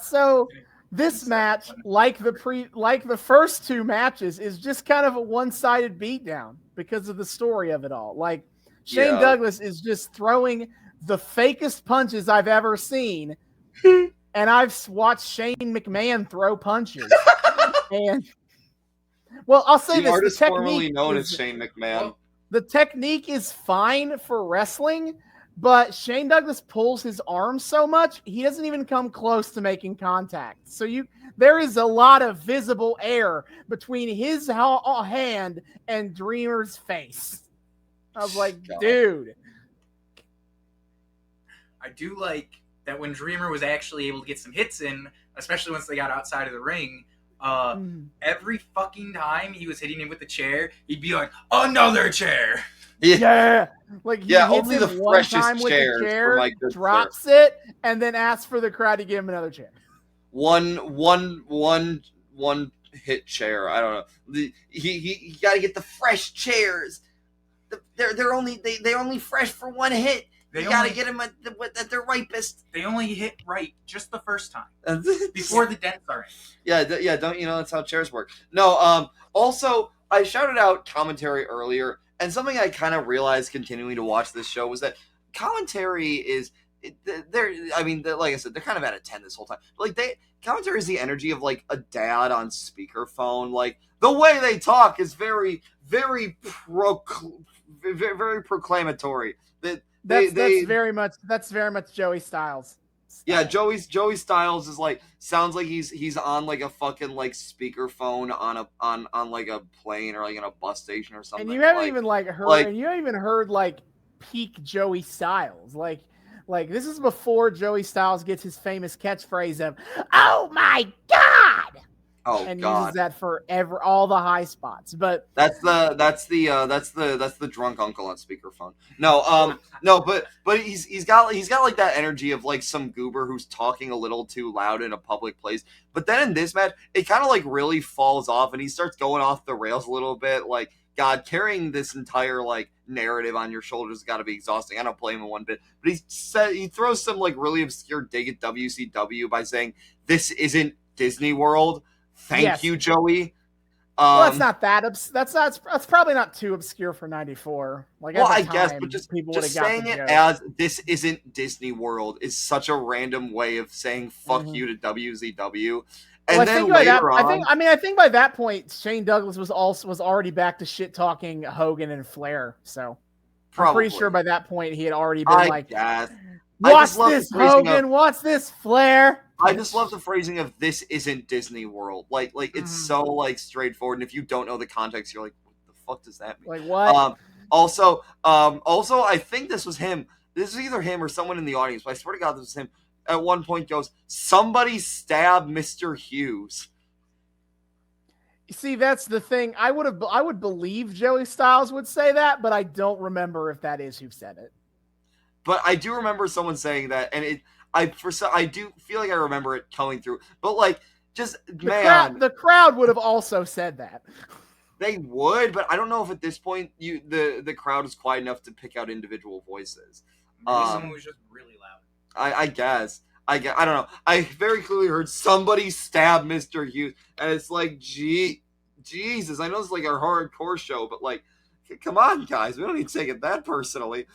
So this match, like the first two matches, is just kind of a one-sided beatdown because of the story of it all. Like Shane Douglas is just throwing the fakest punches I've ever seen, and I've watched Shane McMahon throw punches. And well, I'll say the artist the formerly known as Shane McMahon. The technique is fine for wrestling, but Shane Douglas pulls his arm so much, he doesn't even come close to making contact. So there is a lot of visible air between his hand and Dreamer's face. I was like, dude. I do like that when Dreamer was actually able to get some hits in, especially once they got outside of the ring, every fucking time he was hitting him with the chair, he'd be like, another chair. Yeah. Like he hits only the one time with the chair, drops it, and then asks for the crowd to give him another chair. One hit chair. I don't know. He got to get the fresh chairs. They're only fresh for one hit. You gotta get them at their ripest. They only hit right just the first time before the dents are in. Yeah. Don't you know that's how chairs work? No. Also, I shouted out commentary earlier, and something I kind of realized continuing to watch this show was that commentary is like I said, they're kind of at a 10 this whole time. Like commentary is the energy of like a dad on speakerphone. Like the way they talk is very, very very proclamatory. That's very much Joey Styles. Yeah, Joey Styles is like sounds like he's on like a fucking like speakerphone on like a plane or like in a bus station or something. And you haven't even heard like peak Joey Styles. Like this is before Joey Styles gets his famous catchphrase of "Oh my God!" and uses that for all the high spots. But that's the drunk uncle on speakerphone. No, but he's got like that energy of like some goober who's talking a little too loud in a public place. But then in this match, it kind of like really falls off, and he starts going off the rails a little bit. Like, God, carrying this entire like narrative on your shoulders has got to be exhausting. I don't blame him one bit. But he throws some like really obscure dig at WCW by saying this isn't Disney World. Thank you, Joey. Well, that's not that. That's probably not too obscure for '94. Like, well, I guess, but just saying it as this isn't Disney World is such a random way of saying fuck you to WCW. And then later on, I think by that point, Shane Douglas was already back to shit talking Hogan and Flair. So I'm pretty sure by that point he had already been "What's this, Hogan? What's this, Flair?" I just love the phrasing of "this isn't Disney World." Like it's so like straightforward, and if you don't know the context, you're like, "What the fuck does that mean?" Like what? Also, I think this was him. This is either him or someone in the audience, but I swear to God, this was him. At one point, goes, "Somebody stab Mr. Hughes." You see, that's the thing. I would believe Joey Styles would say that, but I don't remember if that is who said it. But I do remember someone saying that, and I do feel like I remember it coming through. But like, the crowd would have also said that. They would, but I don't know if at this point the crowd is quiet enough to pick out individual voices. Maybe someone was just really loud. I guess. I don't know. I very clearly heard somebody stab Mr. Hughes, and it's like, Jesus. I know it's like our hardcore show, but like, come on, guys, we don't need to take it that personally.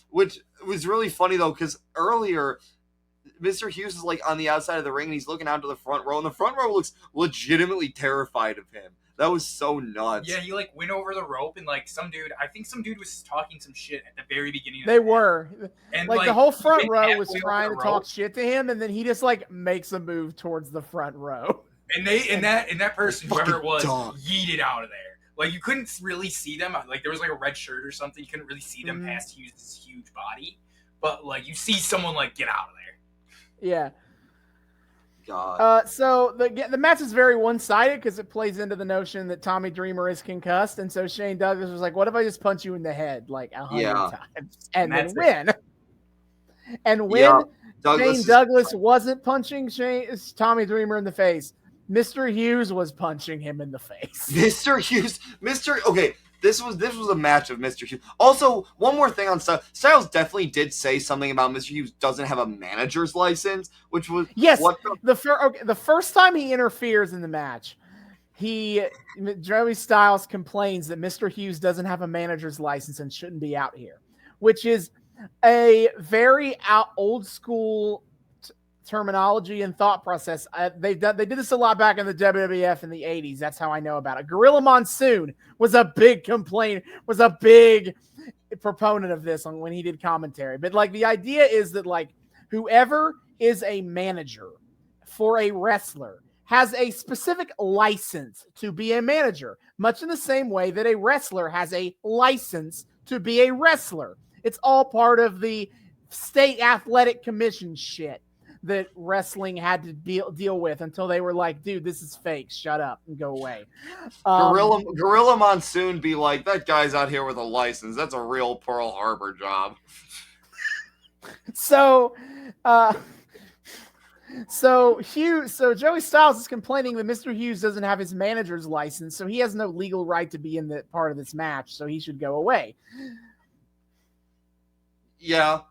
Which was really funny though, because earlier, Mr. Hughes is like on the outside of the ring, and he's looking out to the front row, and the front row looks legitimately terrified of him. That was so nuts. Yeah, he like went over the rope, and like some dude was talking some shit at the very beginning of They were. And like the whole front row was trying to talk shit to him, and then he just like makes a move towards the front row. And that person, whoever it was, yeeted out of there. Like you couldn't really see them. Like there was like a red shirt or something. You couldn't really see them past Hughes' huge body. But like you see someone like get out of there. Yeah. God. So the match is very one-sided because it plays into the notion that Tommy Dreamer is concussed, and so Shane Douglas was like, "What if I just punch you in the head like 100 times and then win?" And win Shane Douglas wasn't punching Tommy Dreamer in the face. Mr. Hughes was punching him in the face. Mr. Hughes, okay, this was a match of Mr. Hughes. Also, one more thing on Styles. Styles definitely did say something about Mr. Hughes doesn't have a manager's license, which was the first time he interferes in the match, Joey Styles complains that Mr. Hughes doesn't have a manager's license and shouldn't be out here, which is a very old school terminology and thought process. They did this a lot back in the WWF in the 80s. That's how I know about it. Gorilla Monsoon was a big proponent of this when he did commentary. But like the idea is that like whoever is a manager for a wrestler has a specific license to be a manager, much in the same way that a wrestler has a license to be a wrestler. It's all part of the state athletic commission shit that wrestling had to deal with until they were like, dude, this is fake. Shut up and go away. Gorilla Monsoon be like, that guy's out here with a license. That's a real Pearl Harbor job. So Joey Styles is complaining that Mr. Hughes doesn't have his manager's license, so he has no legal right to be in the part of this match, so he should go away. Yeah,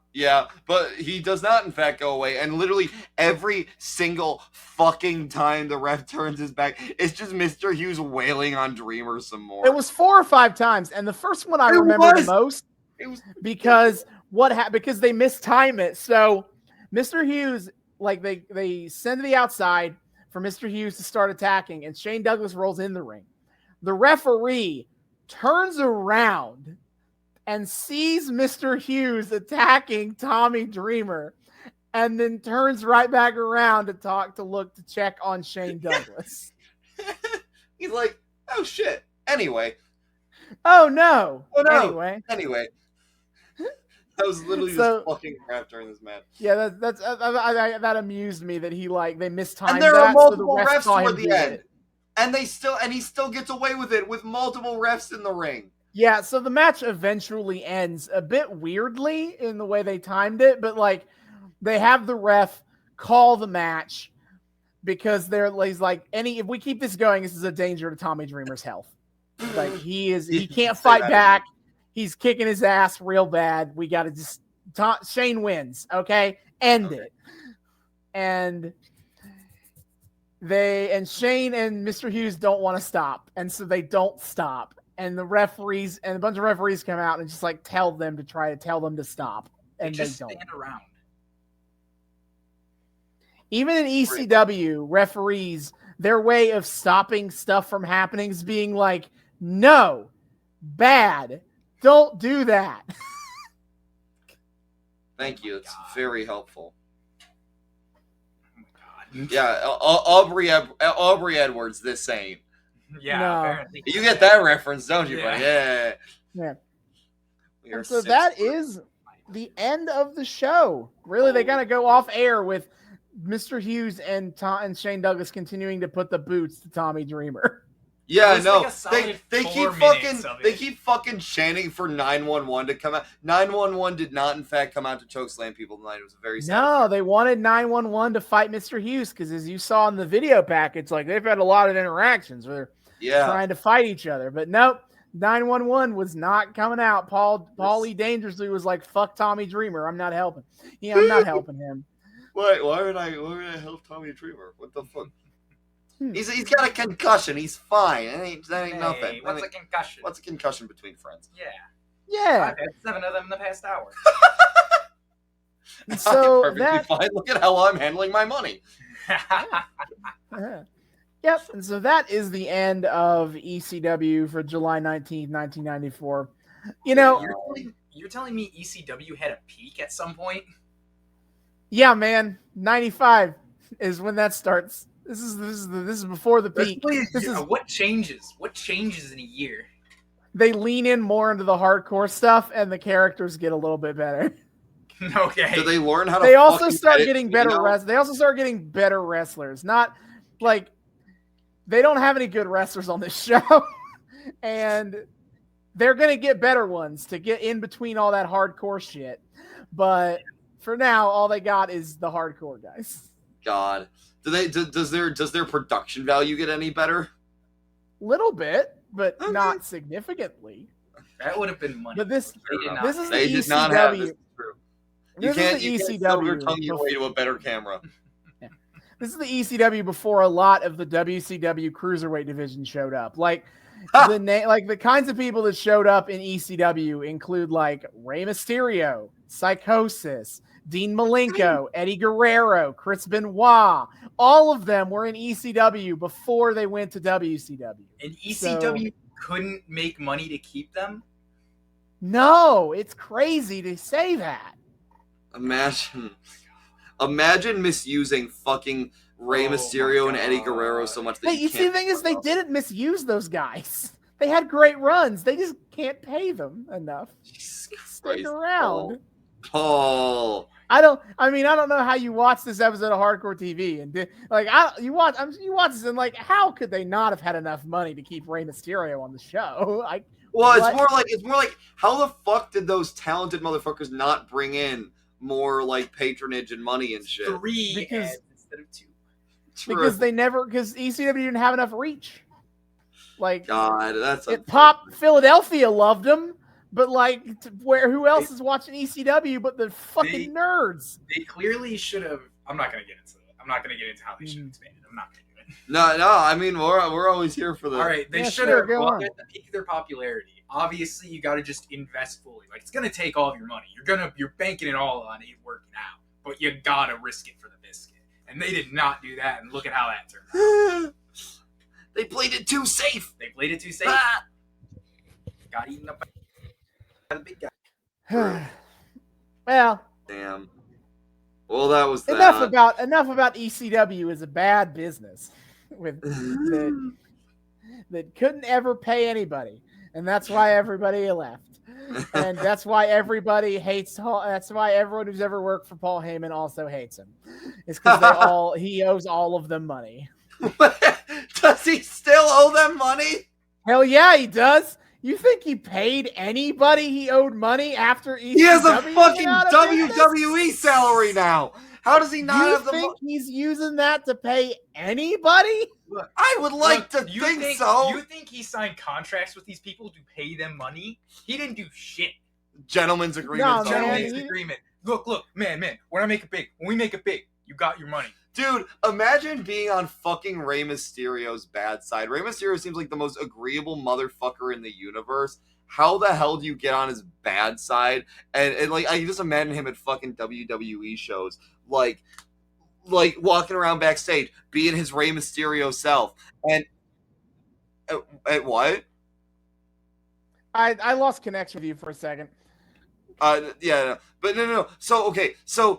but he does not, in fact, go away. And literally every single fucking time the ref turns his back, it's just Mr. Hughes wailing on Dreamer some more. It was 4 or 5 times, and the first one I remember the most because because they mistime it. So Mr. Hughes, like they send to the outside for Mr. Hughes to start attacking, and Shane Douglas rolls in the ring. The referee turns around and sees Mr. Hughes attacking Tommy Dreamer, and then turns right back around to check on Shane Douglas. He's like, oh shit. Anyway. Oh no. Anyway. That was literally just fucking crap during this match. Yeah, that amused me that they mistimed and there that. Are multiple so the refs toward the end. And he still gets away with it with multiple refs in the ring. Yeah, so the match eventually ends a bit weirdly in the way they timed it, but like they have the ref call the match because he's like, if we keep this going, this is a danger to Tommy Dreamer's health. Like he can't fight back. He's kicking his ass real bad. We got to just Shane wins, okay? End it. And Shane and Mr. Hughes don't want to stop, and so they don't stop. And the referees and a bunch of referees come out and just like tell them to stop. And they don't stand around. Even in ECW, referees, their way of stopping stuff from happening is being like, no, bad, don't do that. Thank you. It's very helpful. Oh my God. Yeah, Aubrey Edwards, this same. Yeah, no. Apparently. You get that reference, don't you, buddy? Yeah. And so that is the end of the show. Really, they gotta go off air with Mr. Hughes and Shane Douglas continuing to put the boots to Tommy Dreamer. Yeah, no, they keep fucking chanting for 911 to come out. 911 did not, in fact, come out to chokeslam people tonight. It was a very sad No, they wanted 911 to fight Mr. Hughes because, as you saw in the video package, like they've had a lot of interactions where they're trying to fight each other. But nope, 911 was not coming out. Paulie Dangerously was like, "Fuck Tommy Dreamer, I'm not helping. Yeah, I'm not helping him." Why would I help Tommy Dreamer? What the fuck? He's got a concussion. He's fine. That ain't nothing. What's a concussion? What's a concussion between friends? Yeah. I've had 7 of them in the past hour. So I'm perfectly fine. Look at how I'm handling my money. Yep. And so that is the end of ECW for July 19th, 1994. You know, you're telling me ECW had a peak at some point? Yeah, man. 95 is when that starts. This is before the peak. What changes? What changes in a year? They lean in more into the hardcore stuff, and the characters get a little bit better. Okay. Do they learn how to? They also start getting better. They also start getting better wrestlers. Not like they don't have any good wrestlers on this show, and they're gonna get better ones to get in between all that hardcore shit. But for now, all they got is the hardcore guys. God, does their production value get any better? Little bit, but not significantly. That would have been money. But this is the They did not ECW. have this. True. You This can't is the silver ECW. tongue your way to a better camera. This is the ECW before a lot of the WCW cruiserweight division showed up. Like the kinds of people that showed up in ECW include like Rey Mysterio, Psychosis, Dean Malenko, Eddie Guerrero, Chris Benoit. All of them were in ECW before they went to WCW. And ECW couldn't make money to keep them? No, it's crazy to say that. Imagine misusing fucking Rey Mysterio and Eddie Guerrero so much that You see, the thing is, they didn't misuse those guys. They had great runs. They just can't pay them enough. Stick around. Paul. I don't know how you watch this episode of Hardcore TV and you watch this and like, how could they not have had enough money to keep Rey Mysterio on the show? It's more like how the fuck did those talented motherfuckers not bring in more like patronage and money and shit? 3 ads instead of 2. True. Because ECW didn't have enough reach. Like, God, that's it popped. Philadelphia loved them, but like, who else is watching ECW but the fucking nerds? They clearly should have. I'm not gonna get into it. I'm not gonna get into how they should have expanded. I'm not gonna do it. No. I mean, we're always here for the. All right, they should have. Well, at the peak of their popularity, obviously, you got to just invest fully. Like, it's gonna take all of your money. You're banking it all on it working out, but you gotta risk it for the biscuit. And they did not do that, and look at how that turned out. They played it too safe. Got eaten up by the big guy. Well, damn. Well, that was enough about ECW is a bad business with that couldn't ever pay anybody, and that's why everybody left, and that's why everybody hates. That's why everyone who's ever worked for Paul Heyman also hates him. It's because he owes all of them money. Does he still owe them money? Hell yeah, he does. You think he paid anybody he owed money after ECW? He has a fucking WWE salary now. How does he not have the money? You think he's using that to pay anybody? I would like to think so. You think he signed contracts with these people to pay them money? He didn't do shit. Gentleman's agreement. Agreement. Look, man. When I make it big, when we make it big, you got your money. Dude, imagine being on fucking Rey Mysterio's bad side. Rey Mysterio seems like the most agreeable motherfucker in the universe. How the hell do you get on his bad side? And like, I just imagine him at fucking WWE shows, like walking around backstage, being his Rey Mysterio self. And at what? I lost connection with you for a second. Yeah, but no. So okay, so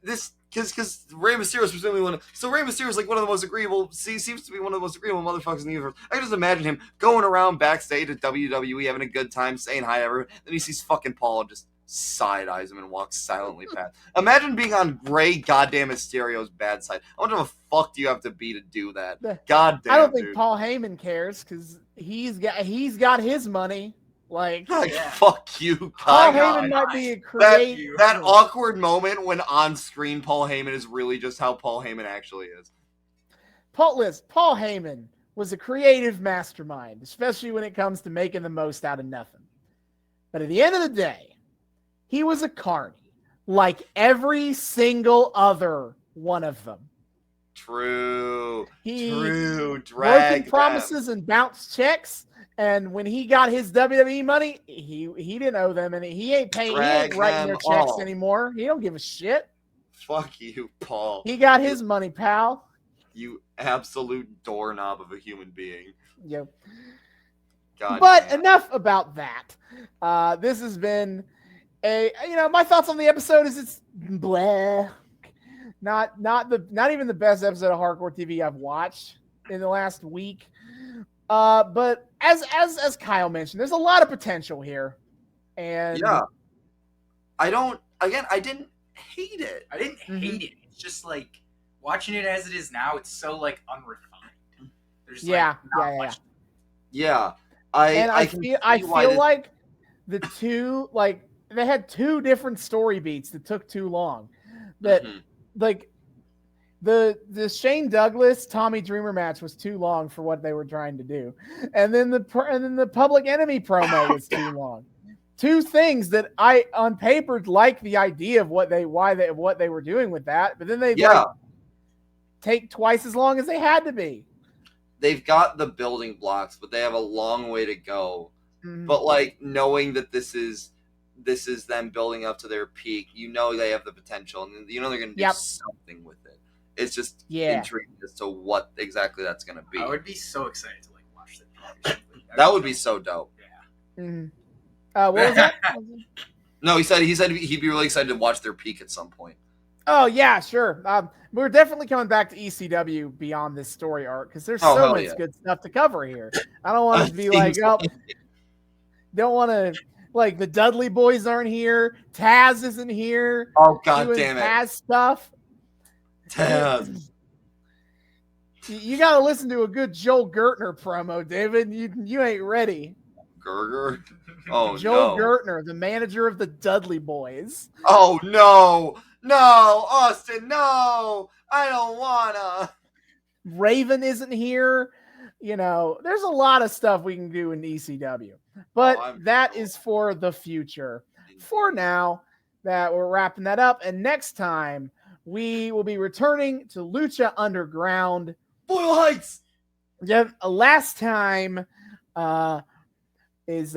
this. Because Rey Mysterio is presumably Rey Mysterio is like one of the most agreeable. Seems to be one of the most agreeable motherfuckers in the universe. I can just imagine him going around backstage at WWE, having a good time, saying hi to everyone. Then he sees fucking Paul and just side eyes him and walks silently past. Imagine being on Rey goddamn Mysterio's bad side. I wonder what the fuck do you have to be to do that? Goddamn. I don't think Paul Heyman cares because he's got his money. Like fuck you, Paul Heyman might be a creative. That awkward moment when on screen Paul Heyman is really just how Paul Heyman actually is. Paul Heyman was a creative mastermind, especially when it comes to making the most out of nothing. But at the end of the day, he was a carny, like every single other one of them. True. Broken promises and bounced checks. And when he got his WWE money, he didn't owe them any. He ain't paying. He ain't writing their checks anymore. He don't give a shit. Fuck you, Paul. He got his money, pal. You absolute doorknob of a human being. Yep. But enough about that. This has been my thoughts on the episode is it's bleh. Not even the best episode of Hardcore TV I've watched in the last week. But as Kyle mentioned, there's a lot of potential here. And yeah. I didn't hate it. I didn't hate it. It's just like watching it as it is now, it's so like unrefined. There's much. Yeah. I feel like the two, like they had two different story beats that took too long. That like the Shane Douglas Tommy Dreamer match was too long for what they were trying to do, and then the Public Enemy promo was too long. Two things that I on paper like the idea of what they were doing with that, but then they take twice as long as they had to be. They've got the building blocks, but they have a long way to go. But like knowing that this is them building up to their peak, they have the potential, and they're going to do something with it. It's just intriguing as to what exactly that's going to be. I would be so excited to watch that. That would be so dope. Yeah. What was that? No, he said he'd be really excited to watch their peak at some point. Oh yeah, sure. We're definitely coming back to ECW beyond this story arc because there's so much good stuff to cover here. I don't want to be like, don't want to like the Dudley Boys aren't here. Taz isn't here. Oh god damn it! Taz stuff. Taz. You got to listen to a good Joel Gertner promo, David. You ain't ready. Gerger? Oh Joel Gertner, the manager of the Dudley Boys. Oh no, Austin, no! I don't wanna. Raven isn't here. There's a lot of stuff we can do in ECW, but that is for the future. For now, that we're wrapping that up, and next time we will be returning to Lucha Underground. Boyle Heights. Yeah, last time is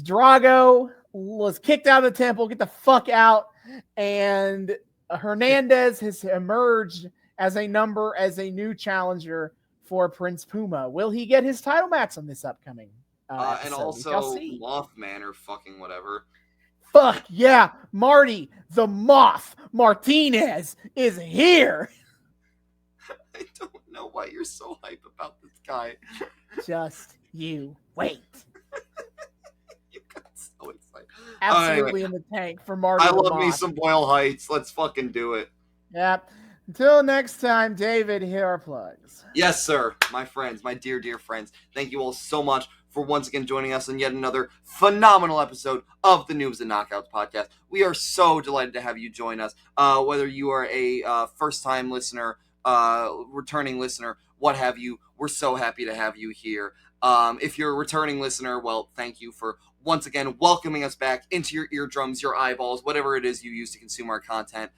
Drago was kicked out of the temple, get the fuck out, and Hernandez has emerged as a new challenger for Prince Puma. Will he get his title match on this upcoming episode? And also Mothman or fucking whatever. Fuck yeah, Marty the Moth Martinez is here. I don't know why you're so hype about this guy. Just you wait. You got so excited. Absolutely in the tank for Marty. I love me some Boyle Heights. Let's fucking do it. Yep. Until next time, David, here are plugs. Yes, sir. My friends, my dear, dear friends. Thank you all so much for once again joining us on yet another phenomenal episode of the Noobs and Knockouts Podcast. We are so delighted to have you join us. Whether you are a first-time listener, returning listener, what have you, we're so happy to have you here. If you're a returning listener, well, thank you for once again welcoming us back into your eardrums, your eyeballs, whatever it is you use to consume our content.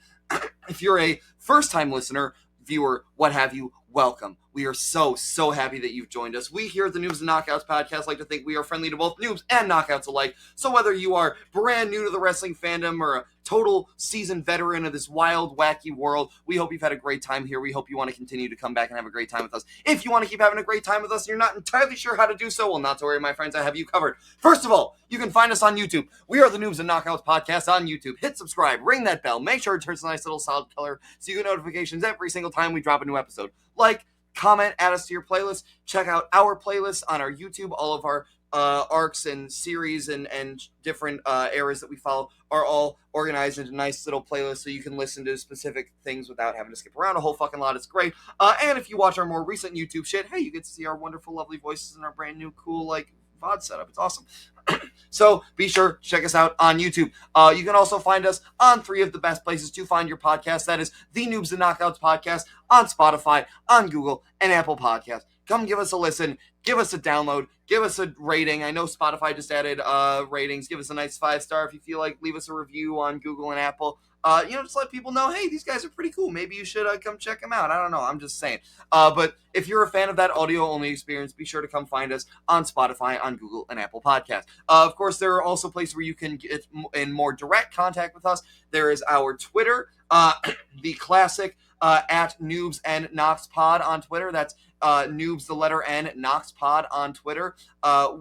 If you're a first-time listener, viewer, what have you, welcome. We are so, so happy that you've joined us. We here at the Noobs and Knockouts Podcast like to think we are friendly to both noobs and knockouts alike. So whether you are brand new to the wrestling fandom or a total seasoned veteran of this wild, wacky world, we hope you've had a great time here. We hope you want to continue to come back and have a great time with us. If you want to keep having a great time with us and you're not entirely sure how to do so, well, not to worry, my friends, I have you covered. First of all, you can find us on YouTube. We are the Noobs and Knockouts Podcast on YouTube. Hit subscribe, ring that bell, make sure it turns a nice little solid color so you get notifications every single time we drop a new episode. Like, comment, add us to your playlist. Check out our playlist on our YouTube. All of our arcs and series and different eras that we follow are all organized into nice little playlists so you can listen to specific things without having to skip around a whole fucking lot. It's great. And if you watch our more recent YouTube shit, hey, you get to see our wonderful, lovely voices and our brand new, cool, VOD setup. It's awesome. So be sure to check us out on YouTube. You can also find us on 3 of the best places to find your podcast. That is the Noobs and Knockouts Podcast on Spotify, on Google, and Apple Podcasts. Come give us a listen. Give us a download. Give us a rating. I know Spotify just added ratings. Give us a nice 5-star if you feel like. Leave us a review on Google and Apple. Just let people know, hey, these guys are pretty cool. Maybe you should come check them out. I don't know. I'm just saying. But if you're a fan of that audio-only experience, be sure to come find us on Spotify, on Google, and Apple Podcasts. Of course, there are also places where you can get in more direct contact with us. There is our Twitter, the classic at Noobs and Knox Pod on Twitter. That's Noobs, the letter N, Knox Pod on Twitter.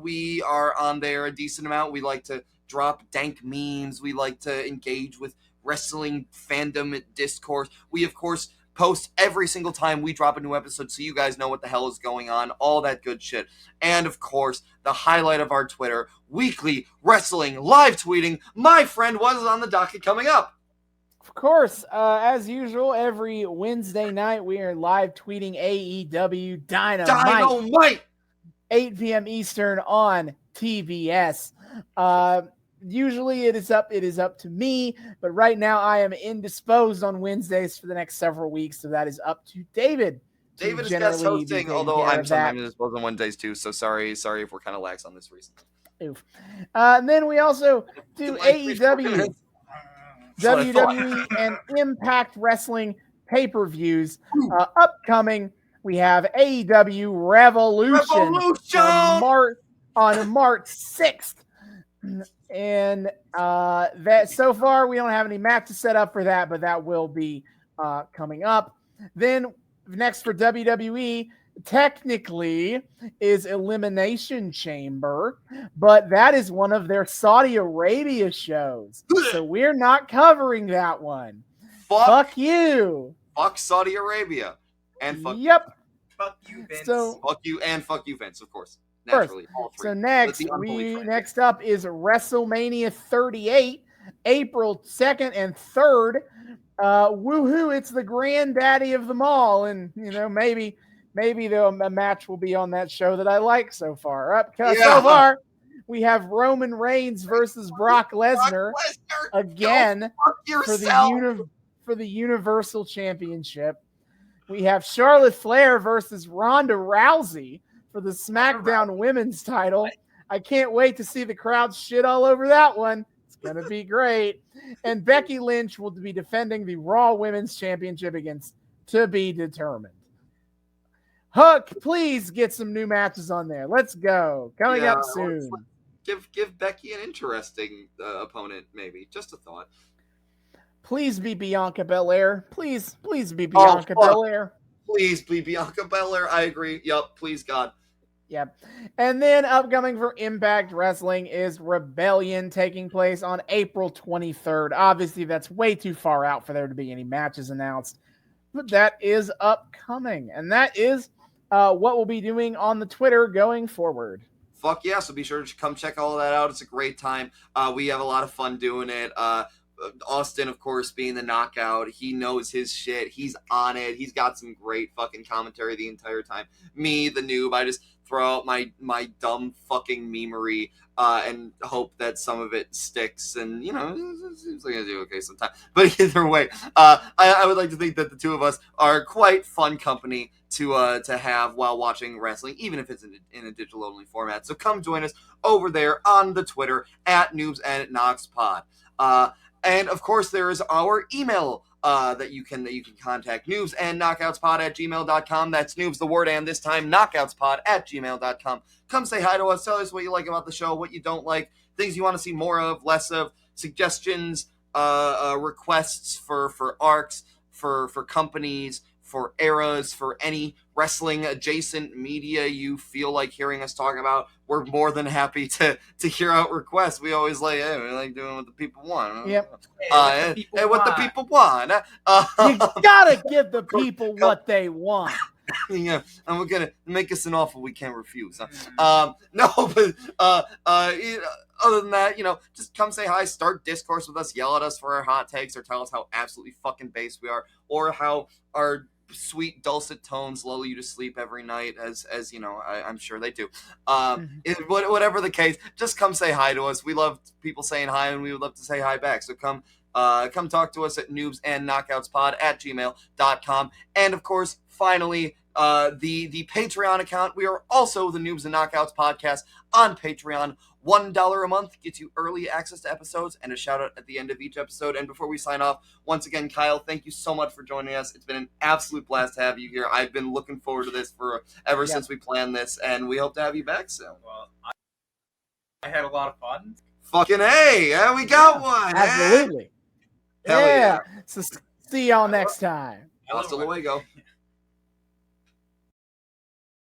We are on there a decent amount. We like to drop dank memes. We like to engage with wrestling fandom discourse. We, of course, post every single time we drop a new episode so you guys know what the hell is going on, all that good shit. And, of course, the highlight of our Twitter, weekly wrestling live tweeting. My friend, what is on the docket coming up? Of course, as usual, every Wednesday night we are live tweeting AEW Dynamite. 8 p.m. Eastern on TBS. Usually it is up to me, but right now I am indisposed on Wednesdays for the next several weeks, so that is up to David. David is guest hosting, although I'm sometimes indisposed on Wednesdays too, so sorry if we're kind of lax on this recently. Oof. And then we also do AEW, WWE, and Impact Wrestling pay-per-views. Upcoming, we have AEW Revolution. On March 6th. And that so far we don't have any matches set up for that, but that will be coming up. Then next for WWE, technically is Elimination Chamber, but that is one of their Saudi Arabia shows. So we're not covering that one. Fuck you. Fuck Saudi Arabia. And fuck Fuck you, Vince. Fuck you and fuck you, Vince, of course. Naturally, all three. So next up is WrestleMania 38, April 2nd and 3rd. Woohoo, it's the granddaddy of them all. And, maybe a match will be on that show that I like so far. So far, we have Roman Reigns versus Brock Lesnar again for the Universal Championship. We have Charlotte Flair versus Ronda Rousey for the SmackDown Women's title. I can't wait to see the crowd shit all over that one. It's going to be great. And Becky Lynch will be defending the Raw Women's Championship against To Be Determined. Hook, please get some new matches on there. Let's go. Coming up soon. Give Becky an interesting opponent, maybe. Just a thought. Please be Bianca Belair. Please be Bianca Belair. Please be Bianca Belair. I agree. Yup. Please, God. Yep. And then upcoming for Impact Wrestling is Rebellion taking place on April 23rd. Obviously, that's way too far out for there to be any matches announced. But that is upcoming. And that is what we'll be doing on the Twitter going forward. Fuck yeah. So be sure to come check all that out. It's a great time. We have a lot of fun doing it. Austin, of course, being the knockout, he knows his shit. He's on it. He's got some great fucking commentary the entire time. Me, the noob, I just throw out my dumb fucking memery and hope that some of it sticks. And, it seems like I do okay sometimes. But either way, I would like to think that the two of us are quite fun company to have while watching wrestling, even if it's in a digital-only format. So come join us over there on the Twitter at Noobs and Knockouts Pod. And of course, there is our email that you can contact, noobsandknockoutspod@gmail.com. That's noobs, the word, and this time knockoutspod@gmail.com. Come say hi to us. Tell us what you like about the show, what you don't like, things you want to see more of, less of, suggestions, requests for arcs, for companies, for eras, for any wrestling adjacent media you feel like hearing us talk about. We're more than happy to hear out requests. We always we like doing what the people want. Yep. What the people want. You gotta give the people what they want. Yeah, and we're gonna make us an offer we can't refuse. No, but other than that, just come say hi, start discourse with us, yell at us for our hot takes, or tell us how absolutely fucking base we are, or how our sweet dulcet tones lull you to sleep every night, as I'm sure they do. Whatever the case, just come say hi to us. We love people saying hi, and we would love to say hi back. So come talk to us at noobsandknockoutspod@gmail.com. And of course, finally, the Patreon account. We are also the Noobs and Knockouts Podcast on Patreon. $1 a month gets you early access to episodes and a shout out at the end of each episode. And before we sign off, once again, Kyle, thank you so much for joining us. It's been an absolute blast to have you here. I've been looking forward to this ever since we planned this, and we hope to have you back soon. Well, I had a lot of fun. Fucking A, yeah, we got one. Absolutely. Yeah. So see y'all next time. Hasta luego.